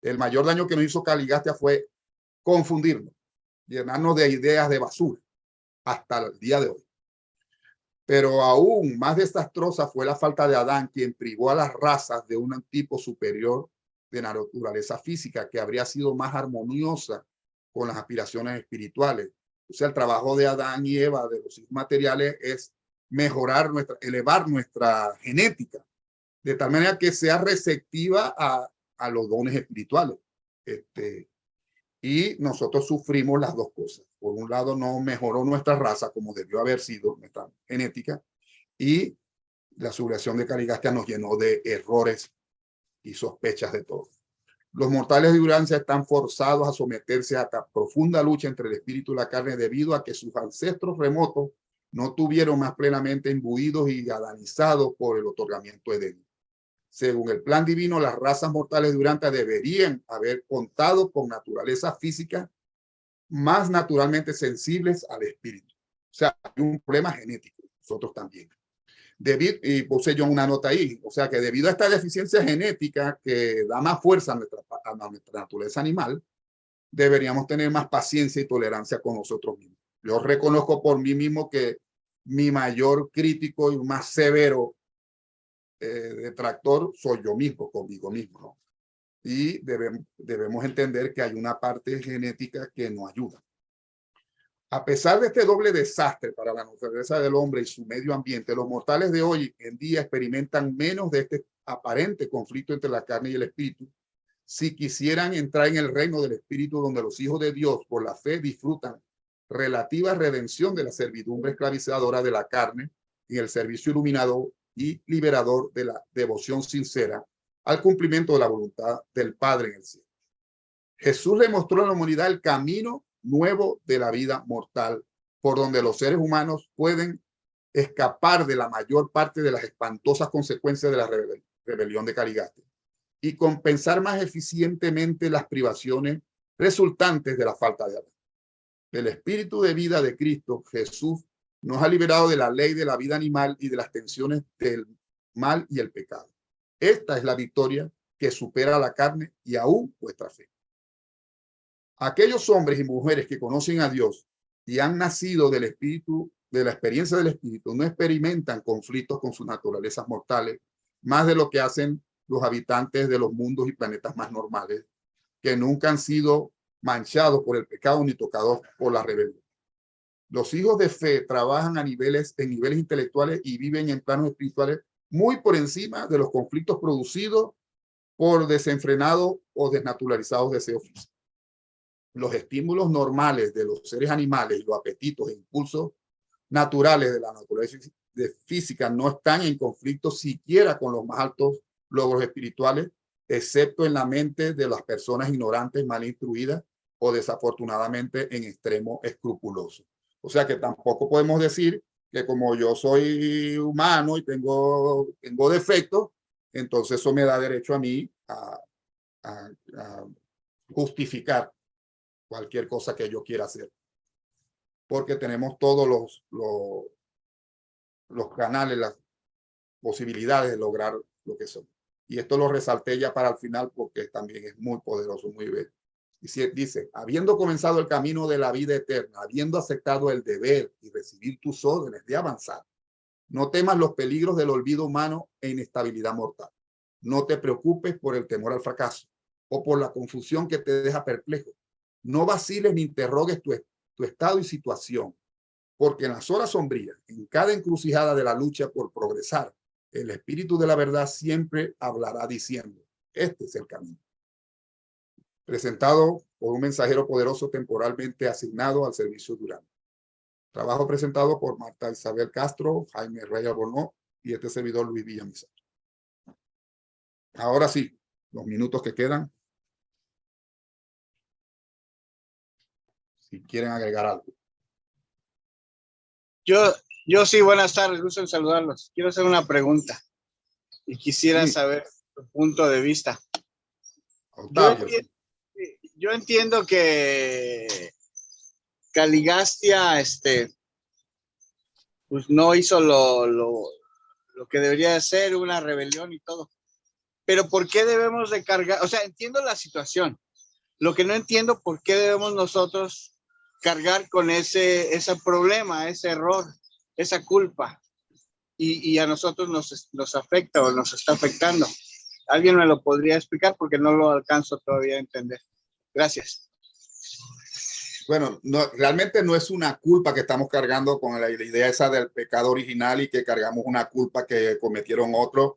El mayor daño que nos hizo Caligastia fue confundirnos, llenarnos de ideas de basura hasta el día de hoy. Pero aún más desastrosa fue la falta de Adán, quien privó a las razas de un tipo superior de la naturaleza física que habría sido más armoniosa con las aspiraciones espirituales. O sea, el trabajo de Adán y Eva, de los hijos materiales, es mejorar elevar nuestra genética, de tal manera que sea receptiva a los dones espirituales. Y nosotros sufrimos las dos cosas. Por un lado, no mejoró nuestra raza como debió haber sido nuestra genética, y la sublevación de Caligastia nos llenó de errores y sospechas de todo. Los mortales de Urancia están forzados a someterse a esta profunda lucha entre el espíritu y la carne debido a que sus ancestros remotos no tuvieron más plenamente imbuidos y adanizados por el otorgamiento edénico. Según el plan divino, las razas mortales de Urantia deberían haber contado con naturaleza física más naturalmente sensibles al espíritu. O sea, hay un problema genético, nosotros también. Y puse yo una nota ahí, o sea que debido a esta deficiencia genética que da más fuerza a nuestra naturaleza animal, deberíamos tener más paciencia y tolerancia con nosotros mismos. Yo reconozco por mí mismo que mi mayor crítico y más severo detractor soy yo mismo, conmigo mismo, ¿no? Y debemos entender que hay una parte genética que nos ayuda. A pesar de este doble desastre para la naturaleza del hombre y su medio ambiente, los mortales de hoy en día experimentan menos de este aparente conflicto entre la carne y el espíritu. Si quisieran entrar en el reino del espíritu, donde los hijos de Dios por la fe disfrutan relativa redención de la servidumbre esclavizadora de la carne y el servicio iluminado y liberador de la devoción sincera al cumplimiento de la voluntad del Padre en el cielo. Jesús le mostró a la humanidad el camino nuevo de la vida mortal, por donde los seres humanos pueden escapar de la mayor parte de las espantosas consecuencias de la rebelión de Caligastia y compensar más eficientemente las privaciones resultantes de la falta de Adán. El espíritu de vida de Cristo Jesús nos ha liberado de la ley de la vida animal y de las tensiones del mal y el pecado. Esta es la victoria que supera la carne y aún vuestra fe. Aquellos hombres y mujeres que conocen a Dios y han nacido del espíritu, de la experiencia del espíritu, no experimentan conflictos con sus naturalezas mortales, más de lo que hacen los habitantes de los mundos y planetas más normales, que nunca han sido manchados por el pecado ni tocados por la rebelión. Los hijos de fe trabajan en niveles intelectuales y viven en planos espirituales muy por encima de los conflictos producidos por desenfrenados o desnaturalizados deseos físicos. Los estímulos normales de los seres animales y los apetitos e impulsos naturales de la naturaleza física no están en conflicto siquiera con los más altos logros espirituales, excepto en la mente de las personas ignorantes, mal instruidas o desafortunadamente en extremo escrupulosos. O sea que tampoco podemos decir que como yo soy humano y tengo defectos, entonces eso me da derecho a mí a justificar cualquier cosa que yo quiera hacer. Porque tenemos todos los canales, las posibilidades de lograr lo que somos. Y esto lo resalté ya para el final porque también es muy poderoso, muy bello. Dice, habiendo comenzado el camino de la vida eterna, habiendo aceptado el deber y recibir tus órdenes de avanzar, no temas los peligros del olvido humano e inestabilidad mortal. No te preocupes por el temor al fracaso o por la confusión que te deja perplejo. No vaciles ni interrogues tu estado y situación, porque en las horas sombrías, en cada encrucijada de la lucha por progresar, el Espíritu de la verdad siempre hablará diciendo, este es el camino. Presentado por un mensajero poderoso temporalmente asignado al servicio Durán. Trabajo presentado por Marta Isabel Castro, Jaime Rey Albornoz y este servidor Luis Villamizar. Ahora sí, los minutos que quedan. Si quieren agregar algo. Yo sí, buenas tardes, gusto en saludarlos. Quiero hacer una pregunta y quisiera saber tu punto de vista. Yo entiendo que Caligastia pues no hizo lo que debería hacer, una rebelión y todo. Pero ¿por qué debemos de cargar? O sea, entiendo la situación. Lo que no entiendo, ¿por qué debemos nosotros cargar con ese problema, ese error, esa culpa? Y a nosotros nos afecta o nos está afectando. ¿Alguien me lo podría explicar? Porque no lo alcanzo todavía a entender. Gracias. Bueno, realmente no es una culpa que estamos cargando con la idea esa del pecado original y que cargamos una culpa que cometieron otros.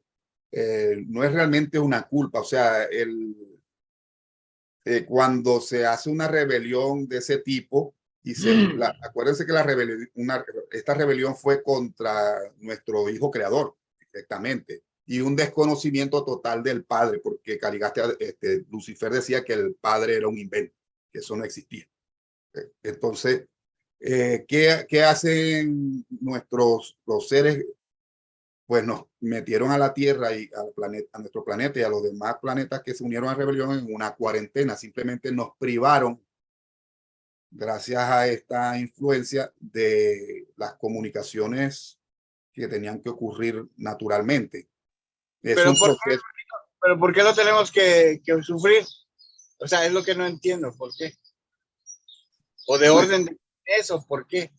No es realmente una culpa. O sea, cuando se hace una rebelión de ese tipo, y acuérdense que esta rebelión fue contra nuestro hijo creador, directamente, y un desconocimiento total del padre, porque Caligastia, Lucifer decía que el padre era un invento, que eso no existía. Entonces, ¿qué hacen los seres? Pues nos metieron a la Tierra y a nuestro planeta y a los demás planetas que se unieron a la rebelión en una cuarentena. Simplemente nos privaron, gracias a esta influencia, de las comunicaciones que tenían que ocurrir naturalmente. Pero ¿por qué lo tenemos que sufrir? O sea, es lo que no entiendo. ¿Por qué? O de orden de eso, ¿por qué?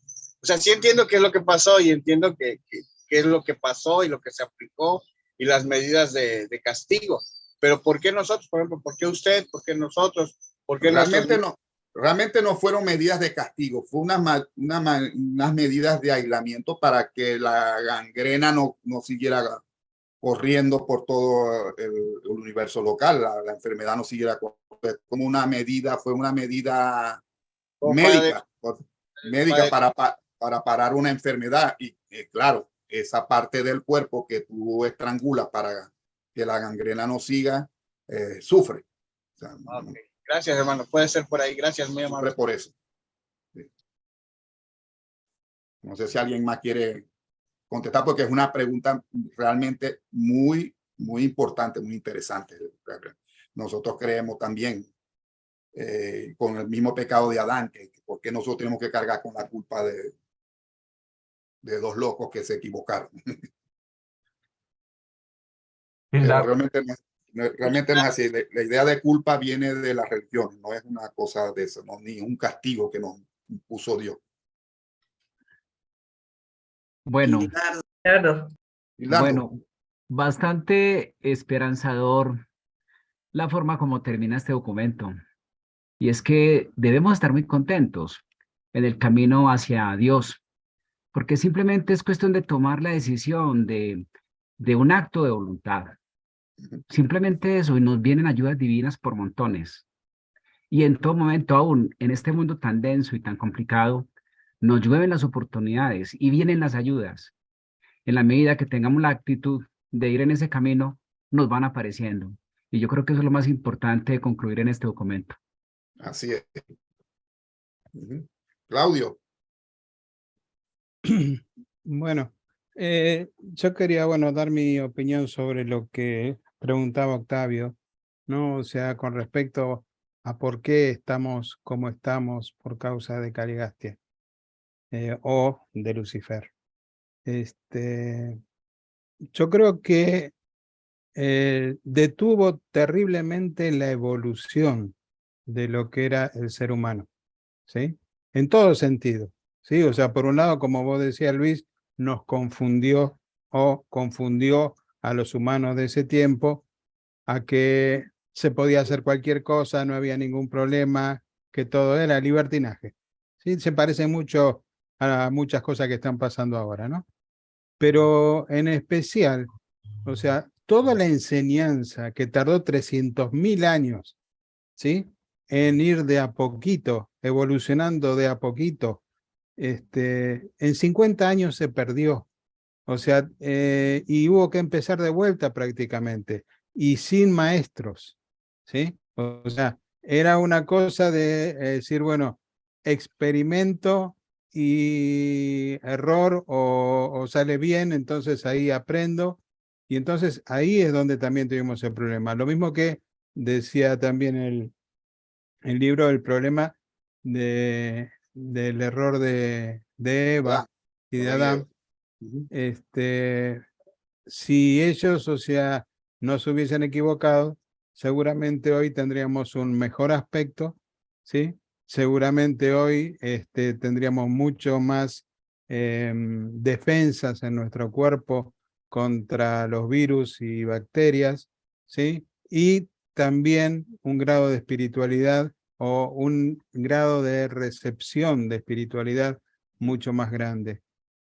O sea, sí entiendo qué es lo que pasó y entiendo qué es lo que pasó y lo que se aplicó y las medidas de castigo. Pero ¿por qué nosotros, por ejemplo? ¿Por qué usted? ¿Por qué nosotros? ¿Por qué Realmente no fueron medidas de castigo, fue unas medidas de aislamiento para que la gangrena no siguiera corriendo por todo el universo local, la enfermedad no siguiera como una medida, fue una medida médica para parar una enfermedad. Y claro, esa parte del cuerpo que tú estrangulas para que la gangrena no siga, sufre. O sea, okay. Gracias, hermano. Puede ser por ahí. Gracias, muy amable. Por eso. Sí. No sé si alguien más quiere contestar, porque es una pregunta realmente muy, muy importante, muy interesante. Nosotros creemos también con el mismo pecado de Adán, que por qué nosotros tenemos que cargar con la culpa de dos locos que se equivocaron. Pero realmente no es así. La idea de culpa viene de la religión, no es una cosa de eso, no, ni un castigo que nos impuso Dios. Bueno, Bueno, bastante esperanzador la forma como termina este documento. Y es que debemos estar muy contentos en el camino hacia Dios, porque simplemente es cuestión de tomar la decisión de un acto de voluntad. Simplemente eso, y nos vienen ayudas divinas por montones. Y en todo momento, aún en este mundo tan denso y tan complicado, nos llueven las oportunidades y vienen las ayudas. En la medida que tengamos la actitud de ir en ese camino, nos van apareciendo. Y yo creo que eso es lo más importante de concluir en este documento. Así es. Claudio. Bueno, yo quería, dar mi opinión sobre lo que preguntaba Octavio, ¿no? O sea, con respecto a por qué estamos como estamos por causa de Caligastia o de Lucifer. Yo creo que detuvo terriblemente la evolución de lo que era el ser humano, ¿sí? En todo sentido, ¿sí? O sea, por un lado, como vos decías, Luis, nos confundió o confundió a los humanos de ese tiempo a que se podía hacer cualquier cosa, no había ningún problema, que todo era libertinaje. ¿Sí? Se parece mucho a muchas cosas que están pasando ahora, ¿no? Pero en especial, o sea, toda la enseñanza que tardó 300.000 años, ¿sí? En ir de a poquito, evolucionando de a poquito, en 50 años se perdió. O sea, y hubo que empezar de vuelta prácticamente, y sin maestros, ¿sí? O sea, era una cosa de decir, bueno, experimento y error o sale bien, entonces ahí aprendo, y entonces ahí es donde también tuvimos el problema. Lo mismo que decía también el libro, el problema del error de Eva y de Adán. Si ellos, o sea, no se hubiesen equivocado, seguramente hoy tendríamos un mejor aspecto, ¿sí? Seguramente hoy tendríamos mucho más defensas en nuestro cuerpo contra los virus y bacterias, ¿sí? Y también un grado de espiritualidad o un grado de recepción de espiritualidad mucho más grande.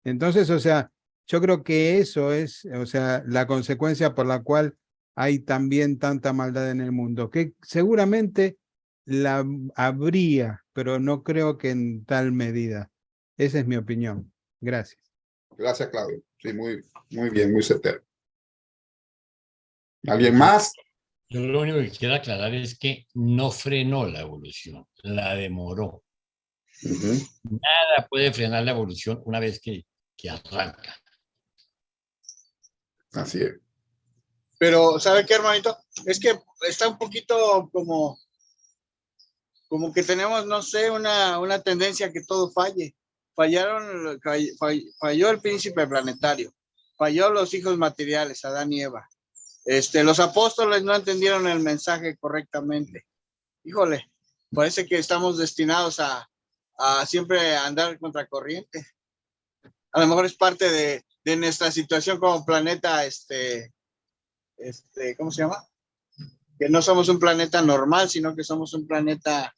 Entonces, o sea, yo creo que eso es, o sea, la consecuencia por la cual hay también tanta maldad en el mundo, que seguramente la habría, pero no creo que en tal medida. Esa es mi opinión. Gracias. Gracias, Claudio. Sí, muy bien, muy certero. ¿Alguien más? Yo lo único que quiero aclarar es que no frenó la evolución, la demoró. Nada puede frenar la evolución una vez que arranca. Así es. Pero, ¿sabe qué, hermanito? Es que está un poquito como que tenemos, no sé, una tendencia a que todo falle. Falló el príncipe planetario, falló los hijos materiales, Adán y Eva. Los apóstoles no entendieron el mensaje correctamente. Híjole, parece que estamos destinados a siempre andar contracorriente. A lo mejor es parte de nuestra situación como planeta, ¿cómo se llama? Que no somos un planeta normal, sino que somos un planeta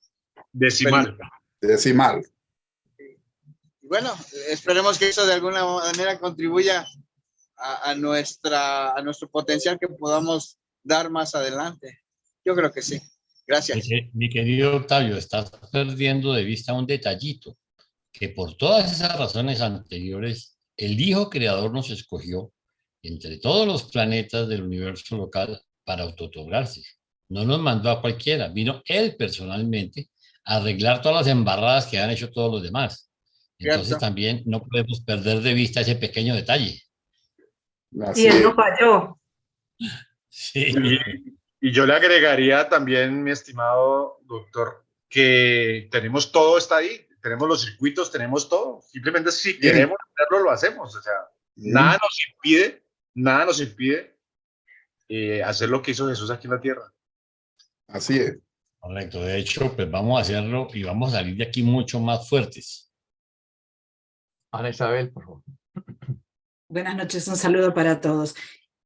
decimal. Decimal. Y bueno, esperemos que eso de alguna manera contribuya a nuestro potencial que podamos dar más adelante. Yo creo que sí. Gracias. Mi querido Octavio, estás perdiendo de vista un detallito, que por todas esas razones anteriores, el Hijo Creador nos escogió entre todos los planetas del universo local para autootorgarse. No nos mandó a cualquiera, vino Él personalmente a arreglar todas las embarradas que han hecho todos los demás. Entonces Cierto. también no podemos perder de vista ese pequeño detalle. Y Él no falló. Sí. Y yo le agregaría también, mi estimado doctor, que tenemos todo, está ahí, tenemos los circuitos, tenemos todo. Simplemente si queremos hacerlo, lo hacemos. O sea, nada nos impide hacer lo que hizo Jesús aquí en la tierra. Así es. Correcto. De hecho, pues vamos a hacerlo y vamos a salir de aquí mucho más fuertes. Ana Isabel, por favor. Buenas noches, un saludo para todos.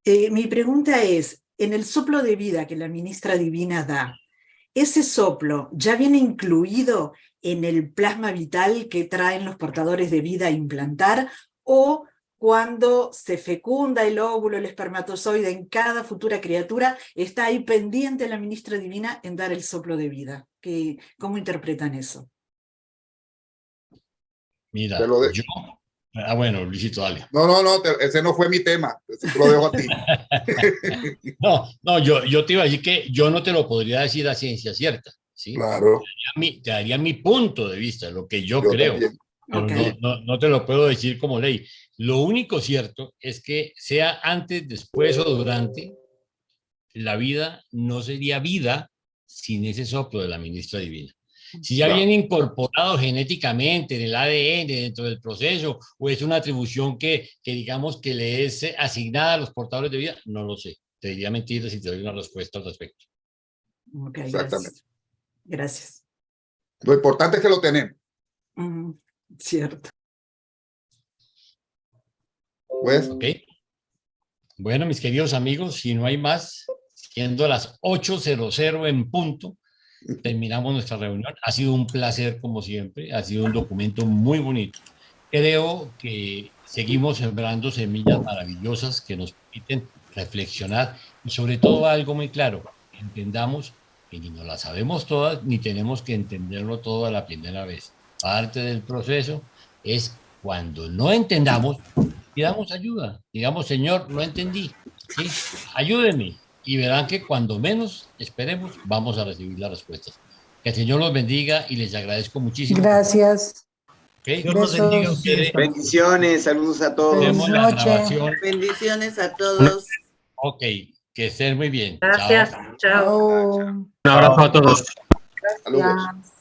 Mi pregunta es, en el soplo de vida que la ministra Divina da, ¿ese soplo ya viene incluido en el plasma vital que traen los portadores de vida a implantar? ¿O cuando se fecunda el óvulo, el espermatozoide en cada futura criatura, está ahí pendiente la ministra Divina en dar el soplo de vida? ¿Cómo interpretan eso? Mira, yo... bueno, Luisito, dale. No, ese no fue mi tema. Ese te lo dejo a ti. No, yo te iba a decir que yo no te lo podría decir a ciencia cierta, ¿sí? Claro. Te daría mi punto de vista, lo que yo creo, también. pero Okay. no te lo puedo decir como ley. Lo único cierto es que sea antes, después o durante, la vida no sería vida sin ese soplo de la ministra divina. Si ya viene incorporado genéticamente en el ADN dentro del proceso o es una atribución que digamos que le es asignada a los portadores de vida, no lo sé. Te diría mentira si te doy una respuesta al respecto. Okay, exactamente. Gracias. Lo importante es que lo tenemos. Cierto. Pues. Ok. Bueno, mis queridos amigos, si no hay más, siendo las 8:00 en punto, terminamos nuestra reunión. Ha sido un placer, como siempre. Ha sido un documento muy bonito. Creo que seguimos sembrando semillas maravillosas que nos permiten reflexionar y sobre todo algo muy claro, entendamos que ni nos la sabemos todas ni tenemos que entenderlo todo a la primera vez. Parte del proceso es cuando no entendamos, pidamos ayuda, digamos, Señor, no entendí, ¿sí? Ayúdeme, y verán que cuando menos esperemos vamos a recibir las respuestas. Que el Señor los bendiga y les agradezco muchísimo. Gracias. Okay. Dios los bendiga a ustedes. Bendiciones, saludos a todos. Vemos la grabación. Bendiciones a todos. Ok, que estén muy bien. Gracias. Chao. Chao. Un abrazo a todos. Saludos.